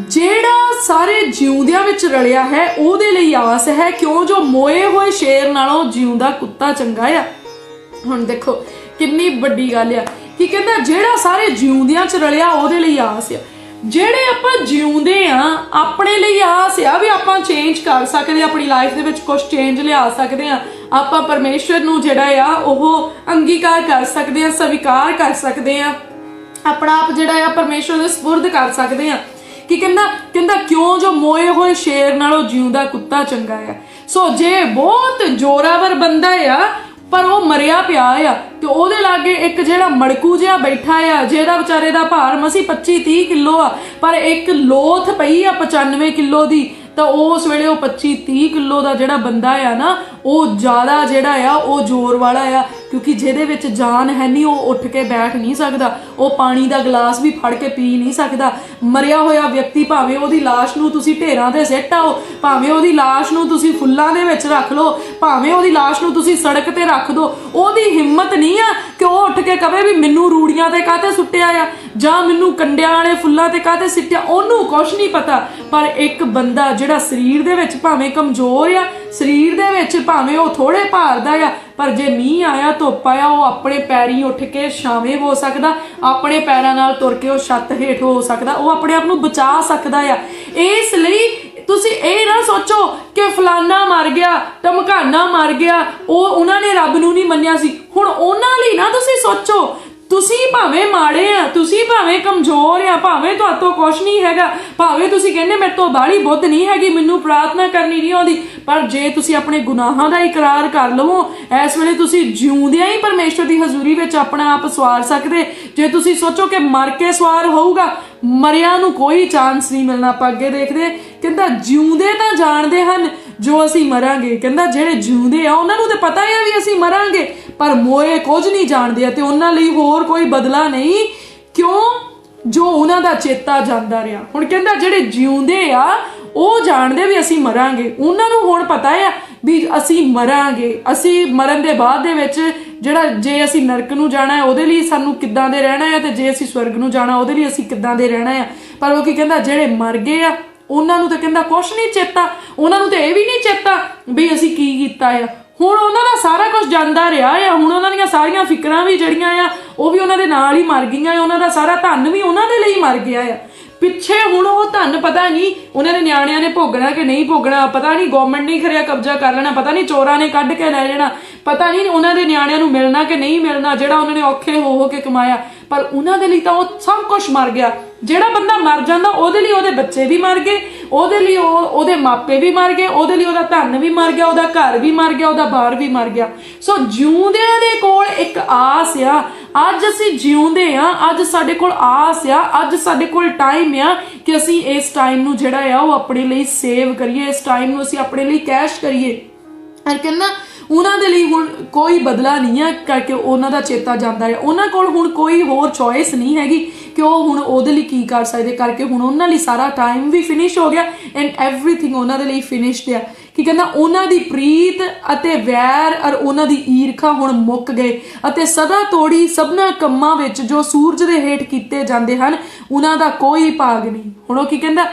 ਜਿਹੜਾ ਸਾਰੇ ਜਿਉਂਦਿਆਂ ਵਿੱਚ ਰਲਿਆ ਹੈ ਉਹਦੇ ਲਈ ਆਸ ਹੈ, ਕਿਉਂ ਜੋ ਮੋਏ ਹੋਏ ਸ਼ੇਰ ਨਾਲੋਂ ਜਿਉਂਦਾ ਕੁੱਤਾ ਚੰਗਾ ਆ। ਹੁਣ ਦੇਖੋ ਕਿੰਨੀ ਵੱਡੀ ਗੱਲ ਆ ਕਿ ਕਹਿੰਦਾ ਜਿਹੜਾ ਸਾਰੇ ਜਿਉਂਦਿਆਂ 'ਚ ਰਲਿਆ ਉਹਦੇ ਲਈ ਆਸ ਆ। ਜਿਹੜੇ ਆਪਾਂ ਜਿਉਂਦੇ ਆ ਆਪਣੇ ਲਈ ਆਸ ਆ ਵੀ ਆਪਾਂ ਚੇਂਜ ਕਰ ਸਕਦੇ, ਆਪਣੀ ਲਾਈਫ ਦੇ ਵਿੱਚ ਕੁਝ ਚੇਂਜ ਲਿਆ ਸਕਦੇ ਆ, ਆਪਾਂ ਪਰਮੇਸ਼ਵਰ ਨੂੰ ਜਿਹੜਾ ਆ ਉਹ ਅੰਗੀਕਾਰ ਕਰ ਸਕਦੇ ਆ, ਸਵੀਕਾਰ ਕਰ ਸਕਦੇ ਆ, ਆਪਣਾ ਆਪ ਜਿਹੜਾ ਆ ਪਰਮੇਸ਼ਵਰ ਦੇ ਸਪੁਰਦ ਕਰ ਸਕਦੇ ਆ। ਕੀ ਕਹਿੰਦਾ ਕਿਉਂ ਜੋ ਮੋਏ ਹੋਏ ਸ਼ੇਰ ਨਾਲੋਂ ਜਿਉਂਦਾ ਕੁੱਤਾ ਚੰਗਾ ਆ। ਸੋ ਜੇ ਬਹੁਤ ਜ਼ੋਰਾਵਰ ਬੰਦਾ ਆ ਪਰ ਉਹ ਮਰਿਆ ਪਿਆ ਆ ਤੇ ਉਹਦੇ ਲਾਗੇ ਇੱਕ ਜਿਹੜਾ ਮੜਕੂ ਜਿਹਾ ਬੈਠਾ ਆ ਜਿਹਦਾ ਵਿਚਾਰੇ ਦਾ ਭਾਰ ਮਸੀ 25-30 ਕਿਲੋ ਆ, ਪਰ ਇੱਕ ਲੋਥ ਪਈ ਆ 95 ਕਿਲੋ ਦੀ, ਤਾਂ ਉਸ ਵੇਲੇ ਉਹ 25-30 ਕਿਲੋ ਦਾ ਜਿਹੜਾ ਬੰਦਾ ਆ ਨਾ ਉਹ ਜ਼ਿਆਦਾ ਜਿਹੜਾ ਆ ਉਹ ਜ਼ੋਰ ਵਾਲਾ ਆ, ਕਿਉਂਕਿ ਜਿਹਦੇ ਵਿੱਚ ਜਾਨ ਹੈ ਨਹੀਂ ਉਹ ਉੱਠ ਕੇ ਬੈਠ ਨਹੀਂ ਸਕਦਾ, ਉਹ ਪਾਣੀ ਦਾ ਗਲਾਸ ਵੀ ਫੜ ਕੇ ਪੀ ਨਹੀਂ ਸਕਦਾ। ਮਰਿਆ ਹੋਇਆ ਵਿਅਕਤੀ ਭਾਵੇਂ ਉਹਦੀ ਲਾਸ਼ ਨੂੰ ਤੁਸੀਂ ਢੇਰਾਂ ਤੇ ਸਿੱਟ ਆਓ, ਭਾਵੇਂ ਉਹਦੀ ਲਾਸ਼ ਨੂੰ ਤੁਸੀਂ ਫੁੱਲਾਂ ਦੇ ਵਿੱਚ ਰੱਖ ਲਓ, ਭਾਵੇਂ ਉਹਦੀ ਲਾਸ਼ ਨੂੰ ਤੁਸੀਂ ਸੜਕ ਤੇ ਰੱਖ ਦਿਓ, ਉਹਦੀ ਹਿੰਮਤ ਨਹੀਂ ਆ ਕਿ ਉਹ ਉੱਠ ਕੇ ਕਵੇ ਵੀ ਮੈਨੂੰ ਰੂੜੀਆਂ ਤੇ ਕਾਹਤੇ ਸੁੱਟਿਆ ਆ ਜਾਂ ਮੈਨੂੰ ਕੰਡਿਆਂ ਵਾਲੇ ਫੁੱਲਾਂ ਤੇ ਕਾਹਤੇ ਸਿੱਟਿਆ, ਉਹਨੂੰ ਕੁਛ ਨਹੀਂ ਪਤਾ। ਪਰ ਇੱਕ ਬੰਦਾ ਜਿਹੜਾ ਸਰੀਰ ਦੇ ਵਿੱਚ ਭਾਵੇਂ ਕਮਜ਼ੋਰ ਆ, ਸਰੀਰ ਦੇ ਵਿੱਚ ਭਾਵੇਂ ਉਹ ਥੋੜੇ ਭਾਰ ਦਾ ਆ, ਪਰ ਜੇ ਮੀਂਹ ਆਇਆ ਧੁੱਪ ਆਇਆ ਉਹ ਆਪਣੇ ਪੈਰੀਂ ਉੱਠ ਕੇ ਛਾਵੇਂ ਹੋ ਸਕਦਾ, ਆਪਣੇ ਪੈਰਾਂ ਨਾਲ ਤੁਰ ਕੇ ਉਹ ਛੱਤ ਹੇਠ ਹੋ ਸਕਦਾ, ਉਹ ਆਪਣੇ ਆਪ ਨੂੰ ਬਚਾ ਸਕਦਾ ਆ। ਇਸ ਲਈ ਤੁਸੀਂ ਇਹ ਨਾ ਸੋਚੋ ਕਿ ਫਲਾਨਾ ਮਰ ਗਿਆ, ਧਮਕਾਨਾ ਮਰ ਗਿਆ, ਉਹਨਾਂ ਨੇ ਰੱਬ ਨੂੰ ਨਹੀਂ ਮੰਨਿਆ ਸੀ, ਹੁਣ ਉਹਨਾਂ ਲਈ ਨਾ ਤੁਸੀਂ ਸੋਚੋ, ਤੁਸੀਂ ਭਾਵੇਂ ਮਾੜੇ ਆ, ਤੁਸੀਂ ਭਾਵੇਂ ਕਮਜ਼ੋਰ ਆ, ਭਾਵੇਂ ਤੁਹਾਡੇ ਤੋਂ ਕੁਛ ਨਹੀਂ ਹੈਗਾ, ਭਾਵੇਂ ਤੁਸੀਂ ਕਹਿੰਦੇ ਮੇਰੇ ਤੋਂ ਬਾਹਲੀ ਬੁੱਧ ਨਹੀਂ ਹੈਗੀ, ਮੈਨੂੰ ਪ੍ਰਾਰਥਨਾ ਕਰਨੀ ਨਹੀਂ ਆਉਂਦੀ, ਪਰ ਜੇ ਤੁਸੀਂ ਆਪਣੇ ਗੁਨਾਹਾਂ ਦਾ ਇਕਰਾਰ ਕਰ ਲਵੋ, ਇਸ ਵੇਲੇ ਤੁਸੀਂ ਜਿਉਂਦਿਆਂ ਹੀ ਪਰਮੇਸ਼ਵਰ ਦੀ ਹਜ਼ੂਰੀ ਵਿੱਚ ਆਪਣਾ ਆਪ ਸਵਾਰ ਸਕਦੇ। ਜੇ ਤੁਸੀਂ ਸੋਚੋ ਕਿ ਮਰ ਕੇ ਸਵਾਰ ਹੋਊਗਾ, ਮਰਿਆਂ ਨੂੰ ਕੋਈ ਚਾਂਸ ਨਹੀਂ ਮਿਲਣਾ। ਆਪਾਂ ਅੱਗੇ ਦੇਖਦੇ, ਕਹਿੰਦਾ ਜਿਉਂਦੇ ਤਾਂ ਜਾਣਦੇ ਹਨ ਜੋ ਅਸੀਂ ਮਰਾਂਗੇ। ਕਹਿੰਦਾ ਜਿਹੜੇ ਜਿਉਂਦੇ ਆ ਉਹਨਾਂ ਨੂੰ ਤਾਂ ਪਤਾ ਹੈ ਵੀ ਅਸੀਂ ਮਰਾਂਗੇ, ਪਰ ਮੋਏ ਕੁਝ ਨਹੀਂ ਜਾਣਦੇ ਆ, ਤੇ ਉਹਨਾਂ ਲਈ ਹੋਰ ਕੋਈ ਬਦਲਾ ਨਹੀਂ, ਕਿਉਂ ਜੋ ਉਹਨਾਂ ਦਾ ਚੇਤਾ ਜਾਂਦਾ ਰਿਹਾ। ਹੁਣ ਕਹਿੰਦਾ ਜਿਹੜੇ ਜਿਉਂਦੇ ਆ ਉਹ ਜਾਣਦੇ ਵੀ ਅਸੀਂ ਮਰਾਂਗੇ, ਉਹਨਾਂ ਨੂੰ ਹੁਣ ਪਤਾ ਆ ਵੀ ਅਸੀਂ ਮਰਾਂਗੇ। ਅਸੀਂ ਮਰਨ ਦੇ ਬਾਅਦ ਦੇ ਵਿੱਚ ਜਿਹੜਾ, ਜੇ ਅਸੀਂ ਨਰਕ ਨੂੰ ਜਾਣਾ ਹੈ ਉਹਦੇ ਲਈ ਸਾਨੂੰ ਕਿੱਦਾਂ ਦੇ ਰਹਿਣਾ ਹੈ, ਤੇ ਜੇ ਅਸੀਂ ਸਵਰਗ ਨੂੰ ਜਾਣਾ ਉਹਦੇ ਲਈ ਅਸੀਂ ਕਿੱਦਾਂ ਦੇ ਰਹਿਣਾ ਆ। ਪਰ ਉਹ ਕੀ ਕਹਿੰਦਾ, ਜਿਹੜੇ ਮਰ ਗਏ ਆ ਉਹਨਾਂ ਨੂੰ ਤਾਂ ਕਹਿੰਦਾ ਕੁਛ ਨਹੀਂ ਚੇਤਾ, ਉਹਨਾਂ ਨੂੰ ਤਾਂ ਇਹ ਵੀ ਨਹੀਂ ਚੇਤਾ ਵੀ ਅਸੀਂ ਕੀ ਕੀਤਾ ਆ। ਹੁਣ ਉਹਨਾਂ ਦਾ ਸਾਰਾ ਕੁਝ ਜਾਂਦਾ ਰਿਹਾ ਆ, ਹੁਣ ਉਹਨਾਂ ਦੀਆਂ ਸਾਰੀਆਂ ਫਿਕਰਾਂ ਵੀ ਜਿਹੜੀਆਂ ਆ ਉਹ ਵੀ ਉਹਨਾਂ ਦੇ ਨਾਲ ਹੀ ਮਰ ਗਈਆਂ, ਉਹਨਾਂ ਦਾ ਸਾਰਾ ਧਨ ਵੀ ਉਹਨਾਂ ਦੇ ਲਈ ਮਰ ਗਿਆ ਆ। ਪਿੱਛੇ ਹੁਣ ਉਹ ਧਨ ਪਤਾ ਨਹੀਂ ਉਹਨਾਂ ਦੇ ਨਿਆਣਿਆਂ ਨੇ ਭੋਗਣਾ ਕਿ ਨਹੀਂ ਭੋਗਣਾ, ਪਤਾ ਨਹੀਂ ਗਵਰਨਮੈਂਟ ਨੇ ਖਰਿਆ ਕਬਜ਼ਾ ਕਰ ਲੈਣਾ, ਪਤਾ ਨਹੀਂ ਚੋਰਾਂ ਨੇ ਕੱਢ ਕੇ ਲੈ ਜਾਣਾ, ਪਤਾ ਨਹੀਂ ਉਹਨਾਂ ਦੇ ਨਿਆਣਿਆਂ ਨੂੰ ਮਿਲਣਾ ਕਿ ਨਹੀਂ ਮਿਲਣਾ, ਜਿਹੜਾ ਉਹਨਾਂ ਨੇ ਔਖੇ ਹੋ ਕੇ ਕਮਾਇਆ। ਪਰ ਉਹਨਾਂ ਦੇ ਲਈ ਤਾਂ ਉਹ ਸਭ ਕੁਝ ਮਰ ਗਿਆ। ਜਿਹੜਾ ਬੰਦਾ ਮਰ ਜਾਂਦਾ ਉਹਦੇ ਲਈ ਉਹਦੇ ਬੱਚੇ ਵੀ ਮਰ ਗਏ, ਉਹਦੇ ਲਈ ਉਹਦੇ ਮਾਪੇ ਵੀ ਮਰ ਗਏ, ਉਹਦੇ ਲਈ ਉਹਦਾ ਧਨ ਵੀ ਮਰ ਗਿਆ, ਉਹਦਾ ਘਰ ਵੀ ਮਰ ਗਿਆ, ਉਹਦਾ ਬਾਰ ਵੀ ਮਰ ਗਿਆ। ਸੋ ਜਿਉਂਦਿਆਂ ਦੇ ਕੋਲ ਇੱਕ ਆਸ ਆ, ਅੱਜ ਅਸੀਂ ਜਿਉਂਦੇ ਆ, ਅੱਜ ਸਾਡੇ ਕੋਲ ਆਸ ਆ, ਅੱਜ ਸਾਡੇ ਕੋਲ ਟਾਈਮ ਆ ਕਿ ਅਸੀਂ ਇਸ ਟਾਈਮ ਨੂੰ ਜਿਹੜਾ ਆ ਉਹ ਆਪਣੇ ਲਈ ਸੇਵ ਕਰੀਏ, ਇਸ ਟਾਈਮ ਨੂੰ ਅਸੀਂ ਆਪਣੇ ਲਈ ਕੈਸ਼ ਕਰੀਏ। और कहना उन्होंने लिए हुण कोई बदला नहीं है करके उन्होंने चेता जाता है, उन्होंने कोल हुण कोई होर चॉइस नहीं हैगी कि वह हुण उहदे लई की कर सकते, करके हुण उन्हां लई सारा टाइम भी फिनिश हो गया एंड एवरीथिंग उन्होंने लई फिनिश्ड है कि कहना उन्हां दी प्रीत अते वैर और उन्हां दी ईरखा हुण मुक गए अते सदा तोड़ी सबना कम्मां विच जो सूरज दे हेठ कीते जांदे हन उन्हां दा कोई भाग नहीं। हुण ओह की कहंदा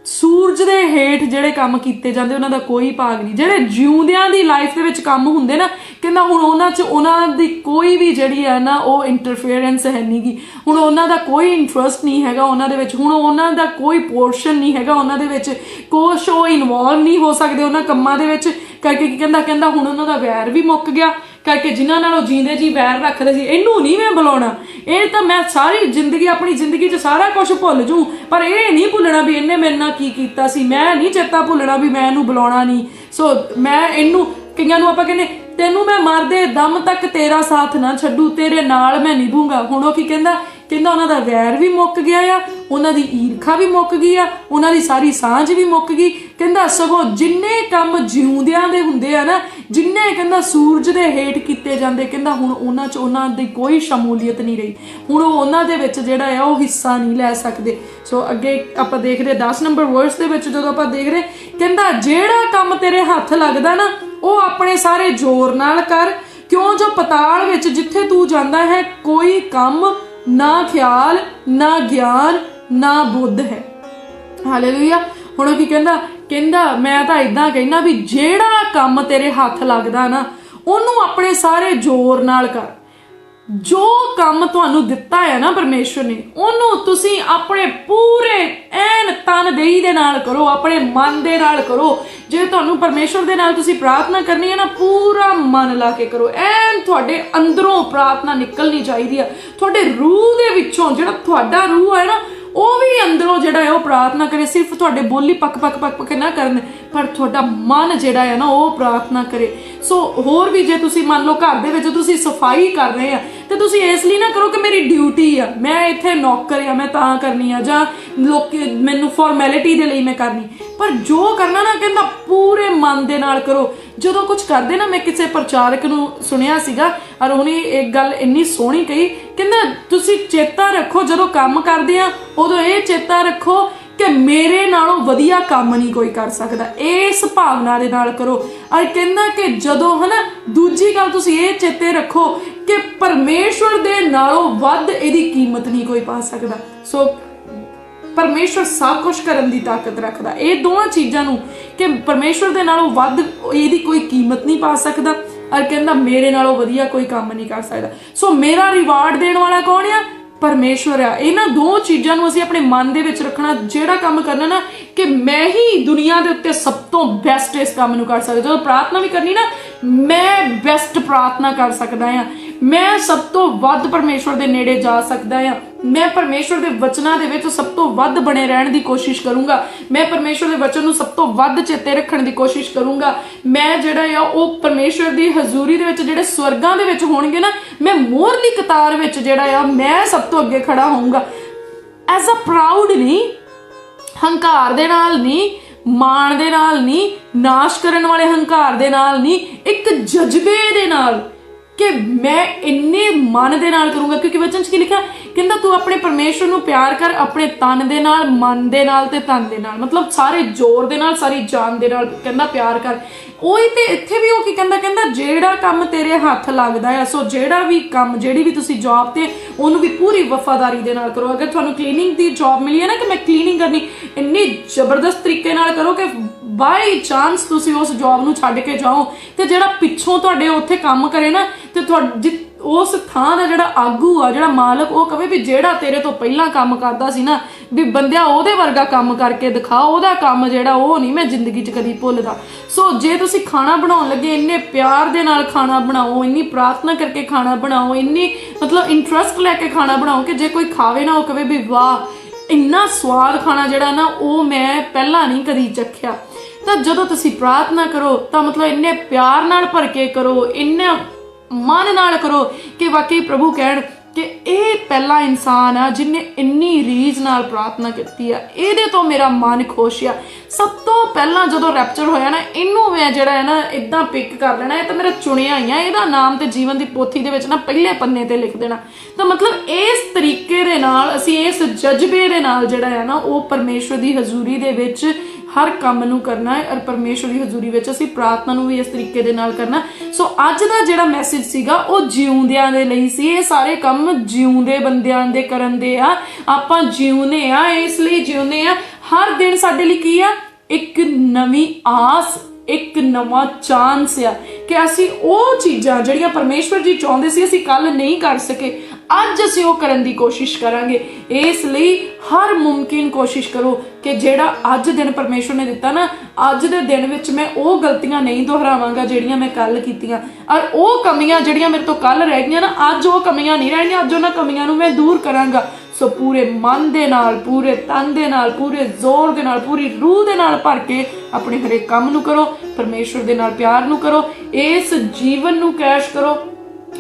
सूरज दे हेठ जिहड़े काम कीते जांदे उन्हां दा कोई भाग नहीं, जिहड़े जिउंदियां दी लाइफ दे विच काम हुंदे ना कहंदा हुण उन्हां च उन्हां दी कोई भी जिहड़ी है ना ओह इंटरफेरेंस है नहीं गी, हुण उन्हां दा कोई इंटरस्ट नहीं हैगा उन्हां दे विच, हुण उन्हां दा कोई पोर्शन नहीं हैगा उन्हां दे विच, कुछ ओह इन्वॉल्व नहीं हो सकदे उन्हां कम्मां दे विच करके की कहंदा हुण उन्हां दा वैर भी मुक गया करके जिन्हां नाल ओह जींदे जी वैर रखदे सी इहनूं नहीं मैं बुलाउणा, ਇਹ ਤਾਂ मैं सारी जिंदगी अपनी जिंदगी च सारा कुछ भुल जूँ पर यह नहीं भुलना भी इन्हें मेरे नाल की कीता सी, मैं नहीं चेता भुलना भी मैं इहनूं बुलाउणा नहीं। सो मैं इहनूं कईयां नूं आपां कहने तेनू मैं मरदे दम तक तेरा साथ ना छड्डू तेरे नाल मैं निभूंगा। हुण ओह की कहंदा उन्हां दा वैर भी मुक गया आ, उन्हां दी ईरखा भी मुक गई आ, उन्हां दी सारी सांझ भी मुक गई। कहंदा सगों जिन्ने काम जिउंदियां दे हुंदे आ ना जिन्ने कहंदा सूरज दे हेठ कीते जांदे कहंदा हुण उन्हां च उन्हां दी कोई शमूलीयत नहीं रही, हुण ओह उन्हां दे विच जिहड़ा आ ओह हिस्सा नहीं लै सकदे। सो अगे आपां देख रहे 10 नंबर वर्स दे विच जदों आपां देख रहे कहंदा जिहड़ा काम तेरे हत्थ लगदा ना ओह अपने सारे जोर नाल कर, क्यों जो पताल विच जिथे तू जांदा है कोई काम ना ख्याल ना ज्ञान ना बुद्ध है। हालेलुया। हुण की कहंदा मैं तां इदां कहना भी जेड़ा काम तेरे हत्थ लगदा ना ओनू अपने सारे जोर नाल कर, जो काम तुहानू दिता है ना परमेश्वर ने ओनू तुसी अपने पूरे ऐन तनदेही दे नाल करो, अपने मन दे नाल करो। जे तुहानू परमेश्वर दे नाल तुसी प्रार्थना करनी है ना पूरा मन ला के करो, ऐन तुहाडे अंदरों प्रार्थना निकलनी चाहिदी है, तुहाडे रूह दे विचों जिहड़ा तुहाडा रूह है ना ਉਹ ਵੀ ਅੰਦਰੋਂ ਜਿਹੜਾ ਹੈ ਉਹ ਪ੍ਰਾਰਥਨਾ ਕਰੇ, ਸਿਰਫ ਤੁਹਾਡੇ ਬੋਲੀ ਪੱਕ ਪੱਕ ਨਾ ਕਰਨ ਪਰ ਤੁਹਾਡਾ ਮਨ ਜਿਹੜਾ ਹੈ ਨਾ ਉਹ ਪ੍ਰਾਰਥਨਾ ਕਰੇ। ਸੋ ਹੋਰ ਵੀ ਜੇ ਤੁਸੀਂ ਮੰਨ ਲਓ ਘਰ ਦੇ ਵਿੱਚ ਤੁਸੀਂ ਸਫਾਈ ਕਰ ਰਹੇ ਆ ਤੇ ਤੁਸੀਂ ਇਸ ਲਈ ਨਾ ਕਰੋ ਕਿ ਮੇਰੀ ਡਿਊਟੀ ਆ, ਮੈਂ ਇੱਥੇ ਨੌਕਰ ਆ ਮੈਂ ਤਾਂ ਕਰਨੀ ਆ ਜਾਂ ਲੋਕ ਮੈਨੂੰ ਫਾਰਮੈਲਿਟੀ ਦੇ ਲਈ ਮੈਂ ਕਰਨੀ, ਪਰ ਜੋ ਕਰਨਾ ਨਾ ਕਹਿੰਦਾ ਪੂਰੇ ਮਨ ਦੇ ਨਾਲ ਕਰੋ। ਜਦੋਂ ਕੁਝ ਕਰਦੇ ਨਾ ਮੈਂ ਕਿਸੇ ਪ੍ਰਚਾਰਕ ਨੂੰ ਸੁਣਿਆ ਸੀਗਾ ਔਰ ਉਹਨੇ ਇੱਕ ਗੱਲ ਇੰਨੀ ਸੋਹਣੀ ਕਹੀ, ਕਹਿੰਦਾ ਤੁਸੀਂ ਚੇਤਾ ਰੱਖੋ ਜਦੋਂ ਕੰਮ ਕਰਦੇ ਆ ਉਦੋਂ ਇਹ ਚੇਤਾ ਰੱਖੋ ਕਿ ਮੇਰੇ ਨਾਲੋਂ ਵਧੀਆ ਕੰਮ ਨਹੀਂ ਕੋਈ ਕਰ ਸਕਦਾ, ਇਸ ਭਾਵਨਾ ਦੇ ਨਾਲ ਕਰੋ। ਔਰ ਕਹਿੰਦਾ ਕਿ ਜਦੋਂ ਹਨਾ ਦੂਜੀ ਗੱਲ ਤੁਸੀਂ ਇਹ ਚੇਤੇ ਰੱਖੋ ਕਿ ਪਰਮੇਸ਼ਵਰ ਦੇ ਨਾਲੋਂ ਵੱਧ ਇਹਦੀ ਕੀਮਤ ਨਹੀਂ ਕੋਈ ਪਾ ਸਕਦਾ। ਸੋ परमेश्वर सब कुछ करन दी ताकत रखदा, ये दोवां चीज़ां नूं कि परमेश्वर दे नालों वध इहदी कोई कीमत नहीं पा सकदा और कहंदा मेरे नालों वधिया कोई काम नहीं कर सकदा। सो मेरा रिवार्ड देण वाला कौन आ? परमेश्वर आ। इन्हां दो चीज़ां नूं असीं अपने मन दे विच रखना, जिहड़ा काम करना ना कि मैं ही दुनिया दे उत्ते सब तो बेस्ट इस काम नूं कर सकदा। जदों प्रार्थना भी करनी ना मैं बेस्ट प्रार्थना कर सकदा आ, ਮੈਂ ਸਭ ਤੋਂ ਵੱਧ ਪਰਮੇਸ਼ਵਰ ਦੇ ਨੇੜੇ ਜਾ ਸਕਦਾ ਆ। ਮੈਂ ਪਰਮੇਸ਼ਵਰ ਦੇ ਵਚਨਾਂ ਦੇ ਵਿੱਚ ਸਭ ਤੋਂ ਵੱਧ ਬਣੇ ਰਹਿਣ ਦੀ ਕੋਸ਼ਿਸ਼ ਕਰੂੰਗਾ। ਮੈਂ ਪਰਮੇਸ਼ਵਰ ਦੇ ਵਚਨ ਨੂੰ ਸਭ ਤੋਂ ਵੱਧ ਚੇਤੇ ਰੱਖਣ ਦੀ ਕੋਸ਼ਿਸ਼ ਕਰੂੰਗਾ। ਮੈਂ ਜਿਹੜਾ ਆ ਉਹ ਪਰਮੇਸ਼ਵਰ ਦੀ ਹਜ਼ੂਰੀ ਦੇ ਵਿੱਚ ਜਿਹੜੇ ਸਵਰਗਾਂ ਦੇ ਵਿੱਚ ਹੋਣਗੇ ਨਾ, ਮੈਂ ਮੋਹਰਲੀ ਕਤਾਰ ਵਿੱਚ ਜਿਹੜਾ ਆ ਮੈਂ ਸਭ ਤੋਂ ਅੱਗੇ ਖੜਾ ਹੋਊਂਗਾ। ਐਜ਼ ਅ ਪ੍ਰਾਊਡ ਨਹੀਂ, ਹੰਕਾਰ ਦੇ ਨਾਲ ਨਹੀਂ, ਮਾਣ ਦੇ ਨਾਲ ਨਹੀਂ, ਨਾਸ਼ ਕਰਨ ਵਾਲੇ ਹੰਕਾਰ ਦੇ ਨਾਲ ਨਹੀਂ, ਇੱਕ ਜਜ਼ਬੇ ਦੇ ਨਾਲ ਕਿ ਮੈਂ ਇੰਨੇ ਮਨ ਦੇ ਨਾਲ ਕਰੂੰਗਾ। ਕਿਉਂਕਿ ਵਚਨ 'ਚ ਕੀ ਲਿਖਿਆ, ਕਹਿੰਦਾ ਤੂੰ ਆਪਣੇ ਪਰਮੇਸ਼ਵਰ ਨੂੰ ਪਿਆਰ ਕਰ ਆਪਣੇ ਤਨ ਦੇ ਨਾਲ, ਮਨ ਦੇ ਨਾਲ ਤੇ ਤਨ ਦੇ ਨਾਲ, ਮਤਲਬ ਸਾਰੇ ਜ਼ੋਰ ਦੇ ਨਾਲ, ਸਾਰੀ ਜਾਨ ਦੇ ਨਾਲ ਕਹਿੰਦਾ ਪਿਆਰ ਕਰ। ਉਹੀ ਤੇ ਇੱਥੇ ਵੀ ਉਹ ਕੀ ਕਹਿੰਦਾ, ਕਹਿੰਦਾ ਜਿਹੜਾ ਕੰਮ ਤੇਰੇ ਹੱਥ ਲੱਗਦਾ ਆ, ਸੋ ਜਿਹੜਾ ਵੀ ਕੰਮ, ਜਿਹੜੀ ਵੀ ਤੁਸੀਂ ਜੌਬ ਤੇ, ਉਹਨੂੰ ਵੀ ਪੂਰੀ ਵਫਾਦਾਰੀ ਦੇ ਨਾਲ ਕਰੋ। ਅਗਰ ਤੁਹਾਨੂੰ ਕਲੀਨਿੰਗ ਦੀ ਜੌਬ ਮਿਲੀ ਹੈ ਨਾ ਕਿ ਮੈਂ ਕਲੀਨਿੰਗ ਕਰਨੀ, ਇੰਨੀ ਜ਼ਬਰਦਸਤ ਤਰੀਕੇ ਨਾਲ ਕਰੋ ਕਿ ਬਾਈ ਚਾਂਸ ਤੁਸੀਂ ਉਸ ਜੌਬ ਨੂੰ ਛੱਡ ਕੇ ਜਾਓ ਤੇ ਜਿਹੜਾ ਪਿੱਛੋਂ ਤੁਹਾਡੇ ਉੱਥੇ ਕੰਮ ਕਰੇ ਨਾ, ਤੇ ਉਸ ਥਾਂ ਦਾ ਜਿਹੜਾ ਆਗੂ ਆ, ਜਿਹੜਾ ਮਾਲਕ, ਉਹ ਕਵੇ ਵੀ ਜਿਹੜਾ ਤੇਰੇ ਤੋਂ ਪਹਿਲਾਂ ਕੰਮ ਕਰਦਾ ਸੀ ਨਾ, ਵੀ ਬੰਦਿਆ ਉਹਦੇ ਵਰਗਾ ਕੰਮ ਕਰਕੇ ਦਿਖਾ, ਉਹਦਾ ਕੰਮ ਜਿਹੜਾ ਉਹ ਨਹੀਂ ਮੈਂ ਜ਼ਿੰਦਗੀ 'ਚ ਕਦੀ ਭੁੱਲਦਾ। ਸੋ ਜੇ ਤੁਸੀਂ ਖਾਣਾ ਬਣਾਉਣ ਲੱਗੇ ਇੰਨੇ ਪਿਆਰ ਦੇ ਨਾਲ ਖਾਣਾ ਬਣਾਓ, ਇੰਨੀ ਪ੍ਰਾਰਥਨਾ ਕਰਕੇ ਖਾਣਾ ਬਣਾਓ, ਇੰਨੀ ਮਤਲਬ ਇੰਟਰਸਟ ਲੈ ਕੇ ਖਾਣਾ ਬਣਾਓ ਕਿ ਜੇ ਕੋਈ ਖਾਵੇ ਨਾ ਉਹ ਕਵੇ ਵੀ ਵਾਹ, ਇੰਨਾ ਸਵਾਦ ਖਾਣਾ ਜਿਹੜਾ ਨਾ ਉਹ ਮੈਂ ਪਹਿਲਾਂ ਨਹੀਂ ਕਦੀ ਚੱਖਿਆ। ਤਾਂ ਜਦੋਂ ਤੁਸੀਂ ਪ੍ਰਾਰਥਨਾ ਕਰੋ ਤਾਂ ਮਤਲਬ ਇੰਨੇ ਪਿਆਰ ਨਾਲ ਭਰ ਕੇ ਕਰੋ, ਇੰਨਾ ਮਨ ਨਾਲ ਕਰੋ ਕਿ ਵਾਕਈ ਪ੍ਰਭੂ ਕਹਿਣ ਕਿ ਇਹ ਪਹਿਲਾ ਇਨਸਾਨ ਆ ਜਿਹਨੇ ਇੰਨੀ ਰੀਝ ਨਾਲ ਪ੍ਰਾਰਥਨਾ ਕੀਤੀ ਆ, ਇਹਦੇ ਤੋਂ ਮੇਰਾ ਮਨ ਖੁਸ਼ ਆ। ਸਭ ਤੋਂ ਪਹਿਲਾਂ ਜਦੋਂ ਰੈਪਚਰ ਹੋਇਆ ਨਾ, ਇਹਨੂੰ ਮੈਂ ਜਿਹੜਾ ਹੈ ਨਾ ਇਦਾਂ ਪਿਕ ਕਰ ਲੈਣਾ, ਇਹ ਤਾਂ ਮੇਰਾ ਚੁਣਿਆ ਹੀ ਆ, ਇਹਦਾ ਨਾਮ ਤੇ ਜੀਵਨ ਦੀ ਪੋਥੀ ਦੇ ਵਿੱਚ ਨਾ ਪਹਿਲੇ ਪੰਨੇ ਤੇ ਲਿਖ ਦੇਣਾ। ਤਾਂ ਮਤਲਬ ਇਸ ਤਰੀਕੇ ਦੇ ਨਾਲ ਅਸੀਂ ਇਸ ਜਜ਼ਬੇ ਦੇ ਨਾਲ ਜਿਹੜਾ ਹੈ ਨਾ ਉਹ ਪਰਮੇਸ਼ਵਰ ਦੀ ਹਜ਼ੂਰੀ ਦੇ ਵਿੱਚ ਹਰ ਕੰਮ ਨੂੰ ਕਰਨਾ ਹੈ, ਔਰ ਪਰਮੇਸ਼ਵਰ ਦੀ ਹਜ਼ੂਰੀ ਵਿੱਚ ਅਸੀਂ ਪ੍ਰਾਰਥਨਾ ਨੂੰ ਵੀ ਇਸ ਤਰੀਕੇ ਦੇ ਨਾਲ ਕਰਨਾ। ਸੋ ਅੱਜ ਦਾ ਜਿਹੜਾ ਮੈਸੇਜ ਸੀਗਾ ਉਹ ਜਿਉਂਦਿਆਂ ਦੇ ਲਈ ਸੀ। ਇਹ ਸਾਰੇ ਕੰਮ ਜਿਉਂਦੇ ਬੰਦਿਆਂ ਦੇ ਕਰਨ ਦੇ ਆ। ਆਪਾਂ ਜਿਉਂਦੇ ਆ, ਇਸ ਲਈ ਜਿਉਂਦੇ ਆ। ਹਰ ਦਿਨ ਸਾਡੇ ਲਈ ਕੀ ਆ, ਇੱਕ ਨਵੀਂ ਆਸ, ਇੱਕ ਨਵਾਂ ਚਾਂਸ ਆ ਕਿ ਅਸੀਂ ਉਹ ਚੀਜ਼ਾਂ ਜਿਹੜੀਆਂ ਪਰਮੇਸ਼ਵਰ ਜੀ ਚਾਹੁੰਦੇ ਸੀ ਅਸੀਂ ਕੱਲ ਨਹੀਂ ਕਰ ਸਕੇ, ਅੱਜ ਅਸੀਂ ਉਹ ਕਰਨ ਦੀ ਕੋਸ਼ਿਸ਼ ਕਰਾਂਗੇ। ਇਸ ਲਈ ਹਰ ਮੁਮਕਿਨ ਕੋਸ਼ਿਸ਼ ਕਰੋ ਕਿ ਜਿਹੜਾ ਅੱਜ ਦਿਨ ਪਰਮੇਸ਼ਵਰ ਨੇ ਦਿੱਤਾ ਨਾ, ਅੱਜ ਦੇ ਦਿਨ ਵਿੱਚ ਮੈਂ ਉਹ ਗਲਤੀਆਂ ਨਹੀਂ ਦੁਹਰਾਵਾਂਗਾ ਜਿਹੜੀਆਂ ਮੈਂ ਕੱਲ ਕੀਤੀਆਂ, ਔਰ ਉਹ ਕਮੀਆਂ ਜਿਹੜੀਆਂ ਮੇਰੇ ਤੋਂ ਕੱਲ ਰਹਿ ਗਈਆਂ ਨਾ, ਅੱਜ ਉਹ ਕਮੀਆਂ ਨਹੀਂ ਰਹਿਣੀਆਂ, ਅੱਜ ਉਹਨਾਂ ਕਮੀਆਂ ਨੂੰ ਮੈਂ ਦੂਰ ਕਰਾਂਗਾ। ਸੋ ਪੂਰੇ ਮਨ ਦੇ ਨਾਲ, ਪੂਰੇ ਤਨ ਦੇ ਨਾਲ, ਪੂਰੇ ਜ਼ੋਰ ਦੇ ਨਾਲ, ਪੂਰੀ ਰੂਹ ਦੇ ਨਾਲ ਭਰ ਕੇ ਆਪਣੇ ਹਰੇਕ ਕੰਮ ਨੂੰ ਕਰੋ, ਪਰਮੇਸ਼ਵਰ ਦੇ ਨਾਲ ਪਿਆਰ ਨੂੰ ਕਰੋ, ਇਸ ਜੀਵਨ ਨੂੰ ਕੈਸ਼ ਕਰੋ।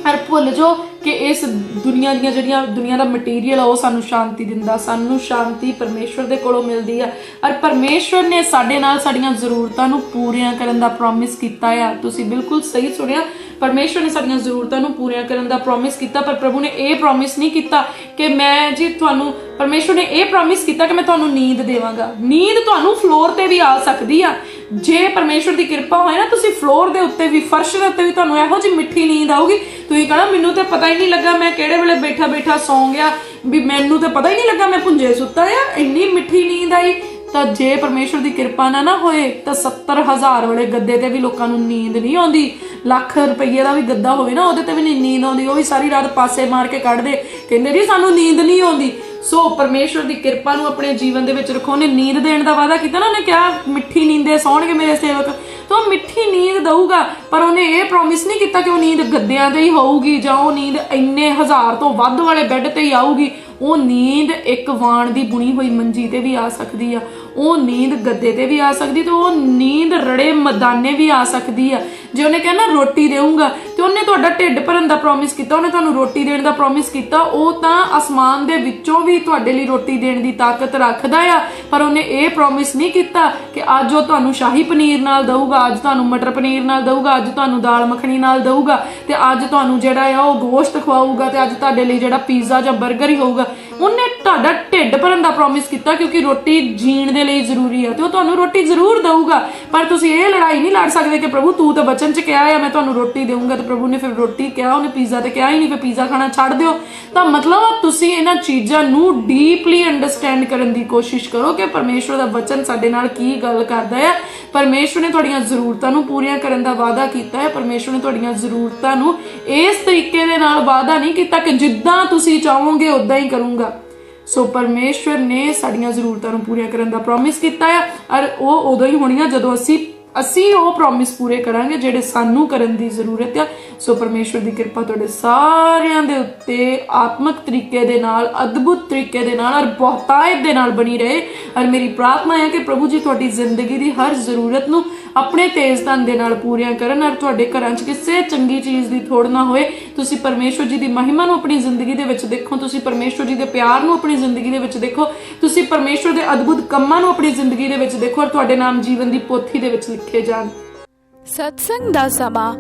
ਔਰ ਭੁੱਲ ਜਾਓ ਕਿ ਇਸ ਦੁਨੀਆ ਦੀਆਂ ਜਿਹੜੀਆਂ ਦੁਨੀਆ ਦਾ ਮਟੀਰੀਅਲ ਆ ਉਹ ਸਾਨੂੰ ਸ਼ਾਂਤੀ ਦਿੰਦਾ, ਸਾਨੂੰ ਸ਼ਾਂਤੀ ਪਰਮੇਸ਼ਵਰ ਦੇ ਕੋਲੋਂ ਮਿਲਦੀ ਆ। ਔਰ ਪਰਮੇਸ਼ਵਰ ਨੇ ਸਾਡੇ ਨਾਲ ਸਾਡੀਆਂ ਜ਼ਰੂਰਤਾਂ ਨੂੰ ਪੂਰੀਆਂ ਕਰਨ ਦਾ ਪ੍ਰੋਮਿਸ ਕੀਤਾ ਆ। ਤੁਸੀਂ ਬਿਲਕੁਲ ਸਹੀ ਸੁਣਿਆ, ਪਰਮੇਸ਼ਵਰ ਨੇ ਸਾਡੀਆਂ ਜ਼ਰੂਰਤਾਂ ਨੂੰ ਪੂਰੀਆਂ ਕਰਨ ਦਾ ਪ੍ਰੋਮਿਸ ਕੀਤਾ। ਪਰ ਪ੍ਰਭੂ ਨੇ ਇਹ ਪ੍ਰੋਮਿਸ ਨਹੀਂ ਕੀਤਾ ਕਿ ਮੈਂ ਜੀ ਤੁਹਾਨੂੰ, ਪਰਮੇਸ਼ਵਰ ਨੇ ਇਹ ਪ੍ਰੋਮਿਸ ਕੀਤਾ ਕਿ ਮੈਂ ਤੁਹਾਨੂੰ ਨੀਂਦ ਦੇਵਾਂਗਾ। ਨੀਂਦ ਤੁਹਾਨੂੰ ਫਲੋਰ ਤੇ ਵੀ ਆ ਸਕਦੀ ਆ, ਜੇ ਪਰਮੇਸ਼ਵਰ ਦੀ ਕਿਰਪਾ ਹੋਏ ਨਾ, ਤੁਸੀਂ ਫਲੋਰ ਦੇ ਉੱਤੇ ਵੀ, ਫਰਸ਼ ਦੇ ਉੱਤੇ ਵੀ ਤੁਹਾਨੂੰ ਇਹੋ ਜਿਹੀ ਮਿੱਠੀ ਨੀਂਦ ਆਊਗੀ, ਤੁਸੀਂ ਕਹਣਾ ਮੈਨੂੰ ਤੇ ਪਤਾ ਹੀ ਨਹੀਂ ਲੱਗਾ ਮੈਂ ਕਿਹੜੇ ਵੇਲੇ ਬੈਠਾ ਬੈਠਾ ਸੌਂ ਗਿਆ, ਵੀ ਮੈਨੂੰ ਤੇ ਪਤਾ ਹੀ ਨਹੀਂ ਲੱਗਾ ਮੈਂ ਭੁੰਜੇ ਸੁੱਤਾ ਆ, ਇੰਨੀ ਮਿੱਠੀ ਨੀਂਦ ਆਈ। ਤਾਂ ਜੇ ਪਰਮੇਸ਼ਵਰ ਦੀ ਕਿਰਪਾ ਨਾ ਹੋਏ ਤਾਂ 70,000 ਵਾਲੇ ਗੱਦੇ ਤੇ ਵੀ ਲੋਕਾਂ ਨੂੰ ਨੀਂਦ ਨਹੀਂ ਆਉਂਦੀ। ਲੱਖ ਰੁਪਈਏ ਦਾ ਵੀ ਗੱਦਾ ਹੋਵੇ ਨਾ, ਉਹਦੇ ਤੇ ਵੀ ਨਹੀਂ ਨੀਂਦ ਆਉਂਦੀ, ਉਹ ਵੀ ਸਾਰੀ ਰਾਤ ਪਾਸੇ ਮਾਰ ਕੇ ਕੱਢਦੇ, ਕਹਿੰਦੇ ਜੀ ਸਾਨੂੰ ਨੀਂਦ ਨਹੀਂ ਆਉਂਦੀ। ਸੋ ਪਰਮੇਸ਼ਵਰ ਦੀ ਕਿਰਪਾ ਨੂੰ ਆਪਣੇ ਜੀਵਨ ਦੇ ਵਿੱਚ ਰੱਖੋ। ਉਹਨੇ ਨੀਂਦ ਦੇਣ ਦਾ ਵਾਅਦਾ ਕੀਤਾ ਨਾ, ਉਹਨੇ ਕਿਹਾ ਮਿੱਠੀ ਨੀਂਦੇ ਸੌਣਗੇ ਮੇਰੇ ਸੇਵਕ, ਤਾਂ ਉਹ ਮਿੱਠੀ ਨੀਂਦ ਦਊਗਾ। ਪਰ ਉਹਨੇ ਇਹ ਪ੍ਰੋਮਿਸ ਨਹੀਂ ਕੀਤਾ ਕਿ ਉਹ ਨੀਂਦ ਗੱਦਿਆਂ ਤੇ ਹੀ ਹੋਊਗੀ ਜਾਂ ਉਹ ਨੀਂਦ ਇੰਨੇ 1000 ਤੋਂ ਵੱਧ ਵਾਲੇ ਬੈੱਡ ਤੇ ਹੀ ਆਊਗੀ। ਉਹ ਨੀਂਦ ਇੱਕ ਵਾਣ ਦੀ ਬੁਣੀ ਹੋਈ ਮੰਜੀ ਤੇ ਵੀ ਆ ਸਕਦੀ ਆ, ਉਹ ਨੀਂਦ ਗੱਦੇ ਤੇ ਵੀ ਆ ਸਕਦੀ, ਤੇ ਉਹ ਨੀਂਦ ਰੜੇ ਮੈਦਾਨੇ ਵੀ ਆ ਸਕਦੀ ਆ। ਜੇ ਉਹਨੇ ਕਿਹਾ ਨਾ ਰੋਟੀ ਦੇਊਂਗਾ, ਤੇ ਉਹਨੇ ਤੁਹਾਡਾ ਢਿੱਡ ਭਰਨ ਦਾ ਪ੍ਰੋਮਿਸ ਕੀਤਾ, ਉਹਨੇ ਤੁਹਾਨੂੰ ਰੋਟੀ ਦੇਣ ਦਾ ਪ੍ਰੋਮਿਸ ਕੀਤਾ। ਉਹ ਤਾਂ ਅਸਮਾਨ ਦੇ ਵਿੱਚੋਂ ਵੀ ਤੁਹਾਡੇ ਲਈ ਰੋਟੀ ਦੇਣ ਦੀ ਤਾਕਤ ਰੱਖਦਾ ਆ। ਪਰ ਉਹਨੇ ਇਹ ਪ੍ਰੋਮਿਸ ਨਹੀਂ ਕੀਤਾ ਕਿ ਅੱਜ ਉਹ ਤੁਹਾਨੂੰ ਸ਼ਾਹੀ ਪਨੀਰ ਨਾਲ ਦਊਗਾ, ਅੱਜ ਤੁਹਾਨੂੰ ਮਟਰ ਪਨੀਰ ਨਾਲ ਦਊਗਾ, ਅੱਜ ਤੁਹਾਨੂੰ ਦਾਲ ਮੱਖਣੀ ਨਾਲ ਦਊਗਾ, ਤੇ ਅੱਜ ਤੁਹਾਨੂੰ ਜਿਹੜਾ ਆ ਉਹ ਗੋਸ਼ਤ ਖਵਾਊਗਾ, ਤੇ ਅੱਜ ਤੁਹਾਡੇ ਲਈ ਜਿਹੜਾ ਪੀਜ਼ਾ ਜਾਂ 버ਗਰ ਹੀ ਹੋਊਗਾ। ਉਹਨੇ ਤੁਹਾਡਾ ਢਿੱਡ ਭਰਨ ਦਾ ਪ੍ਰੋਮਿਸ ਕੀਤਾ, ਕਿਉਂਕਿ ਰੋਟੀ ਜੀਣ ਦੇ ਲਈ ਜ਼ਰੂਰੀ ਆ, ਤੇ ਉਹ ਤੁਹਾਨੂੰ ਰੋਟੀ ਜ਼ਰੂਰ ਦਊਗਾ। ਪਰ ਤੁਸੀਂ ਇਹ ਲੜਾਈ ਨਹੀਂ ਲੜ ਸਕਦੇ ਕਿ ਪ੍ਰਭੂ ਤੂੰ ਤਾਂ ਬਚਨ 'ਚ ਕਿਹਾ ਆ ਮੈਂ ਤੁਹਾਨੂੰ ਰੋਟੀ ਦੇਊਂਗਾ, ਤੇ ਪ੍ਰਭੂ ਨੇ ਫਿਰ ਰੋਟੀ ਕਿਹਾ, ਉਹਨੇ ਪੀਜ਼ਾ ਤੇ ਕਿਹਾ ਹੀ ਨਹੀਂ, ਫਿਰ ਪੀਜ਼ਾ ਖਾਣਾ ਛੱਡ ਦਿਓ। ਤਾਂ ਮਤਲਬ ਤੁਸੀਂ ਇਹਨਾਂ ਚੀਜ਼ਾਂ ਨੂੰ ਡੀਪਲੀ ਅੰਡਰਸਟੈਂਡ ਕਰਨ ਦੀ ਕੋਸ਼ਿਸ਼ ਕਰੋ ਕਿ ਪਰਮੇਸ਼ਵਰ ਦਾ ਵਚਨ ਸਾਡੇ ਨਾਲ ਕੀ ਗੱਲ ਕਰਦਾ ਆ। ਪਰਮੇਸ਼ਵਰ ਨੇ ਤੁਹਾਡੀਆਂ ਜ਼ਰੂਰਤਾਂ ਨੂੰ ਪੂਰੀਆਂ ਕਰਨ ਦਾ ਵਾਅਦਾ ਕੀਤਾ ਹੈ। ਪਰਮੇਸ਼ਵਰ ਨੇ ਤੁਹਾਡੀਆਂ ਜ਼ਰੂਰਤਾਂ ਨੂੰ ਇਸ ਤਰੀਕੇ ਦੇ ਨਾਲ ਵਾਅਦਾ ਨਹੀਂ ਕੀਤਾ ਕਿ ਜਿੱਦਾਂ ਤੁਸੀਂ ਚਾਹੋਗੇ ਉਦਾਂ ਹੀ ਕਰੂੰਗਾ। ਸੋ ਪਰਮੇਸ਼ਵਰ ਨੇ ਸਾਡੀਆਂ ਜ਼ਰੂਰਤਾਂ ਨੂੰ ਪੂਰੀਆਂ ਕਰਨ ਦਾ ਪ੍ਰੋਮਿਸ ਕੀਤਾ ਹੈ, ਔਰ ਉਹ ਉਦੋਂ ਹੀ ਹੋਣੀਆਂ ਜਦੋਂ ਅਸੀਂ ਅਸੀਂ ਉਹ ਪ੍ਰੋਮਿਸ ਪੂਰੇ ਕਰਾਂਗੇ ਜਿਹੜੇ ਸਾਨੂੰ ਕਰਨ ਦੀ ਜ਼ਰੂਰਤ ਆ। ਸੋ ਪਰਮੇਸ਼ਵਰ ਦੀ ਕਿਰਪਾ ਤੁਹਾਡੇ ਸਾਰਿਆਂ ਦੇ ਉੱਤੇ ਆਤਮਿਕ ਤਰੀਕੇ ਦੇ ਨਾਲ, ਅਦਭੁਤ ਤਰੀਕੇ ਦੇ ਨਾਲ ਔਰ ਬਹੁਤਾਇਤ ਦੇ ਨਾਲ ਬਣੀ ਰਹੇ। ਔਰ ਮੇਰੀ ਪ੍ਰਾਰਥਨਾ ਹੈ ਕਿ ਪ੍ਰਭੂ ਜੀ ਤੁਹਾਡੀ ਜ਼ਿੰਦਗੀ ਦੀ ਹਰ ਜ਼ਰੂਰਤ ਨੂੰ ਆਪਣੇ ਤੇਜ਼ ਧਨ ਦੇ ਨਾਲ ਪੂਰੀਆਂ ਕਰਨ ਔਰ ਤੁਹਾਡੇ ਘਰਾਂ 'ਚ ਕਿਸੇ ਚੰਗੀ ਚੀਜ਼ ਦੀ ਥੋੜ ਨਾ ਹੋਏ। ਤੁਸੀਂ ਪਰਮੇਸ਼ਵਰ ਜੀ ਦੀ ਮਹਿਮਾ ਨੂੰ ਆਪਣੀ ਜ਼ਿੰਦਗੀ ਦੇ ਵਿੱਚ ਦੇਖੋ, ਤੁਸੀਂ ਪਰਮੇਸ਼ਵਰ ਜੀ ਦੇ ਪਿਆਰ ਨੂੰ ਆਪਣੀ ਜ਼ਿੰਦਗੀ ਦੇ ਵਿੱਚ ਦੇਖੋ, ਤੁਸੀਂ ਪਰਮੇਸ਼ਵਰ ਦੇ ਅਦਭੁਤ ਕੰਮਾਂ ਨੂੰ ਆਪਣੀ ਜ਼ਿੰਦਗੀ ਦੇ ਵਿੱਚ ਦੇਖੋ ਔਰ ਤੁਹਾਡੇ ਨਾਮ ਜੀਵਨ ਦੀ ਪੋਥੀ ਦੇ ਵਿੱਚ ਲਿਖੇ ਜਾਣ। ਸਤਸੰਗ ਦਾ ਸਮਾਂ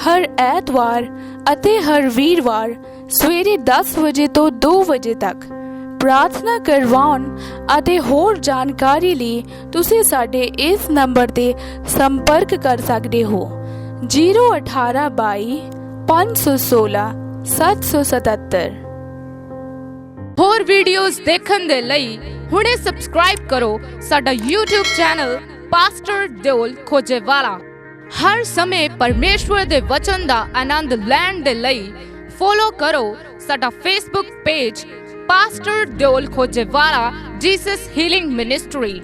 ਹਰ ਐਤਵਾਰ ਅਤੇ ਹਰ ਵੀਰਵਾਰ ਸਵੇਰੇ 10 ਵਜੇ ਤੋਂ 2 ਵਜੇ ਤੱਕ। ਪ੍ਰਾਰਥਨਾ ਕਰਵਾਉਣ ਅਤੇ ਹੋਰ ਜਾਣਕਾਰੀ ਲਈ ਤੁਸੀਂ ਸਾਡੇ ਇਸ ਨੰਬਰ ਤੇ ਸੰਪਰਕ ਕਰ ਸਕਦੇ ਹੋ 018 22 516 777। ਹੋਰ ਵੀਡੀਓਜ਼ ਦੇਖਣ ਦੇ ਲਈ ਹੁਣੇ ਸਬਸਕ੍ਰਾਈਬ ਕਰੋ ਸਾਡਾ YouTube ਚੈਨਲ ਪਾਸਟਰ ਦਿਓਲ ਖੋਜੇਵਾਲਾ। ਹਰ ਸਮੇਂ ਪਰਮੇਸ਼ਵਰ ਦੇ ਵਚਨ ਦਾ ਆਨੰਦ ਲੈਣ ਦੇ ਲਈ ਫੋਲੋ ਕਰੋ ਸਾਡਾ Facebook page pastor Deol Khojewala Jesus healing ministry.